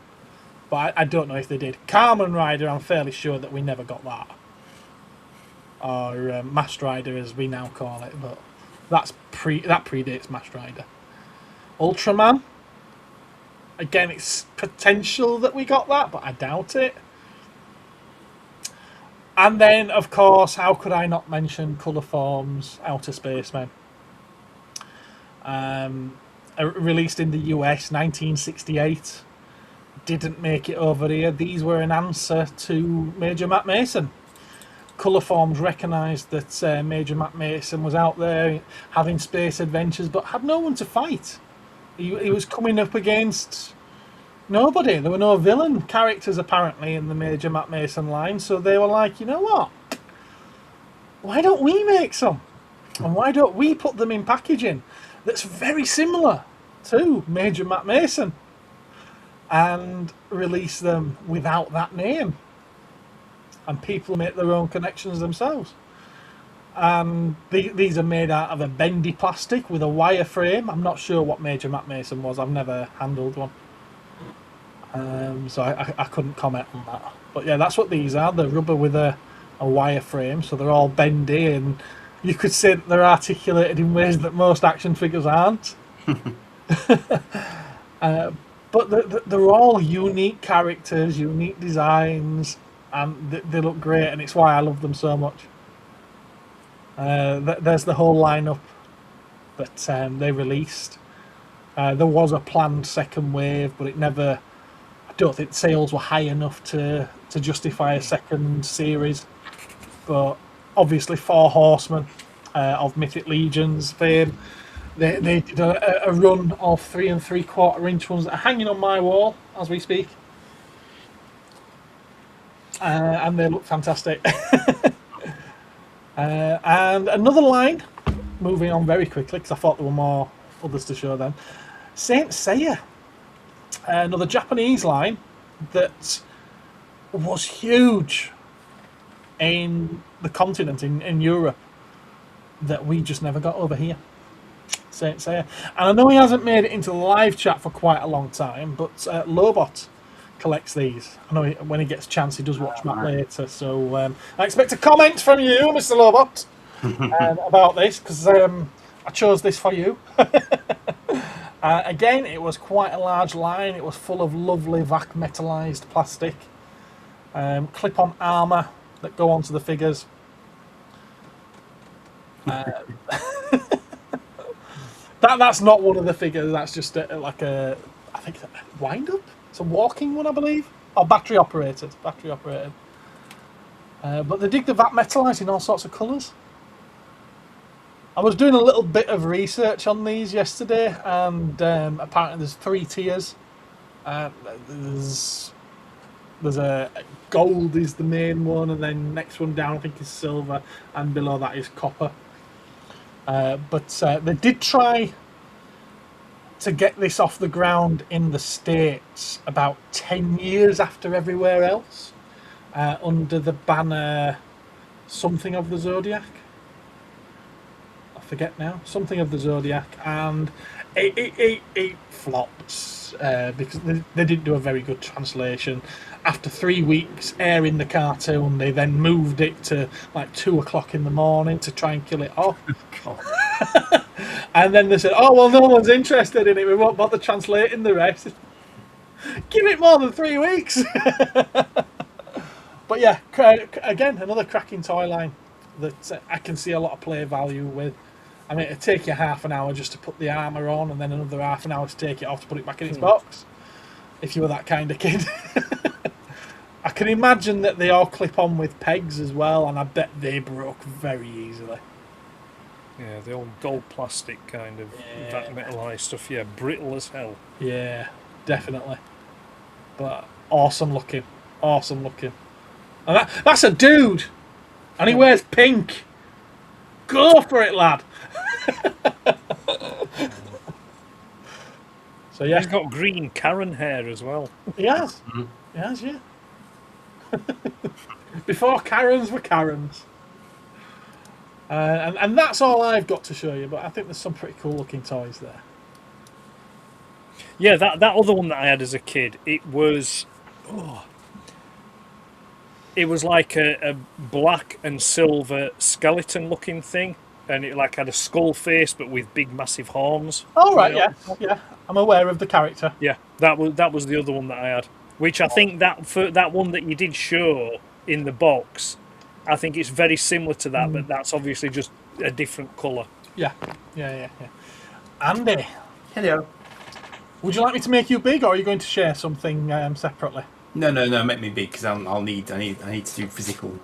But I don't know if they did. Carmen Rider, I'm fairly sure that we never got that. Or Masked Rider, as we now call it, but that predates Masked Rider. Ultraman. Again, it's potential that we got that, but I doubt it. And then, of course, how could I not mention Colour Form's Outer Spacemen? Released in the US, 1968. Didn't make it over here. These were an answer to Major Matt Mason. Colour Forms recognised that Major Matt Mason was out there having space adventures, but had no one to fight. He was coming up against nobody. There were no villain characters apparently in the Major Matt Mason line, so they were like, you know what? Why don't we make some? And why don't we put them in packaging that's very similar to Major Matt Mason and release them without that name? And people make their own connections themselves. And these are made out of a bendy plastic with a wire frame. I'm not sure what Major Matt Mason was. I've never handled one. So I couldn't comment on that. But yeah, that's what these are. They're rubber with a wire frame. So they're all bendy, and you could say that they're articulated in ways that most action figures aren't. But they're all unique characters, unique designs. And they look great, and it's why I love them so much. There's the whole lineup that they released. There was a planned second wave, but it never. I don't think sales were high enough to justify a second series. But obviously, Four Horsemen of Mythic Legions fame, they did a run of 3 3/4 inch ones that are hanging on my wall as we speak. And they look fantastic. And another line moving on very quickly because I thought there were more others to show then. Saint Seiya, another Japanese line that was huge in the continent, in Europe, that we just never got over here. Saint Seiya. And I know he hasn't made it into the live chat for quite a long time, but LOWBOT collects these. I know when he gets a chance, he does watch Matt later. So I expect a comment from you, Mr. LOWBOT, about this, because I chose this for you. Again, it was quite a large line. It was full of lovely vac metalized plastic. Clip-on armour that go onto the figures. That's not one of the figures. That's just like a, I think, a wind-up. It's a walking one, I believe. Oh, battery operated. Battery operated. But they dig the vac metalized in all sorts of colours. I was doing a little bit of research on these yesterday, and apparently there's 3 tiers. There's a gold is the main one, and then next one down I think is silver, and below that is copper. But they did try to get this off the ground in the States about 10 years after everywhere else, under the banner something of the Zodiac. I forget now. Something of the Zodiac, and it flopped because they didn't do a very good translation. After 3 weeks airing the cartoon, they then moved it to like 2 o'clock in the morning to try and kill it off. And then they said, "Oh well, no one's interested in it. We won't bother translating the rest." Give it more than 3 weeks. But yeah, again, another cracking toy line that I can see a lot of play value with. I mean, it'd take you half an hour just to put the armour on, and then another half an hour to take it off to put it back in its box, if you were that kind of kid. I can imagine that they all clip on with pegs as well, and I bet they broke very easily. Yeah, the old gold plastic kind of that metalized stuff. Yeah, brittle as hell. Yeah, definitely. But awesome looking. Awesome looking. And that's a dude! And he wears pink! Go for it, lad! So yeah. He's got green Karen hair as well. He has. Mm-hmm. He has, yeah. Before Karens were Karens. And that's all I've got to show you, but I think there's some pretty cool looking toys there. Yeah, that other one that I had as a kid, it was like a black and silver skeleton looking thing, and it like had a skull face but with big massive horns. Oh right, yeah. I'm aware of the character. Yeah, that was the other one that I had, which I think that one that you did show in the box, I think it's very similar to that, but that's obviously just a different colour. Yeah. Andy. Hello. Would you like me to make you big, or are you going to share something separately? No, make me big, because I need to do physical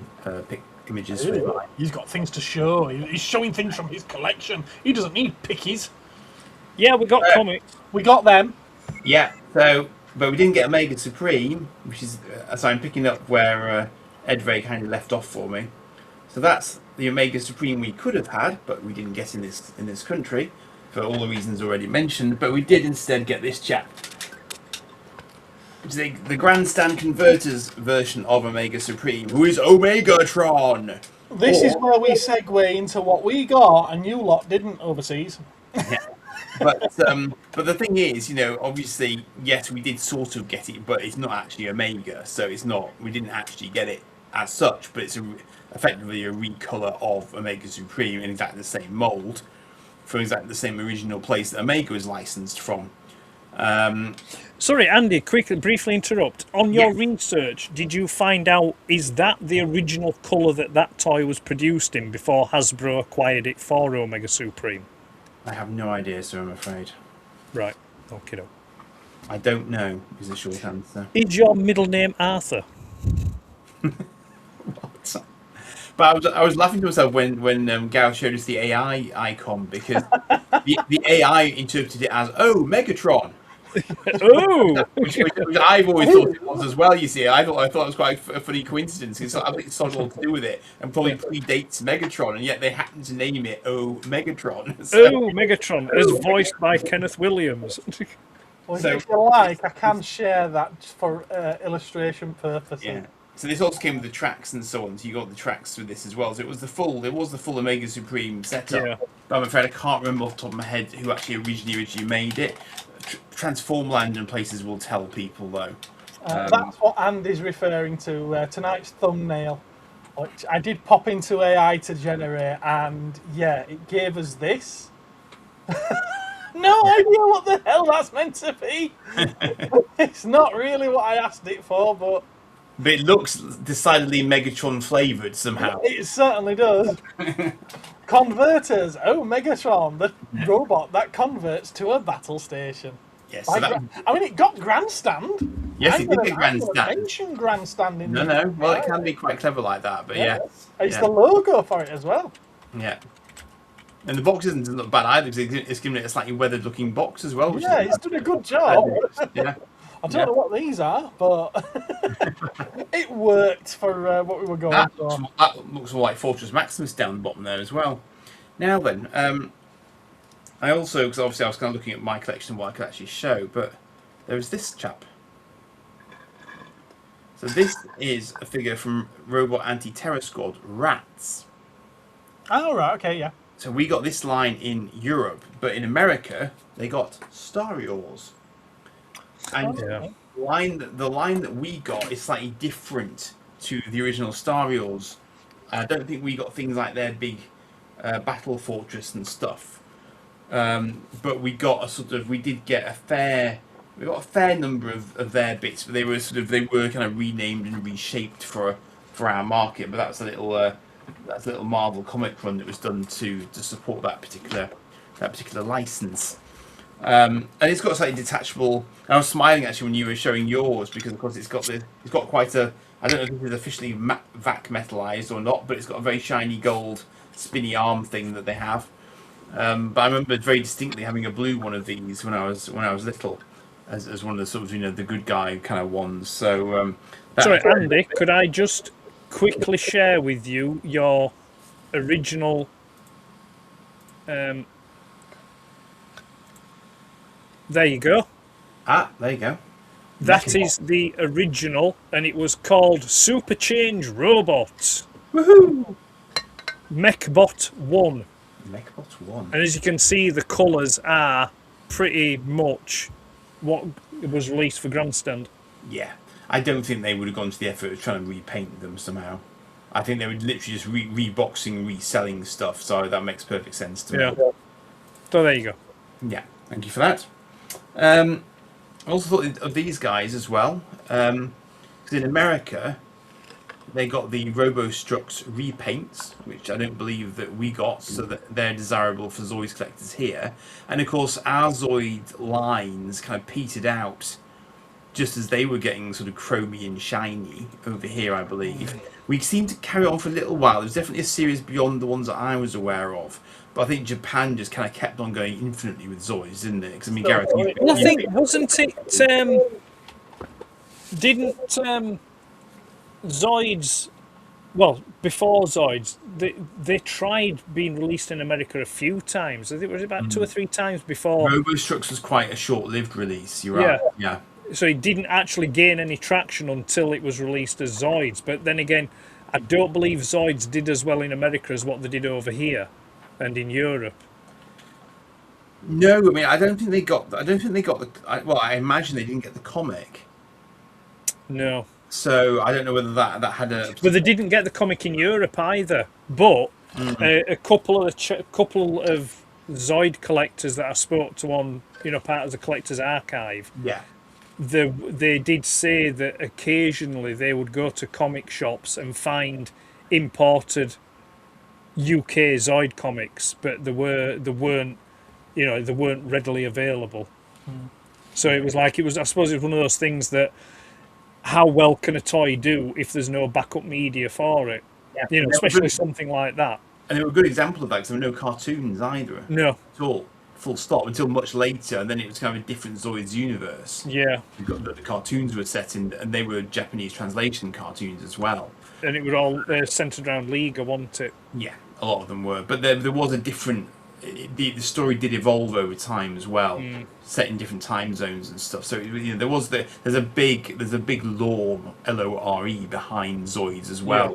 images. Ooh, he's got things to show. He's showing things from his collection. He doesn't need pickies. Yeah, we got comics. We got them. Yeah. So, but we didn't get Omega Supreme, which is so I'm picking up where Ed Ray kind of left off for me. So that's the Omega Supreme we could have had, but we didn't get in this country for all the reasons already mentioned. But we did instead get this chap. It's the Grandstand Converters version of Omega Supreme, who is Omegatron. This is where we segue into what we got and you lot didn't overseas. Yeah. But the thing is, obviously, yes, we did sort of get it, but it's not actually Omega, so it's not. We didn't actually get it as such, but it's effectively a recolor of Omega Supreme in exactly the same mold, from exactly the same original place that Omega was licensed from. Sorry, Andy, briefly interrupt. On your research, did you find out, is that the original colour that toy was produced in before Hasbro acquired it for Omega Supreme? I have no idea, sir, I'm afraid. Right, okay. I don't know, is the short answer. Is your middle name Arthur? What? But I was laughing to myself when Gal showed us the AI icon, because the AI interpreted it as, oh, Megatron. Oh, which I've always thought it was as well. You see, I thought it was quite a funny coincidence. I think it's something all to do with it, and probably predates Megatron, and yet they happen to name it Megatron. So, oh, Megatron, as voiced by Kenneth Williams. Well, So- if you like, I can share that just for illustration purposes. yeah. So this also came with the tracks and so on. So you got the tracks with this as well. So it was the full Omega Supreme setup. Yeah. But I'm afraid I can't remember off the top of my head who actually originally made it. Transformland and places will tell people though. That's what Andy's referring to tonight's thumbnail, which I did pop into AI to generate, and yeah, it gave us this. No idea what the hell that's meant to be. It's not really what I asked it for, but it looks decidedly Megatron flavoured somehow. it certainly does. Converters. Oh, Megatron, the robot that converts to a battle station. Yes. So I mean, it got grandstand. Yes, it did get I'm gonna grandstand. mention grandstand in No, no. Well, it can be quite clever like that, but yeah. It's Yeah. the logo for it as well. Yeah. And the box doesn't look bad either because it's given it a slightly weathered-looking box as well. Which Yeah, is it's done a good job. yeah. I don't know what these are, but it worked for what we were going That for. looks more like Fortress Maximus down the bottom there as well. Now then, I also, because obviously I was kind of looking at my collection, what I could actually show, but there is this chap. So this is a figure from Robot Anti-Terror Squad, Rats. Oh, right, okay, yeah. So we got this line in Europe, but in America they got Stariors. And Yeah. the line that we got is slightly different to the original Stariors. I don't think we got things like their big battle fortress and stuff. But we got we did get a fair number of their bits, but they were kind of renamed and reshaped for our market. But that's a little Marvel comic run that was done to support that particular license. And it's got a slightly detachable. I was smiling actually when you were showing yours because of course it's got quite a. I don't know if this is officially vac metalized or not, but it's got a very shiny gold spinny arm thing that they have. But I remember very distinctly having a blue one of these when I was little, as one of the sort of the good guy kind of ones. So Sorry, Andy, could I just quickly share with you your original there you go. There you go. That is the original, and it was called Super Change Robots. Woohoo! Mechbot 1. Mechbot 1. And as you can see, the colours are pretty much what was released for Grandstand. Yeah. I don't think they would have gone to the effort of trying to repaint them somehow. I think they would literally just reboxing, reselling stuff, so that makes perfect sense to me. Yeah. So there you go. Yeah, thank you for that. I also thought of these guys as well, because in America they got the RoboStrux repaints, which I don't believe that we got, so that they're desirable for Zoids collectors here. And of course our Zoid lines kind of petered out just as they were getting sort of chromy and shiny over here, I believe. We seemed to carry on for a little while. There was definitely a series beyond the ones that I was aware of. But I think Japan just kind of kept on going infinitely with Zoids, didn't it? Because I mean, Gareth, Well, I think, wasn't it, didn't Zoids, well, before Zoids, they tried being released in America a few times. I think it was about 2 or 3 times before. RoboStrux was quite a short-lived release, you're right. Yeah. So it didn't actually gain any traction until it was released as Zoids. But then again, I don't believe Zoids did as well in America as what they did over here and in Europe. No, I mean, I don't think they got the. Well, I imagine they didn't get the comic. No. So I don't know whether that had a. But they didn't get the comic in Europe either. But a couple of Zoid collectors that I spoke to on, part of the collector's archive. Yeah. They did say that occasionally they would go to comic shops and find imported UK Zoid comics, but they weren't readily available. So it was I suppose it was one of those things that how well can a toy do if there's no backup media for it? Yeah. Especially something like that. And they were a good example of that because there were no cartoons either. No. At all full stop, until much later, and then it was kind of a different Zoids universe. Yeah. You've got the cartoons were set in, and they were Japanese translation cartoons as well. And it was all centered around Liga, wasn't it? Yeah, a lot of them were, but there was a different. The story did evolve over time as well, set in different time zones and stuff. So there's a big lore LORE behind Zoids as well.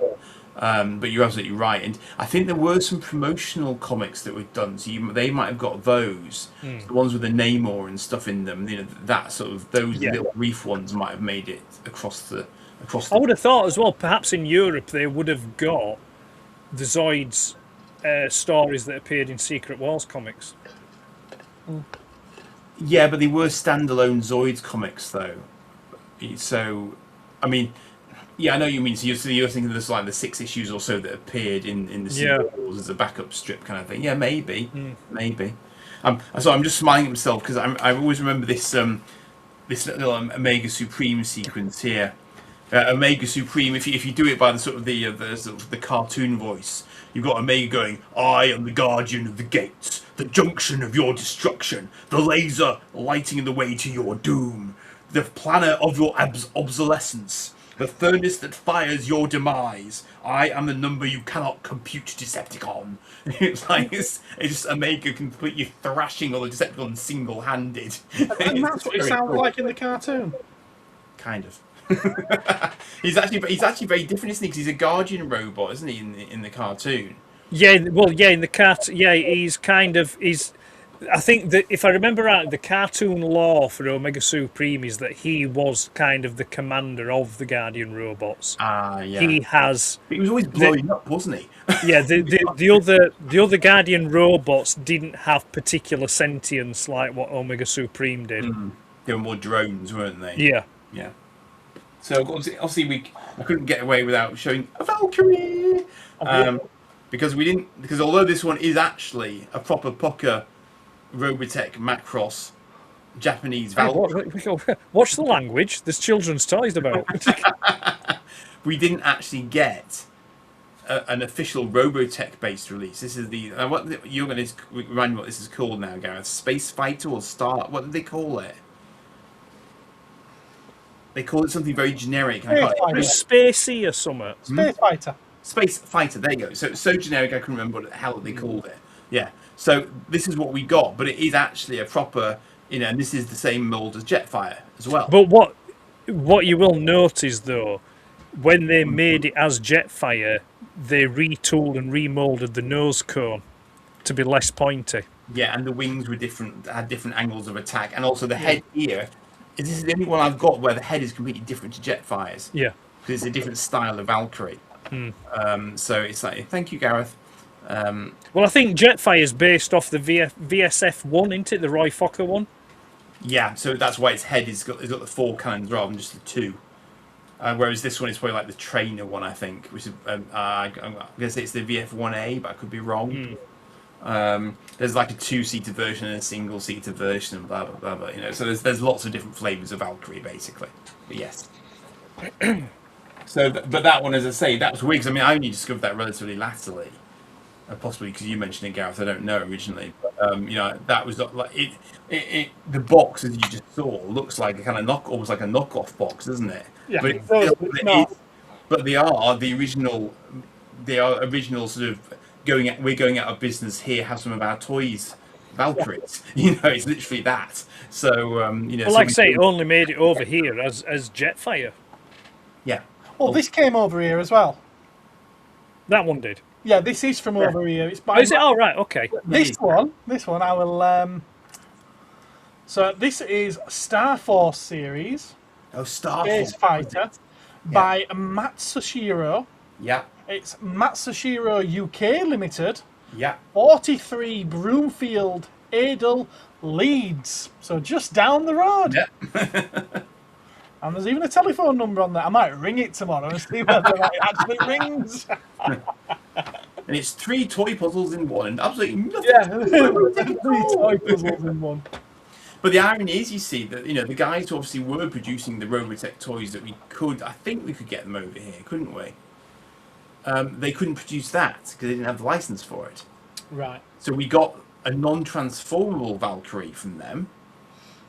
Yeah. But you're absolutely right, and I think there were some promotional comics that were done. So they might have got those, the ones with the Namor and stuff in them. That sort of those little brief ones might have made it across the. I would have thought as well. Perhaps in Europe they would have got the Zoids. Stories that appeared in Secret Wars comics. Yeah, but they were standalone Zoids comics, though. So, I mean, yeah, I know what you mean. So you're thinking there's like the 6 issues or so that appeared in the Secret Wars as a backup strip kind of thing. Yeah, maybe. So I'm just smiling at myself because I always remember this little Omega Supreme sequence here. Omega Supreme. If you do it by the sort of the cartoon voice. You've got Omega going, I am the guardian of the gates, the junction of your destruction, the laser lighting the way to your doom, the planner of your obsolescence, the furnace that fires your demise. I am the number you cannot compute, Decepticon. It's just Omega completely thrashing all the Decepticons single-handed. And that's what it sounds like in the cartoon. Kind of. he's actually very different, isn't he? Because he's a guardian robot, isn't he? In the cartoon. Yeah, well, yeah, in the cartoon, yeah, he's. I think that if I remember right, the cartoon lore for Omega Supreme is that he was kind of the commander of the guardian robots. Yeah. He was always blowing up, wasn't he? Yeah, the other guardian robots didn't have particular sentience like what Omega Supreme did. They were more drones, weren't they? Yeah. Yeah. So obviously I couldn't get away without showing a Valkyrie, because although this one is actually a proper Pucker Robotech Macross Japanese Valkyrie, watch the language. There's children's toys about. We didn't actually get an official Robotech based release. This is what you're going to remind me what this is called now, Gareth. Space Fighter or Star? What did they call it? They call it something very generic. Spacey or something. Space Fighter. Space Fighter, there you go. So it's so generic I couldn't remember what the hell they called it. Yeah. So this is what we got, but it is actually a proper, and this is the same mold as Jetfire as well. But what you will notice though, when they made it as Jetfire, they retooled and remolded the nose cone to be less pointy. Yeah, and the wings were different, had different angles of attack, and also the head here. This is the only one I've got where the head is completely different to Jetfire's. Yeah. Because it's a different style of Valkyrie. So it's like, thank you, Gareth. Well, I think Jetfire is based off the VSF one, isn't it? The Roy Fokker one. Yeah, so that's why its head has got the 4 cannons rather than just the 2. Whereas this one is probably like the trainer one, I think, which is I'm going to say it's the VF1A, but I could be wrong. There's like a 2-seater version and a single-seater version, and blah blah blah blah. So there's lots of different flavors of Valkyrie, basically. But yes. But that one, as I say, that was weird. 'Cause I mean, I only discovered that relatively latterly, possibly because you mentioned it, Gareth. I don't know originally, but that was not like it. The box, as you just saw, looks like a kind of almost like a knockoff box, doesn't it? Yeah. But they are the original. They are original sort of. We're going out of business here. Have some of our toys, Valkyries. It's literally that. So Well, like I say, it only made it over here as Jetfire. Yeah. Well, this came over here as well. That one did. Yeah, this is from over here. It's by is it? Oh, right. Okay. This one, I will. So this is Star Force series. Oh, Star Space Fighter by Matsushiro. Yeah. It's Matsushiro UK Limited. Yeah. 43 Broomfield, Adel, Leeds. So just down the road. Yeah. And there's even a telephone number on there. I might ring it tomorrow and see whether it actually rings. And it's 3 toy puzzles in one, and absolutely nothing. Yeah, 3 toy puzzles in one. But the irony is, you see, that the guys who obviously were producing the Robotech toys that I think we could get them over here, couldn't we? They couldn't produce that because they didn't have the license for it. Right. So we got a non-transformable Valkyrie from them,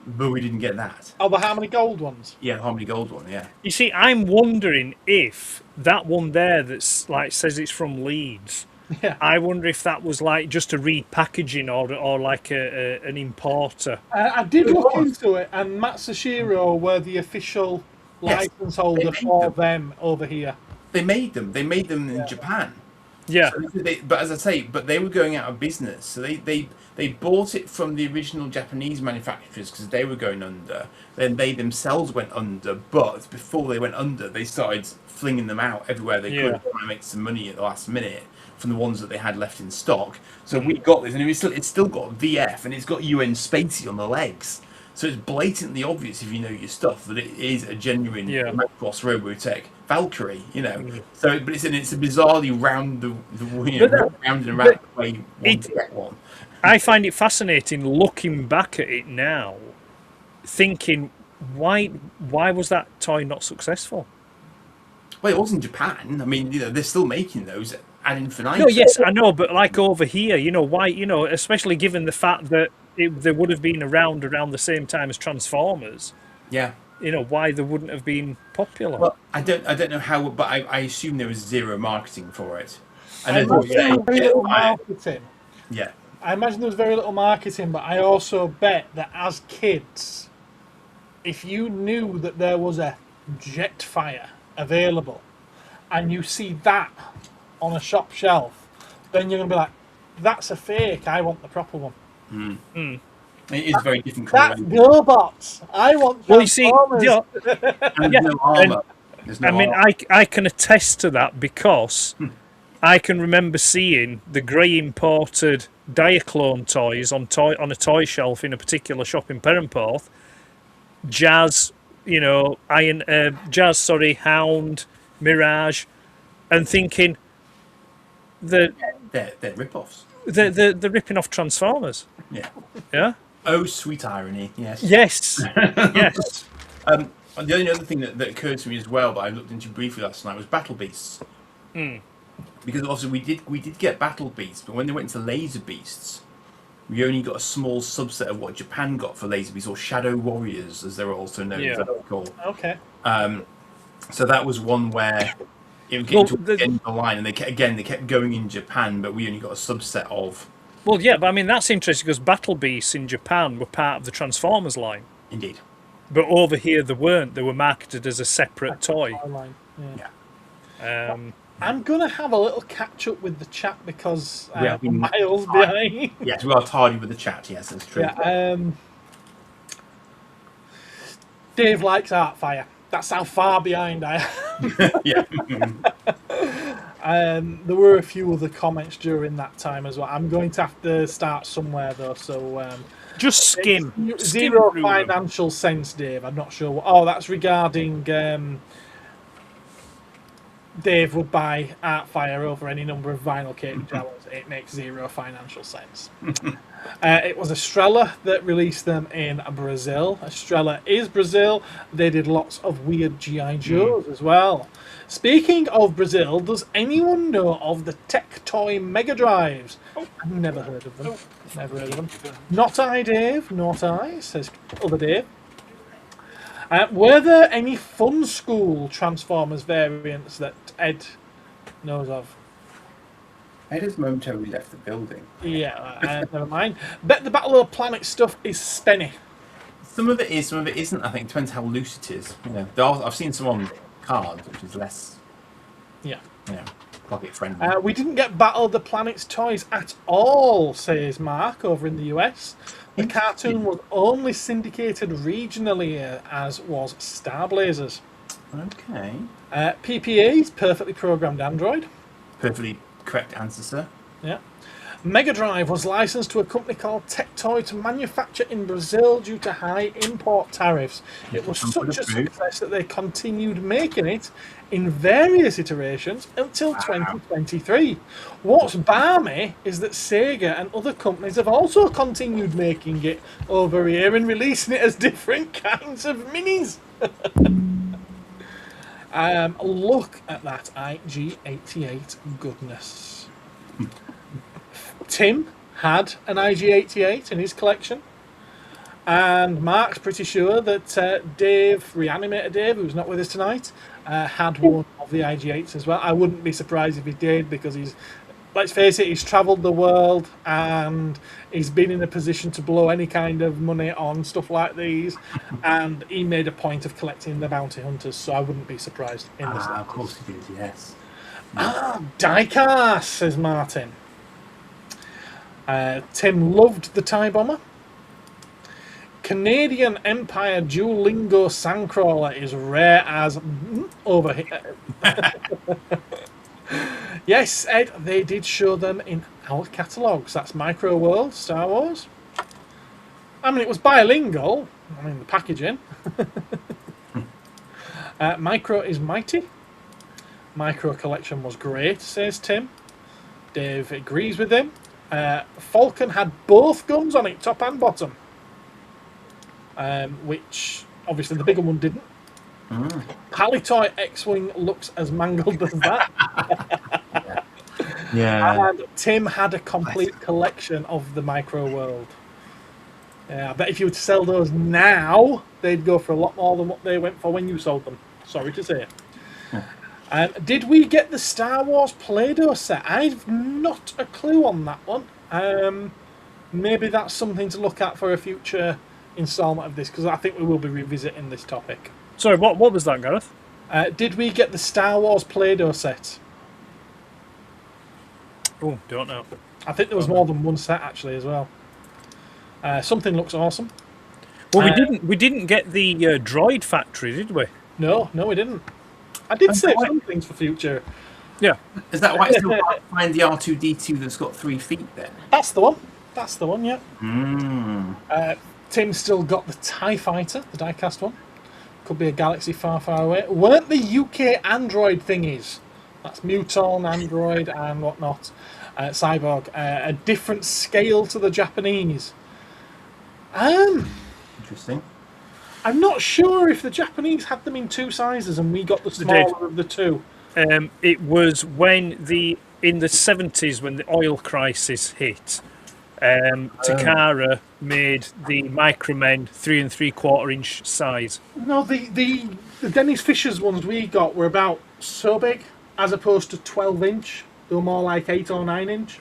but we didn't get that. Oh, the Harmony Gold ones? Yeah, the Harmony Gold one, yeah. You see, I'm wondering if that one there that's like says it's from Leeds. Yeah. I wonder if that was like just a repackaging or like an importer. I did look into it, and Matsushiro were the official license holder for them over here. They made them. They made them in Japan. Yeah. So but as I say, but they were going out of business. So they bought it from the original Japanese manufacturers because they were going under. Then they themselves went under. But before they went under, they started flinging them out everywhere they could, trying to make some money at the last minute from the ones that they had left in stock. So we got this, and it's still got VF, and it's got UN Spacey on the legs. So it's blatantly obvious if you know your stuff that it is a genuine Macross Robotech Valkyrie, you know. So, but it's a bizarrely round round and round way one to get one. I find it fascinating looking back at it now, thinking why was that toy not successful? Well, it was in Japan. I mean, you know, they're still making those ad infinitum. No, yes, I know, but like over here, you know, why? You know, especially given the fact that they would have been around the same time as Transformers. Yeah. You know, why they wouldn't have been popular. Well, I don't know how, but I assume there was zero marketing for it. I imagine there was very little marketing. Yeah. I imagine there was very little marketing, but I also bet that as kids, if you knew that there was a Jetfire available and you see that on a shop shelf, then you're going to be like, that's a fake, I want the proper one. It is very different. That's GoBots. I want well, you see, no armor. I mean, I can attest to that because I can remember seeing the grey imported Diaclone toys on a toy shelf in a particular shop in Perranporth. Jazz, you know, Hound, Mirage, and thinking that they're rip-offs. They're ripping off Transformers. Yeah. Yeah. Oh, sweet irony. Yes. Yes. Yes. The only other thing that occurred to me as well, that I looked into briefly last night, was Battle Beasts. Because obviously we did get Battle Beasts, but when they went into Laser Beasts, we only got a small subset of what Japan got for Laser Beasts, or Shadow Warriors, as they're also known. As they're called. Okay. So that was one where it was getting to the end of the line, and they kept going in Japan, but we only got a subset of. Well, yeah, but I mean that's interesting because Battle Beasts in Japan were part of the Transformers line. Indeed. But over here they weren't. They were marketed as a separate toy. Yeah. I'm going to have a little catch up with the chat because been miles behind. Yes, we are tardy with the chat. Yes, that's true. Yeah, Dave likes Artfire. That's how far behind I am. Yeah. There were a few other comments during that time as well. I'm going to have to start somewhere though, so just skim. Zero financial sense, Dave. I'm not sure. Oh, that's regarding Dave would buy Artfire over any number of vinyl cake gels. It makes zero financial sense. It was Estrella that released them in Brazil. Estrella is Brazil. They did lots of weird G.I. Joes as well. Speaking of Brazil, does anyone know of the Tech Toy Mega Drives? I've never heard of them. Never heard of them. Not I, Dave. Not I, says other Dave. Were there any Fun School Transformers variants that Ed knows of? Ed has momentarily left the building. Yeah, never mind. Bet the Battle of the Planet stuff is spenny. Some of it is, some of it isn't. I think it depends how loose it is. You know, I've seen some on cards, which is less. Yeah. Pocket friendly. We didn't get Battle of the Planets toys at all, says Mark over in the US. The cartoon was only syndicated regionally, as was Star Blazers. Okay. PPA's Perfectly Programmed Android. Perfectly correct answer, sir. Yeah. Mega Drive was licensed to a company called Tectoy to manufacture in Brazil due to high import tariffs. It was such a success that they continued making it in various iterations until 2023. What's balmy is that Sega and other companies have also continued making it over here and releasing it as different kinds of minis. Look at that IG88 goodness. Tim had an IG-88 in his collection. And Mark's pretty sure that Dave, Reanimator Dave, who's not with us tonight, had one of the IG-8s as well. I wouldn't be surprised if he did, because he's, let's face it, he's travelled the world and he's been in a position to blow any kind of money on stuff like these, and he made a point of collecting the bounty hunters, so I wouldn't be surprised in this. Of course he did, yes. Diecast, says Martin. Tim loved the TIE Bomber. Canadian Empire Duolingo Sandcrawler is rare as over here. Yes, Ed, they did show them in our catalogues. That's Micro World, Star Wars. I mean, it was bilingual. I mean, the packaging. Micro is mighty. Micro collection was great, says Tim. Dave agrees with him. Falcon had both guns on it, top and bottom. Which, obviously, the bigger one didn't. Palitoy X-Wing looks as mangled as that. Yeah. And Tim had a complete collection of the Micro World. Yeah, I bet if you were to sell those now, they'd go for a lot more than what they went for when you sold them. Sorry to say. Did we get the Star Wars Play-Doh set? I've not a clue on that one. Maybe that's something to look at for a future installment of this, because I think we will be revisiting this topic. Sorry, what was that, Gareth? Did we get the Star Wars Play-Doh set? Oh, don't know. I think there was more than one set actually as well. Something looks awesome. Well, we didn't get the droid factory, did we? No, we didn't. I did save some things for future. Yeah. Is that why it's still hard to find the R2D2 that's got 3 feet then? That's the one. That's the one, yeah. Tim still got the TIE Fighter, the die-cast one. Could be a galaxy far, far away. Weren't the UK Android thingies? That's Muton, Android, and whatnot. Cyborg. A different scale to the Japanese. Interesting. I'm not sure if the Japanese had them in 2 sizes and we got the smaller of the 2. It was when in the 70s when the oil crisis hit. Takara made the Micromen 3 3/4 inch size. No, the Dennis Fisher's ones we got were about so big, as opposed to 12-inch. They were more like 8 or 9-inch.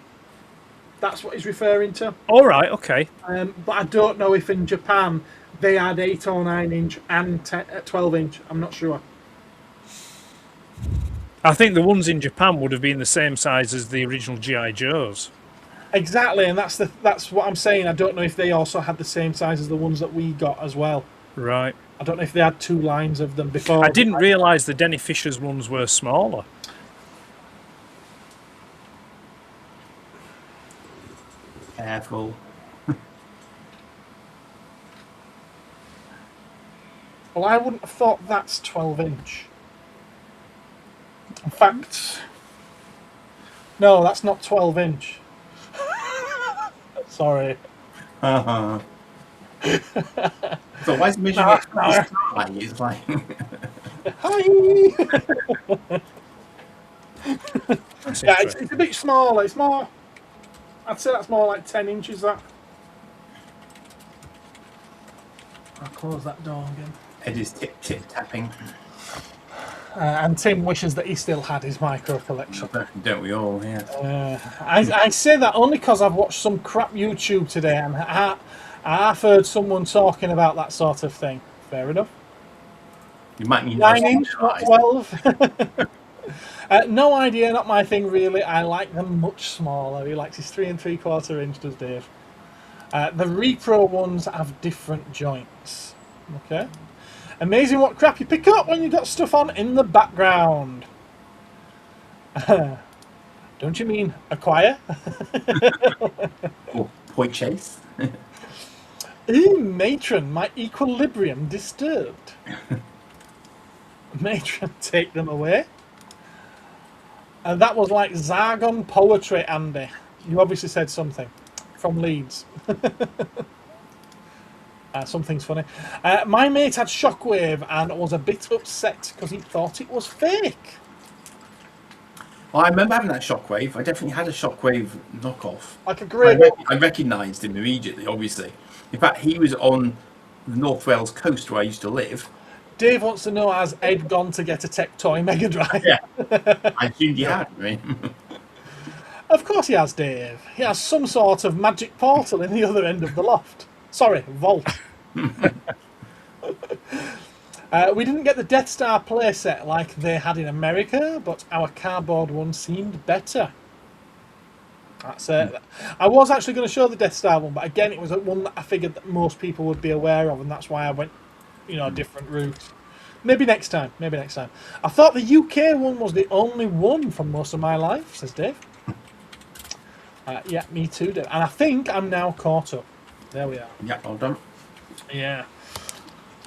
That's what he's referring to. All right, okay. But I don't know if in Japan they had 8 or 9-inch and 12-inch. I'm not sure. I think the ones in Japan would have been the same size as the original G.I. Joes. Exactly, and that's what I'm saying. I don't know if they also had the same size as the ones that we got as well. Right. I don't know if they had 2 lines of them before. I didn't realise the Denny Fisher's ones were smaller. Careful. Well, I wouldn't have thought that's 12-inch. In fact, no, that's not 12-inch. Sorry. So why is measuring high? It's like Hi. Yeah, it's a bit smaller. It's more. I'd say that's more like 10 inches. That. I'll close that door again. Ed is tip tapping. And Tim wishes that he still had his micro collection. Don't we all? Yeah. I say that only because I've watched some crap YouTube today, and I've heard someone talking about that sort of thing. Fair enough. You might need 9-inch, not 12. No idea, not my thing really. I like them much smaller. He likes his 3 3/4 inch, does Dave. The Repro ones have different joints. Okay. Amazing what crap you pick up when you got stuff on in the background. Don't you mean acquire? Or point chase. Ooh, matron, my equilibrium disturbed. Matron, take them away. And that was like Zargon poetry, Andy. You obviously said something from Leeds. Something's funny. My mate had Shockwave and was a bit upset because he thought it was fake. I remember having that Shockwave. I definitely had a Shockwave knockoff. Like a great. I recognised him immediately, obviously. In fact, he was on the North Wales coast where I used to live. Dave wants to know, has Ed gone to get a Tech Toy Mega Drive? Yeah. I assumed he had, right? Of course he has, Dave. He has some sort of magic portal in the other end of the loft. Sorry, vault. We didn't get the Death Star playset like they had in America, but our cardboard one seemed better. That's it. I was actually going to show the Death Star one, but again, it was one that I figured that most people would be aware of, and that's why I went, a different route. Maybe next time. Maybe next time. I thought the UK one was the only one for most of my life, says Dave. Yeah, me too, Dave. And I think I'm now caught up. There we are. Yeah, well done. Yeah.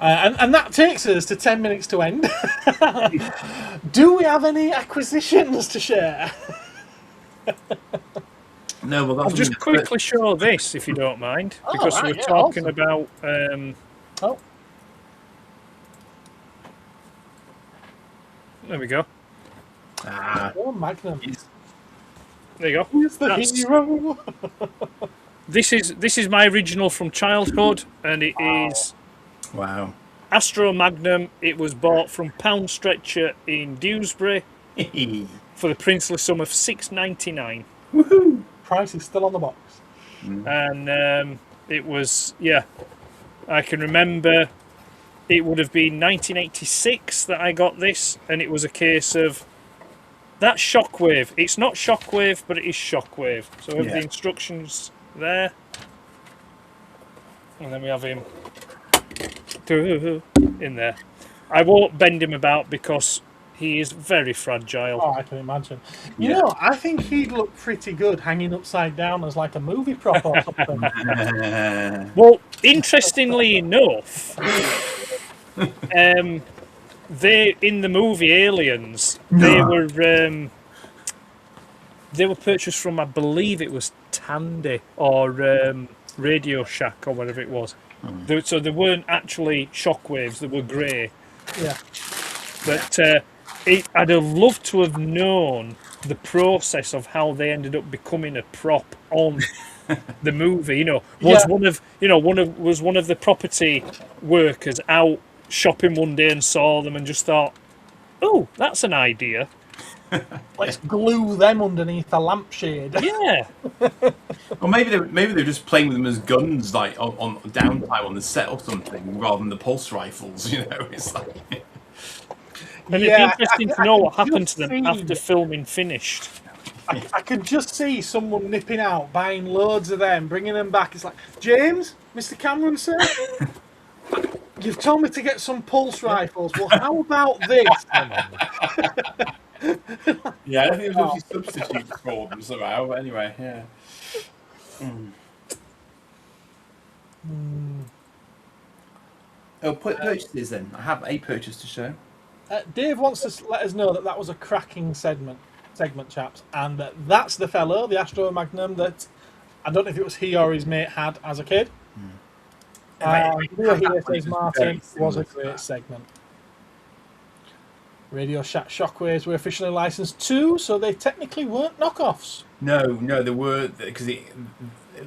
And that takes us to 10 minutes to end. Do we have any acquisitions to share? No, well, I'll just quickly show this, if you don't mind, because right, we're yeah, talking awesome. about. Oh. There we go. Oh, Magnum. There you go. Who's the hero? This is my original from childhood, and it is Wow. Astro Magnum. It was bought from Pound Stretcher in Dewsbury for the princely sum of $6.99. Woohoo! Price is still on the box. And it was, yeah, I can remember it would have been 1986 that I got this, and it was a case of that Shockwave. It's not Shockwave, but it is Shockwave. So we have the instructions there, and then we have him in there. I won't bend him about because he is very fragile. Oh, I can imagine. You know, I think he'd look pretty good hanging upside down as like a movie prop or something. Well, interestingly enough, they in the movie Aliens, they were purchased from, I believe it was Tandy or Radio Shack or whatever it was. So they weren't actually Shockwaves; they were grey. Yeah. But I'd have loved to have known the process of how they ended up becoming a prop on the movie. Was one of the property workers out shopping one day and saw them and just thought, "Oh, that's an idea. Let's glue them underneath a lampshade." Yeah. Or maybe they're just playing with them as guns, like on downtime on the set or something, rather than the pulse rifles. It's like. And it'd be interesting to know what happened to them after filming finished. I could just see someone nipping out, buying loads of them, bringing them back. It's like, James, Mr. Cameron, sir, you've told me to get some pulse rifles. Well, how about this? Yeah, I don't think there's actually substitutes for them somehow, but anyway, yeah. Oh, purchases then. I have a purchase to show. Dave wants to let us know that was a cracking segment, chaps, and that's the fellow, the Astro Magnum, that I don't know if it was he or his mate had as a kid. Here says Martin was a great segment. Radio Shack Shockwaves were officially licensed too, so they technically weren't knockoffs. No, they were, because it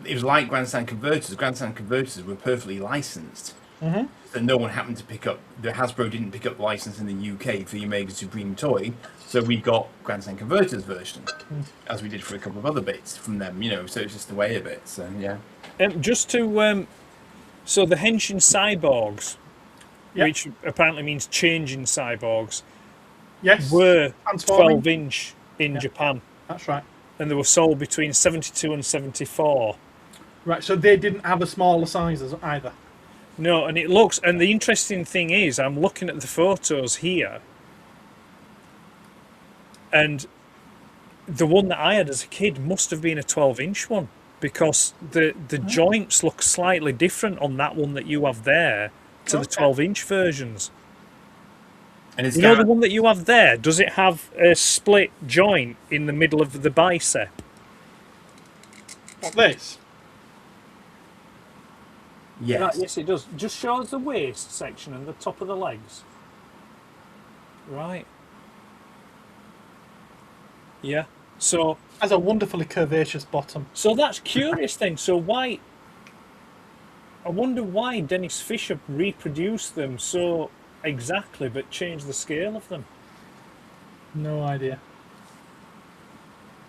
was like Grandstand Converters. Grandstand Converters were perfectly licensed. Mm-hmm. So no one happened to pick up, the Hasbro didn't pick up the license in the UK for the Omega Supreme toy, so we got Grandstand Converters version, as we did for a couple of other bits from them, so it's just the way of it, so yeah. Just to, so the Henshin Cyborgs, which apparently means changing cyborgs, were 12-inch in Japan. That's right. And they were sold between 72 and 74. Right, so they didn't have a smaller sizes either. No, and it looks, and the interesting thing is, I'm looking at the photos here, and the one that I had as a kid must have been a 12-inch one, because the joints look slightly different on that one that you have there to the 12-inch versions. And it's the one that you have there, does it have a split joint in the middle of the bicep? What, this? Yes. Right, yes, it does. Just shows the waist section and the top of the legs. Right. Yeah. So Has a wonderfully curvaceous bottom. so that's curious then. So why? I wonder why Dennis Fisher reproduced them so exactly, but changed the scale of them. No idea.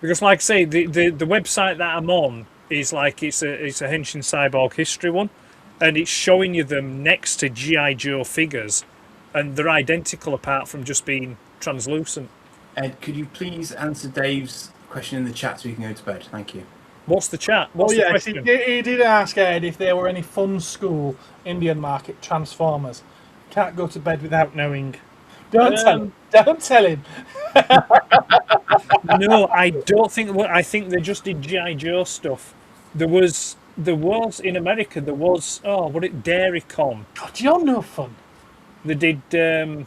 Because, like I say, the website that I'm on is like it's a Henshin Cyborg history one, and it's showing you them next to GI Joe figures, and they're identical apart from just being translucent. Ed, could you please answer Dave's question in the chat so we can go to bed? Thank you. What's the chat? What's the yes, question? he did ask Ed if there were any Fun School Indian Market Transformers. Can't go to bed without knowing. Don't tell him. Don't tell him. No, I don't think. I think they just did GI Joe stuff. There was in America. There was what it Dairycon. God, you're no fun. They did. They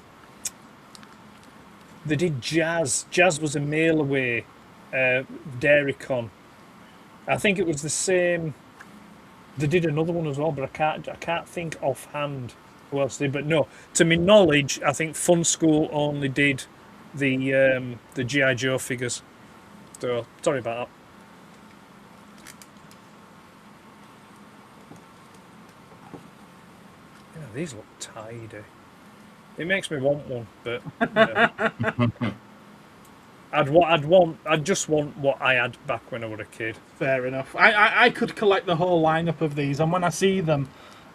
did Jazz. Jazz was a mail away. Dairycon. I think it was the same. They did another one as well, but I can't think offhand who else did. But no, to my knowledge, I think Fun School only did the GI Joe figures. So sorry about that. Yeah, these look tidy. It makes me want one, but I'd just want what I had back when I was a kid. Fair enough. I could collect the whole lineup of these, and when I see them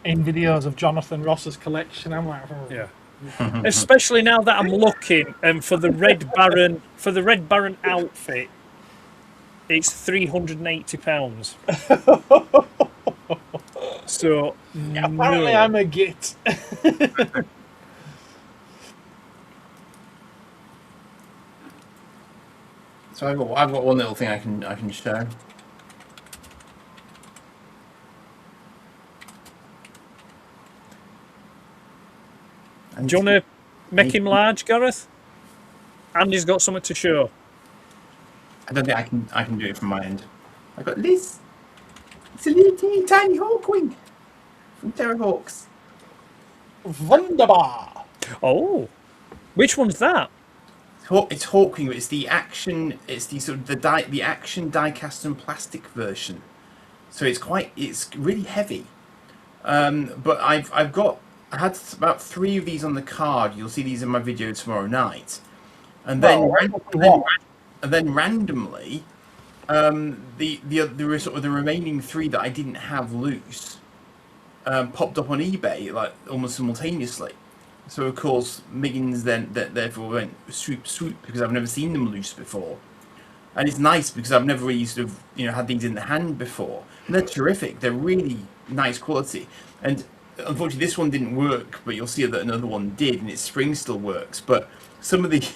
in videos of Jonathan Ross's collection, I'm like, oh. Yeah. Especially now that I'm looking for the Red Baron outfit, it's £380. So Yeah, apparently I'm a git. So I've got one little thing I can show. And do you want to make him large, Gareth? Andy's got something to show. I don't think I can do it from my end. I've got this. It's a little teeny tiny Hawkwing from Terrahawks. Wunderbar. Oh, which one's that? It's Hawkwing, but it's the action. It's the sort of the action die-cast and plastic version. So it's really heavy. But I had about 3 of these on the card. You'll see these in my video tomorrow night. And then randomly, the remaining 3 that I didn't have loose popped up on eBay like almost simultaneously. So of course Miggins therefore went swoop because I've never seen them loose before, and it's nice because I've never really sort of had these in the hand before. And they're terrific. They're really nice quality. And unfortunately this one didn't work, but you'll see that another one did, and its spring still works. But some of the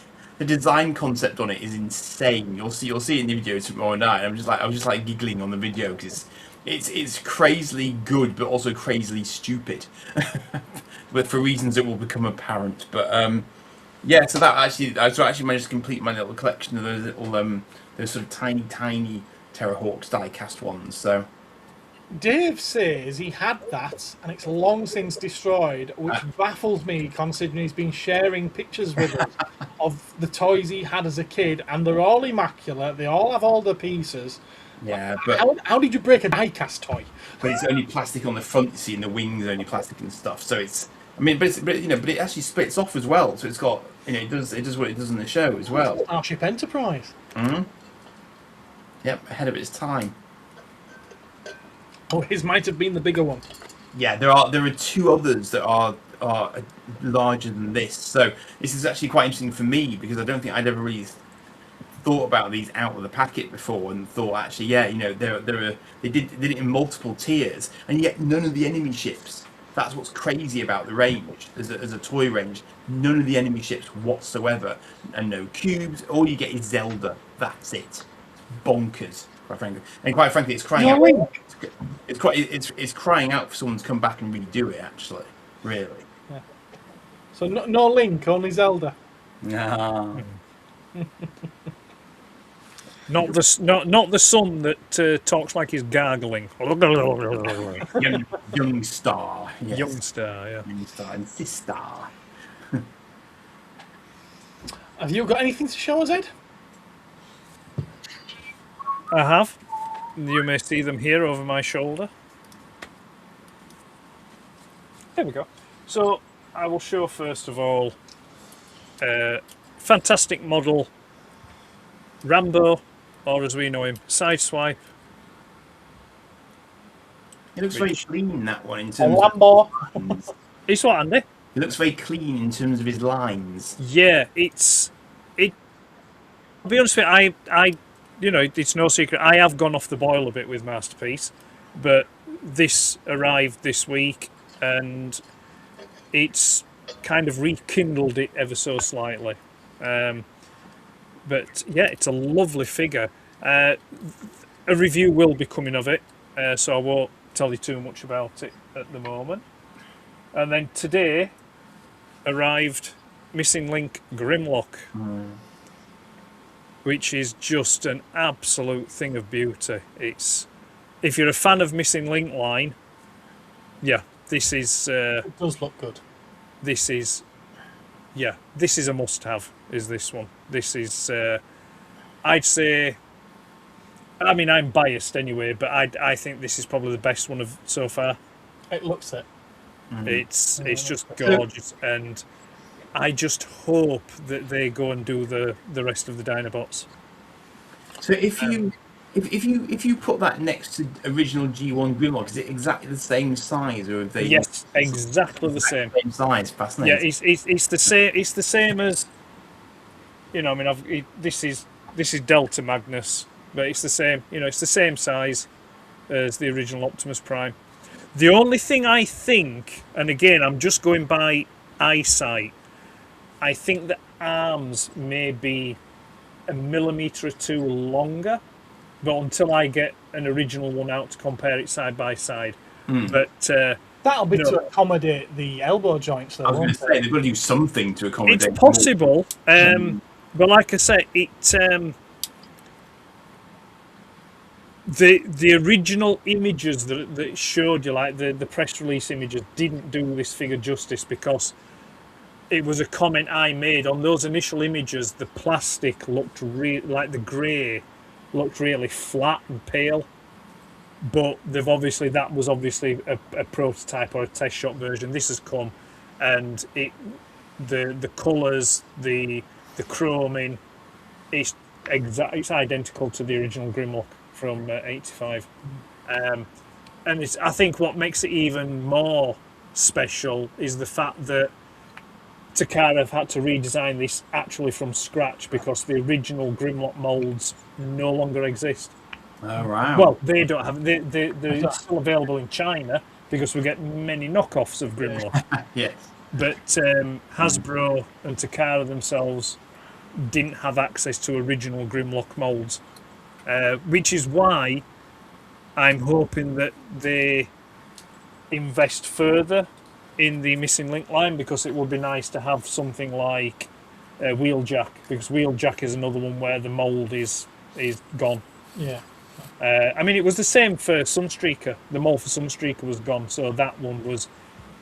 design concept on it is insane. You'll see it in the video tomorrow night. I was just like giggling on the video because it's crazily good, but also crazily stupid. But for reasons that will become apparent. But yeah, so I actually managed to complete my little collection of those little those sort of tiny Terrahawks die-cast ones. So Dave says he had that and it's long since destroyed, which baffles me considering he's been sharing pictures with us of the toys he had as a kid, and they're all immaculate. They all have all the pieces. yeah, but How did you break a die-cast toy? but it's only plastic on the front, you see, and the wings are only plastic and stuff. So it's, I mean, but it actually splits off as well. So it's got, it does what it does in the show as well. Starship Enterprise. Yep, ahead of its time. Oh, his might have been the bigger one. Yeah, there are 2 others that are larger than this. So this is actually quite interesting for me because I don't think I'd ever really thought about these out of the packet before, and thought actually, yeah, they did it in multiple tiers, and yet none of the enemy ships. That's what's crazy about the range as a toy range. None of the enemy ships whatsoever, and no cubes. All you get is Zelda. That's it. Bonkers, quite frankly. And quite frankly, it's crying out. It's crying out for someone to come back and redo it. Actually, really. Yeah. So no Link, only Zelda. No. Not the son that talks like he's gargling. Young Star. Yes. Young Star, yeah. Young Star and Sister. Have you got anything to show us, Ed? I have. You may see them here over my shoulder. There we go. So I will show first of all fantastic model Rambo, or as we know him, Sideswipe. It looks very clean, that one, in A terms Lambo. of lines. It's what, Andy? It looks very clean in terms of his lines. Yeah, I'll be honest with you, it's no secret, I have gone off the boil a bit with Masterpiece, but this arrived this week and it's kind of rekindled it ever so slightly. But yeah, it's a lovely figure. A review will be coming of it, so I won't tell you too much about it at the moment. And then today arrived Missing Link Grimlock, which is just an absolute thing of beauty. It's, if you're a fan of Missing Link line, yeah, this is It does look good. this is a must-have. Is this one? This is I'd say, I mean, I'm biased anyway, but I think this is probably the best one of so far. It looks it. It's just gorgeous, and I just hope that they go and do the rest of the Dinobots. So if you put that next to original G1 Grimlock, is it exactly the same size, or have they? Yes, exactly the same. Same size. Fascinating. Yeah, it's the same. It's the same as, you know. I mean, this is Delta Magnus, but it's the same. You know, it's the same size as the original Optimus Prime. The only thing I think, and again, I'm just going by eyesight, I think the arms may be a millimetre or two longer, but until I get an original one out to compare it side by side. But That'll be to accommodate the elbow joints, though. I was going to say they've got to do something to accommodate. it's possible, but like I say, the original images that showed you, like the press release images, didn't do this figure justice, because it was a comment I made on those initial images. The plastic looked like the grey looked really flat and pale, but that was obviously a prototype or a test shot version. This has come, and the colours, the chroming, it's identical to the original Grimlock from '85, and I think what makes it even more special is the fact that Takara have had to redesign this actually from scratch, because the original Grimlock molds no longer exist. Oh, wow. Well, they don't have. They're still available in China, because we get many knockoffs of Grimlock. Yes. But Hasbro and Takara themselves didn't have access to original Grimlock molds, which is why I'm hoping that they invest further in the Missing Link line, because it would be nice to have something like Wheeljack, because Wheeljack is another one where the mold is gone. Yeah. I mean, it was the same for Sunstreaker. The mold for Sunstreaker was gone, so that one was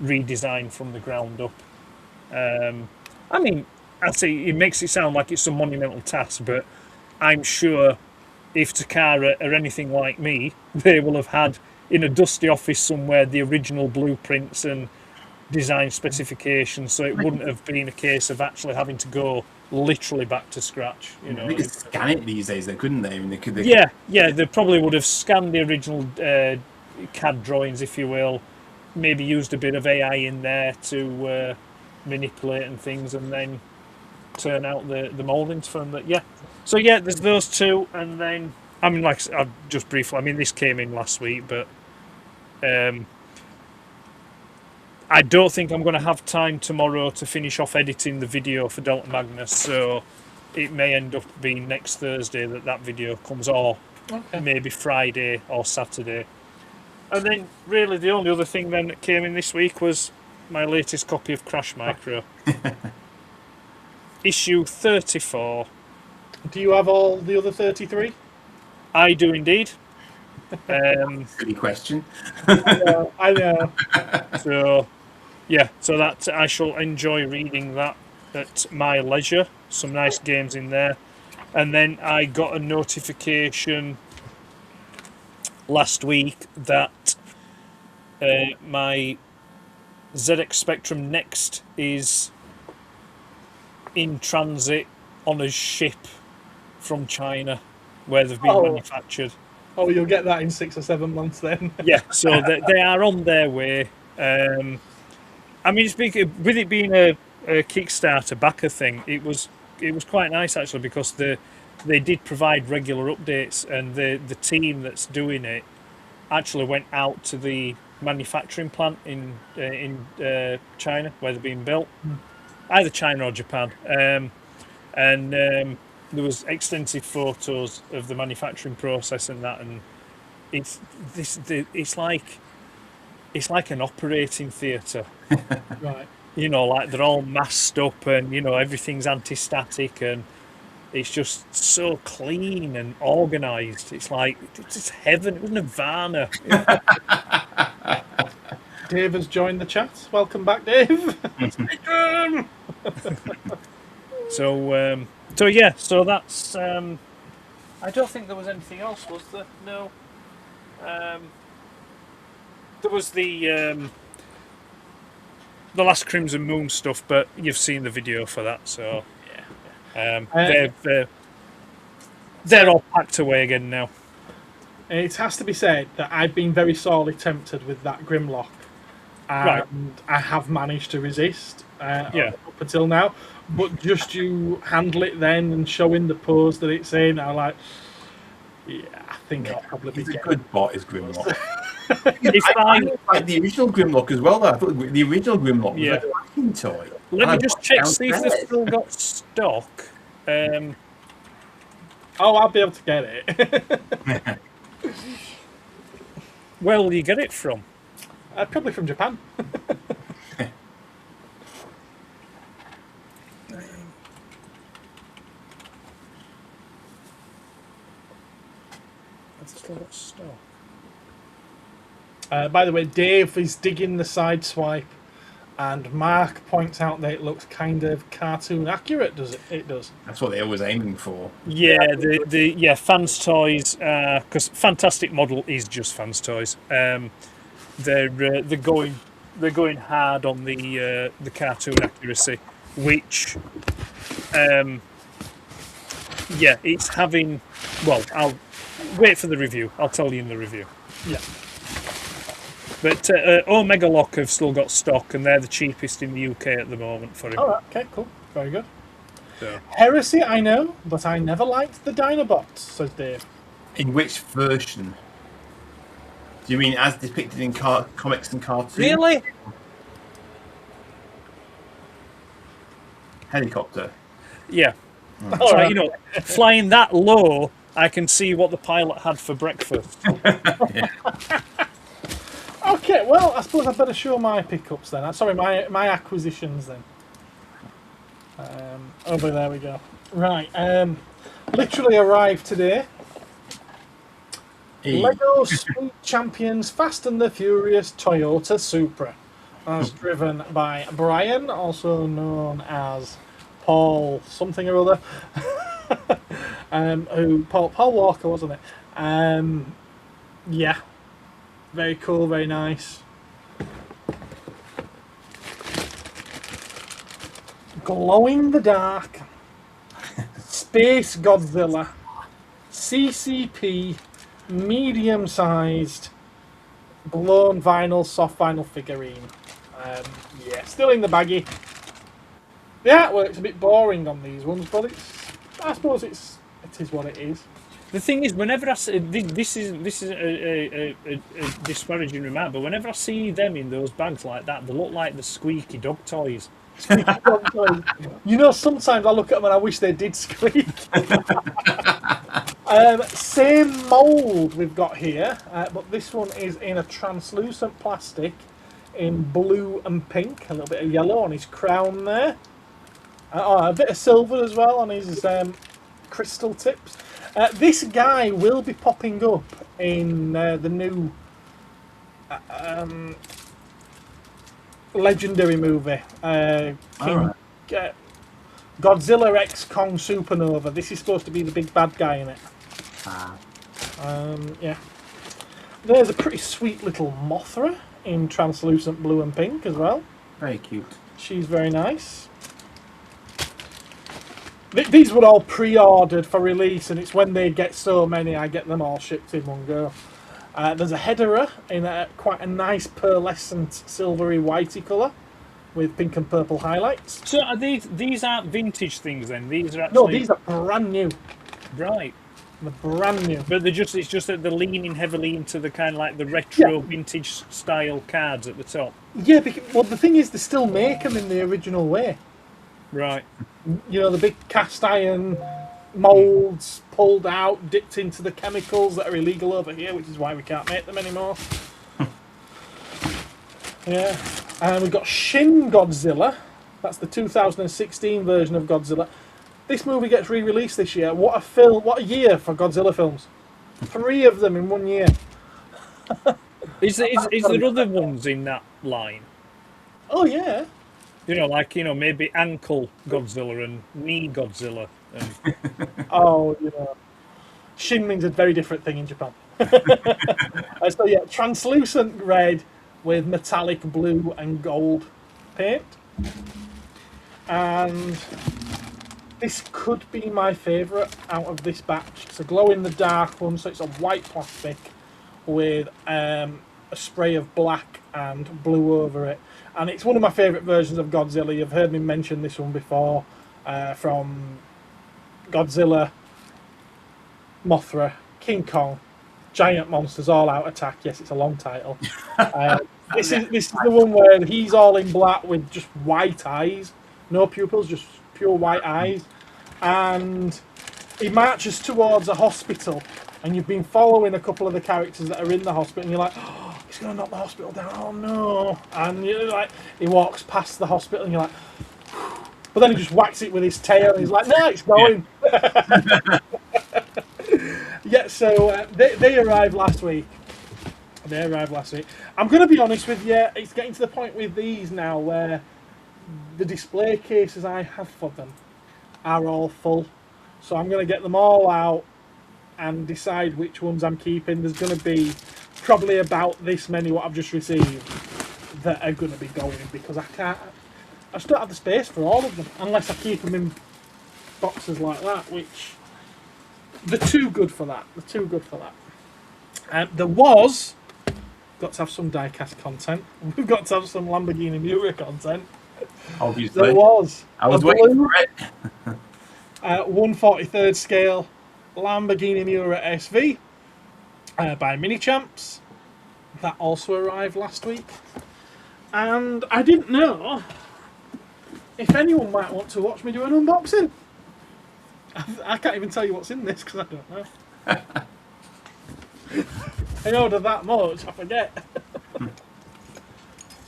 redesigned from the ground up. I mean, I'd say it makes it sound like it's a monumental task, but I'm sure if Takara are anything like me, they will have had in a dusty office somewhere the original blueprints and design specifications, so it wouldn't have been a case of actually having to go literally back to scratch. You know, they could scan it these days, though, couldn't they? I mean, they probably would have scanned the original CAD drawings, if you will, maybe used a bit of AI in there to manipulate and things, and then turn out the mouldings from that. Yeah. So yeah, there's those two, and then I mean, like I've just briefly. I mean, this came in last week, but I don't think I'm going to have time tomorrow to finish off editing the video for Delta Magnus, so it may end up being next Thursday that video comes, or maybe Friday or Saturday. And then really the only other thing then that came in this week was my latest copy of Crash Micro. Issue 34. Do you have all the other 33? I do indeed. Silly question. I know. So, yeah, so that I shall enjoy reading that at my leisure. Some nice games in there. And then I got a notification last week that my ZX Spectrum Next is in transit on a ship from China where they've been manufactured. Oh, you'll get that in 6 or 7 months then. Yeah, so they are on their way. I mean, with it being a Kickstarter backer thing, it was quite nice actually, because they did provide regular updates, and the team that's doing it actually went out to the manufacturing plant in China where they're being built, either China or Japan, and there was extensive photos of the manufacturing process and that, and it's like an operating theatre. Right. You know, like they're all masked up, and you know everything's anti-static, and it's just so clean and organised. It's like it's heaven. It was nirvana. Dave has joined the chat. Welcome back, Dave. So yeah. So that's. I don't think there was anything else, was there? No. There was the last Crimson Moon stuff, but you've seen the video for that, so yeah. They're all packed away again now. It has to be said that I've been very sorely tempted with that Grimlock, and I have managed to resist up until now. But just you handle it then and showing the pose that it's in, I'm like, yeah, I think I'll probably be getting a good bot is Grimlock. I like the original Grimlock as well, though. I thought the original Grimlock was a Atkin toy. Let me just check, see if they've still got stock. Oh, I'll be able to get it. Where will you get it from? Probably from Japan. Have they still got stock? By the way, Dave is digging the side swipe, and Mark points out that it looks kind of cartoon accurate. Does it? It does. That's what they're always aiming for. Yeah, the Fans Toys, because Fantastic Model is just Fans Toys. They're going hard on the cartoon accuracy, which it's having. Well, I'll wait for the review. I'll tell you in the review. Yeah. But Omega Lock have still got stock, and they're the cheapest in the UK at the moment for him. All right, okay, cool. Very good. So. Heresy, I know, but I never liked the Dinobots, says Dave. In which version? Do you mean as depicted in comics and cartoons? Really? Helicopter. Yeah. That's right, you know, flying that low, I can see what the pilot had for breakfast. Okay, well, I suppose I'd better show my pickups then. Sorry, my acquisitions then. Over there we go. Right, literally arrived today. Lego Speed Champions Fast and the Furious Toyota Supra, as driven by Brian, also known as Paul something or other. Paul Walker, wasn't it? Yeah. Very cool, very nice. Glow in the dark. Space Godzilla. CCP. Medium-sized. Blown vinyl, soft vinyl figurine. Yeah, still in the baggie. The artwork's a bit boring on these ones, but I suppose it is what it is. The thing is, whenever I see this is a disparaging remark, but whenever I see them in those bags like that, they look like the squeaky dog toys. You know, sometimes I look at them and I wish they did squeak. Same mould we've got here, but this one is in a translucent plastic in blue and pink, a little bit of yellow on his crown there. A bit of silver as well on his crystal tips. This guy will be popping up in the new Legendary movie, Godzilla X Kong Supernova. This is supposed to be the big bad guy in it. Yeah. There's a pretty sweet little Mothra in translucent blue and pink as well. Very cute. She's very nice. These were all pre-ordered for release, and it's when they get so many, I get them all shipped in one go. There's a Hedera in quite a nice pearlescent silvery whitey colour with pink and purple highlights. So are these aren't vintage things then? These are actually... No, these are brand new. Right. They're brand new. But it's just that they're leaning heavily into the kind of like the retro vintage style cards at the top. Yeah, well, the thing is, they still make them in the original way. Right. You know, the big cast iron moulds pulled out, dipped into the chemicals that are illegal over here, which is why we can't make them anymore. Yeah. And we've got Shin Godzilla. That's the 2016 version of Godzilla. This movie gets re-released this year. What a year for Godzilla films. 3 of them in 1 year. Is there other ones in that line? Oh, yeah. You know, like, you know, maybe ankle Godzilla and knee Godzilla. And... Oh, you know. Shin means a very different thing in Japan. So, yeah, translucent red with metallic blue and gold paint. And this could be my favourite out of this batch. It's a glow-in-the-dark one, so it's a white plastic with a spray of black and blue over it. And it's one of my favourite versions of Godzilla. You've heard me mention this one before, from Godzilla, Mothra, King Kong, Giant Monsters, All Out Attack. Yes, it's a long title. This is the one where he's all in black with just white eyes. No pupils, just pure white eyes. And he marches towards a hospital. And you've been following a couple of the characters that are in the hospital. And you're like, oh, he's going to knock the hospital down. Oh, no. And you're like, he walks past the hospital and you're like, whew. But then he just whacks it with his tail. And he's like, no, it's going. Yeah, so they arrived last week. I'm going to be honest with you. It's getting to the point with these now where the display cases I have for them are all full. So I'm going to get them all out and decide which ones I'm keeping. There's going to be probably about this many what I've just received that are going to be going because I just don't have the space for all of them unless I keep them in boxes like that, which they're too good for that. There was got to have some diecast content. We've got to have some Lamborghini Miura content. Obviously. There was. I was waiting for it. 1/43 scale Lamborghini Miura SV by Mini Champs. That also arrived last week. And I didn't know if anyone might want to watch me do an unboxing. I can't even tell you what's in this because I don't know. I order that much, I forget.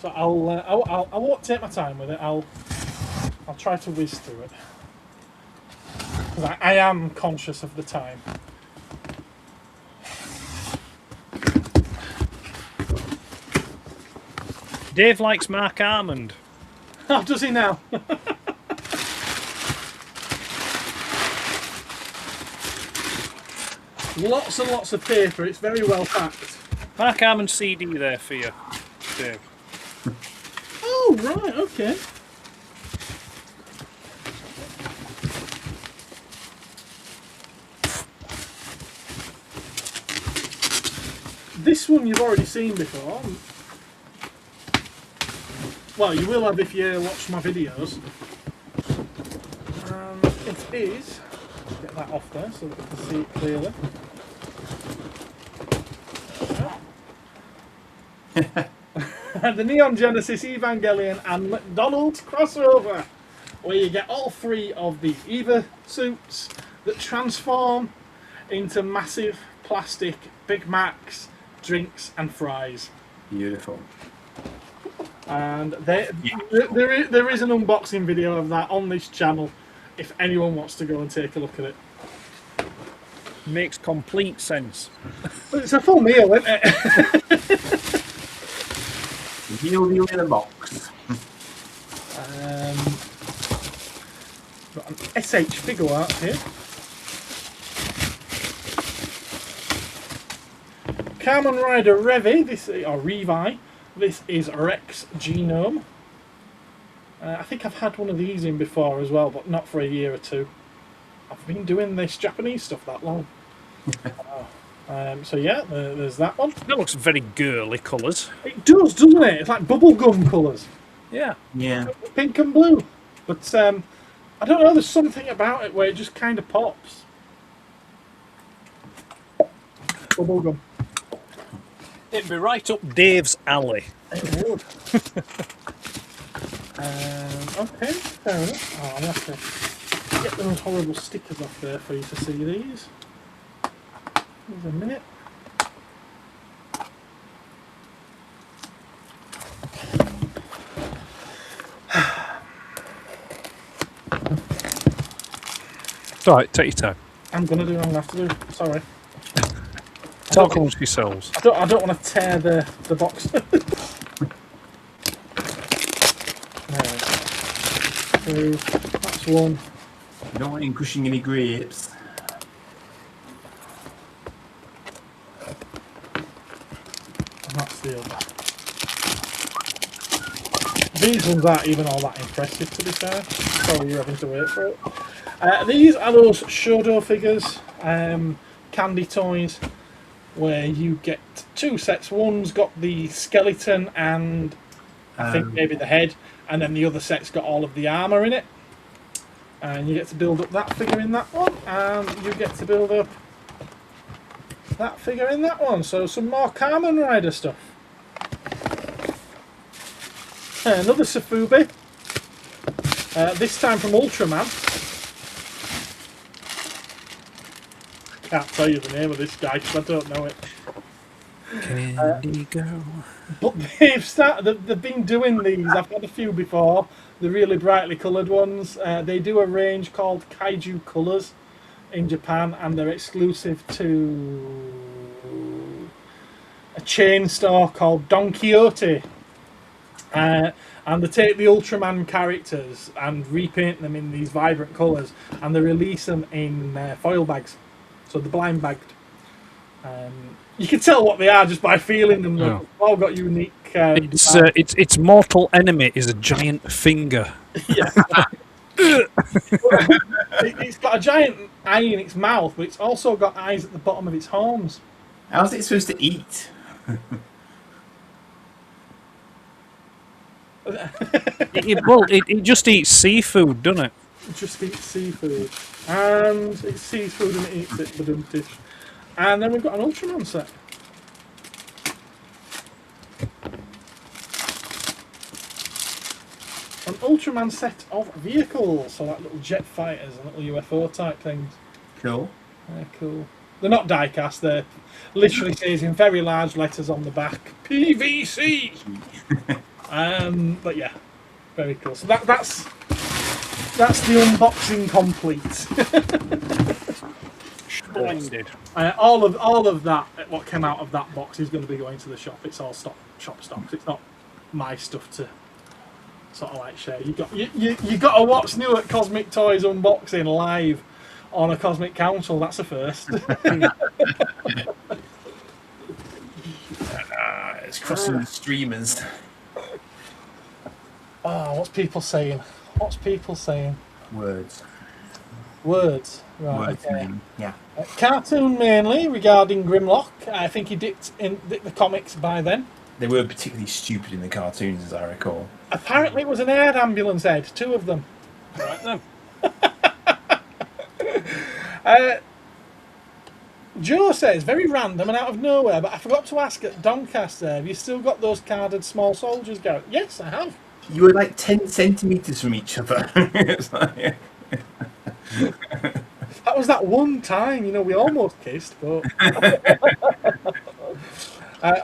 So I won't take my time with it. I'll try to whiz through it. Because I am conscious of the time. Dave likes Mark Armand. Oh, does he now? Lots and lots of paper. It's very well packed. Mark Armand CD there for you, Dave. Oh, right, okay. This one you've already seen before. Well, you will have if you watch my videos. It is... Get that off there so that you can see it clearly. The Neon Genesis Evangelion and McDonald's crossover, where you get all 3 of the EVA suits that transform into massive plastic Big Macs, drinks and fries. Beautiful. And there is an unboxing video of that on this channel if anyone wants to go and take a look at it. Makes complete sense. But it's a full meal, isn't it? Deal in a box. Got an SH figure art here. Kamen Rider Revi, or Revi. This is Rex Genome. I think I've had one of these in before as well, but not for a year or two. I've been doing this Japanese stuff that long. So yeah, there's that one. That looks very girly colours. It does, doesn't it? It's like bubblegum colours. Yeah. Yeah. Pink and blue. But I don't know, there's something about it where it just kind of pops. Bubblegum. It'd be right up Dave's alley. It would. Okay, fair enough. Oh, I'll have to get those horrible stickers off there for you to see these. Give us a minute. It's alright, take your time. I'm going to do what I'm going to have to do. Sorry. Talk amongst yourselves. I don't want to tear the box. So that's one. You don't want him crushing any grapes. And that's the other. These ones aren't even all that impressive, to be fair. Sorry you're having to wait for it. These are those Shodo figures, candy toys, where you get two sets. One's got the skeleton and I think maybe the head, and then the other set's got all of the armour in it. And you get to build up that figure in that one, and you get to build up that figure in that one. So some more Kamen Rider stuff. Another Safubi, this time from Ultraman. I can't tell you the name of this guy because I don't know it. Candy girl. But they've been doing these. I've had a few before. The really brightly coloured ones. They do a range called Kaiju Colours in Japan, and they're exclusive to a chain store called Don Quixote. And they take the Ultraman characters and repaint them in these vibrant colours, and they release them in foil bags, so they're blind bagged. You can tell what they are just by feeling them. Yeah. They've all got unique. Its mortal enemy is a giant finger. Yeah. It's got a giant eye in its mouth, but it's also got eyes at the bottom of its horns. How's it supposed to eat? It just eats seafood, doesn't it? It just eats seafood. And it's seafood and it eats it, badum-tish. And then we've got an Ultraman set. An Ultraman set of vehicles, so like little jet fighters and little UFO type things. Cool. They're cool. They're not die-cast, they're literally says in very large letters on the back, PVC! But yeah, very cool. So that's the unboxing complete. Splendid. All of that, what came out of that box is going to be going to the shop. It's all shop stocks. It's not my stuff to sort of like share. You got to watch new at Cosmic Toys unboxing live on a Cosmic Council. That's a first. It's crossing the streamers. Oh, what's people saying? What's people saying? Words. Words. Right. Words, Okay. name. Yeah. Cartoon mainly regarding Grimlock. I think he dipped in the comics by then. They were particularly stupid in the cartoons, as I recall. Apparently it was an air ambulance head, two of them. Right then. Joe says, very random and out of nowhere, but I forgot to ask at Doncaster, have you still got those carded small soldiers, Garrett? Yes, I have. You were like 10 centimetres from each other. It's like... That was that one time, you know, we almost kissed, but...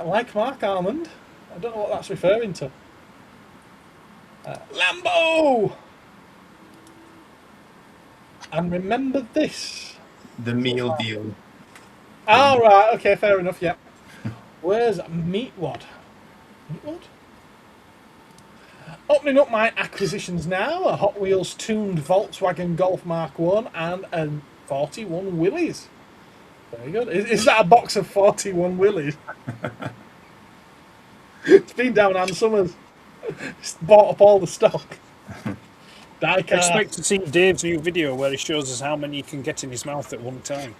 like Mark Almond, I don't know what that's referring to. Lambo! And remember this. The meal deal. Ah, right, okay, fair enough, yeah. Where's Meatwad? Meatwad? Opening up my acquisitions now, a Hot Wheels tuned Volkswagen Golf Mark 1 and a 41 Willys. Very good. Is that a box of 41 Willies? It's been down Ann Summers. It's bought up all the stock. I expect to see Dave's new video where he shows us how many he can get in his mouth at one time.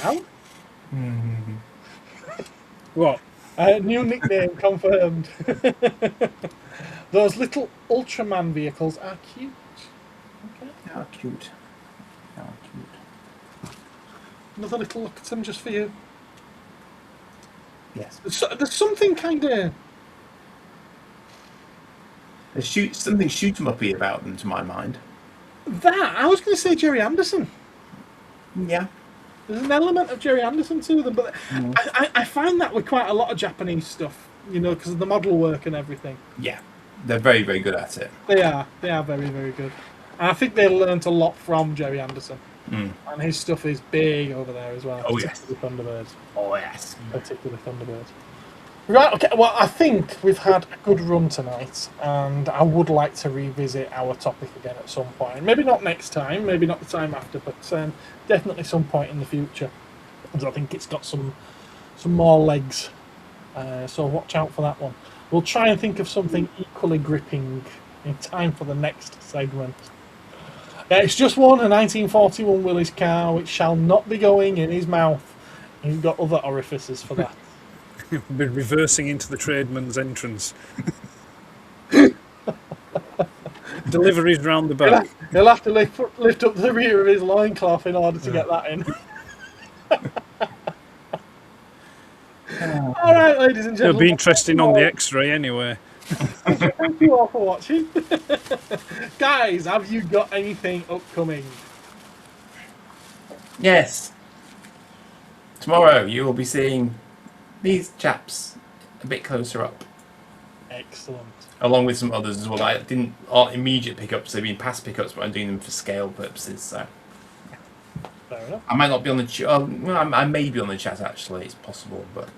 Now? What? New nickname confirmed. Those little Ultraman vehicles are cute. Okay. How cute. How cute. Another little look at them just for you. Yes. There's something kind of... There's something shoot-em-uppy about them, to my mind. I was going to say Jerry Anderson. Yeah. There's an element of Jerry Anderson to them, but I find that with quite a lot of Japanese stuff, you know, because of the model work and everything. Yeah. They're very, very good at it. They are very, very good. And I think they learnt a lot from Jerry Anderson. And his stuff is big over there as well. Oh, yes. Particularly Thunderbirds. Oh, yes. Particularly Thunderbirds. Right, okay, well, I think we've had a good run tonight, and I would like to revisit our topic again at some point. Maybe not next time, maybe not the time after, but definitely some point in the future. Because I think it's got some more legs. So watch out for that one. We'll try and think of something equally gripping in time for the next segment. It's just won a 1941 Willys car, which shall not be going in his mouth. He's got other orifices for that. We'll be reversing into the tradesman's entrance. Deliveries round the back. He'll have to lift up the rear of his loincloth in order to get that in. All right, ladies and gentlemen. It'll be interesting on the X-ray anyway. Thank you all for watching. Guys, have you got anything upcoming? Yes. Tomorrow you will be seeing these chaps a bit closer up. Excellent. Along with some others as well. Aren't immediate pickups, they've been past pickups, but I'm doing them for scale purposes, so. Fair enough. I might not be on the chat. I may be on the chat actually, it's possible, but.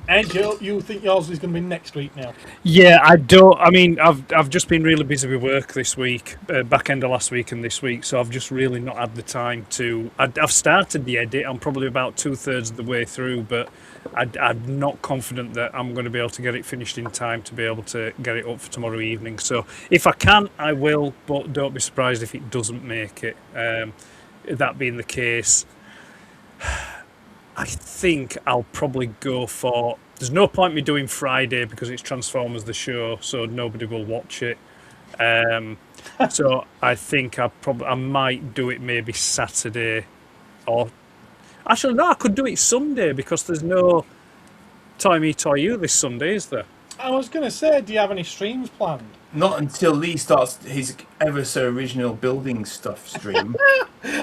And you think yours is going to be next week now? Yeah, I don't. I mean, I've just been really busy with work this week, back end of last week and this week, so I've just really not had the time to. I've started the edit. I'm probably about 2/3 of the way through, but I'm not confident that I'm going to be able to get it finished in time to be able to get it up for tomorrow evening. So if I can, I will, but don't be surprised if it doesn't make it. That being the case, I think I'll probably go for... There's no point me doing Friday because it's Transformers the show, so nobody will watch it. So I think I might do it maybe Saturday, or actually no, I could do it Sunday because there's no Toy Me Toy You this Sunday, is there? I was going to say, do you have any streams planned? Not until Lee starts his ever so original building stuff stream.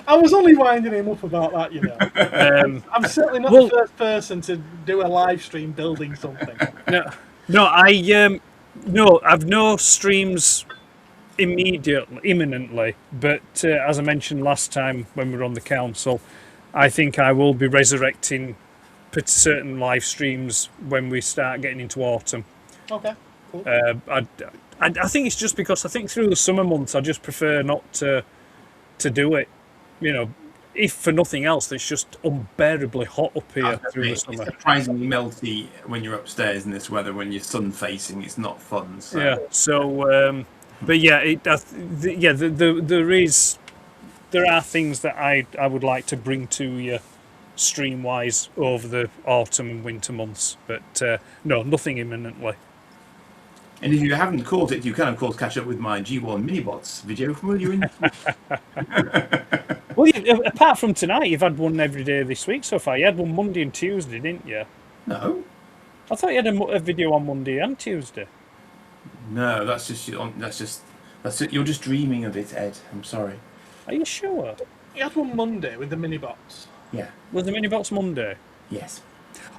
I was only winding him up about that, you know. I'm certainly not the first person to do a live stream building something. I've no streams imminently, but as I mentioned last time when we were on the council, I think I will be resurrecting certain live streams when we start getting into autumn. Okay, cool. I think it's just because I think through the summer months I just prefer not to do it. You know, if for nothing else, it's just unbearably hot up here through the summer. It's surprisingly melty when you're upstairs in this weather. When you're sun facing, it's not fun. So. Yeah. So, but yeah, there are things that I would like to bring to you stream wise over the autumn and winter months, but no, nothing imminently. And if you haven't caught it, you can of course catch up with my G1 Minibots video from earlier in. Well, apart from tonight, you've had one every day this week so far. You had one Monday and Tuesday, didn't you? No. I thought you had a video on Monday and Tuesday. No, that's it. You're just dreaming of it, Ed. I'm sorry. Are you sure? You had one Monday with the Minibots. Yeah. Was the Minibots Monday? Yes.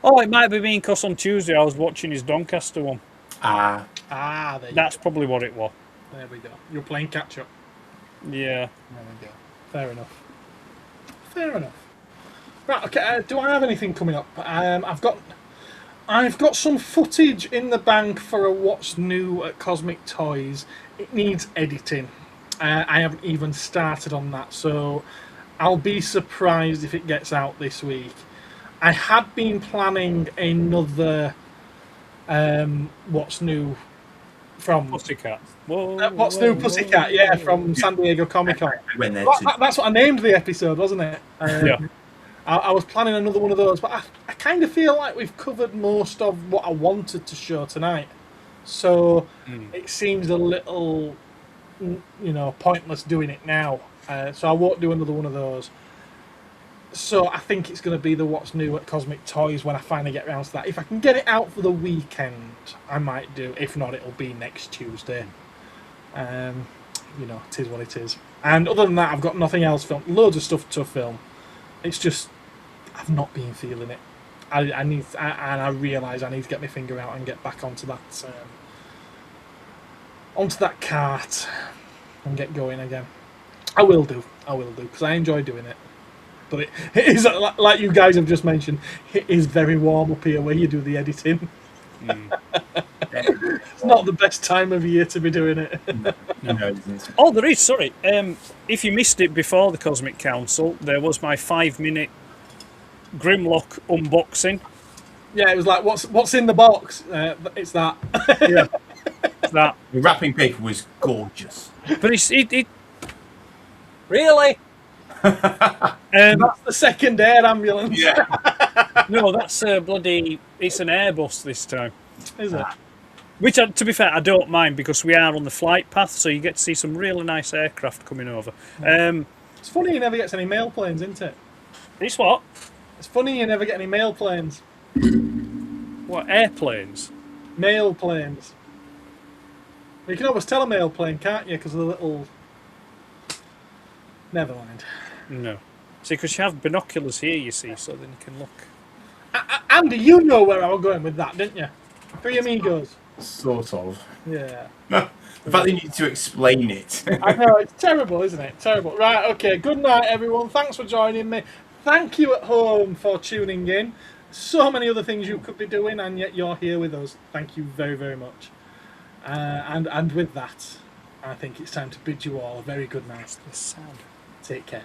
Oh, it might be me because on Tuesday I was watching his Doncaster one. That's probably what it was. There we go. You're playing catch up. Yeah. There we go. Fair enough. Fair enough. Right. Okay. Do I have anything coming up? I've got some footage in the bank for a what's new at Cosmic Toys. It needs editing. I haven't even started on that, so I'll be surprised if it gets out this week. I had been planning another What's New from Pussycat. What's New Pussycat, yeah, from San Diego Comic Con. That's what I named the episode, wasn't it? Yeah. I was planning another one of those, but I kind of feel like we've covered most of what I wanted to show tonight. So it seems a little, pointless doing it now. So I won't do another one of those. So I think it's going to be the What's New at Cosmic Toys when I finally get around to that. If I can get it out for the weekend, I might do. If not, it'll be next Tuesday. It is what it is. And other than that, I've got nothing else filmed. Loads of stuff to film. It's just I've not been feeling it. I realise I need to get my finger out and get back onto that cart and get going again. I will do, because I enjoy doing it. But it is, like you guys have just mentioned, it is very warm up here where you do the editing. It's not the best time of year to be doing it. No, it isn't. Oh, there is, sorry. If you missed it before the Cosmic Council, there was my 5-minute Grimlock unboxing. Yeah, it was like, what's in the box? It's that. Yeah. That. The wrapping paper was gorgeous. But it really? That's the second air ambulance. Yeah. No, that's it's an Airbus this time. Is it? Which, to be fair, I don't mind because we are on the flight path, so you get to see some really nice aircraft coming over. It's funny you never get any mail planes, isn't it? This what? It's funny you never get any mail planes. What, airplanes? Mail planes. You can always tell a mail plane, can't you? Because of the little... Never mind. No. See, because you have binoculars here, you see, so then you can look. Andy, you know where I was going with that, didn't you? Three Amigos. Sort of. Yeah. The fact that you need to explain it. I know, it's terrible, isn't it? Terrible. Right, okay, good night, everyone. Thanks for joining me. Thank you at home for tuning in. So many other things you could be doing, and yet you're here with us. Thank you very, very much. And with that, I think it's time to bid you all a very good night. What's this sound? Take care.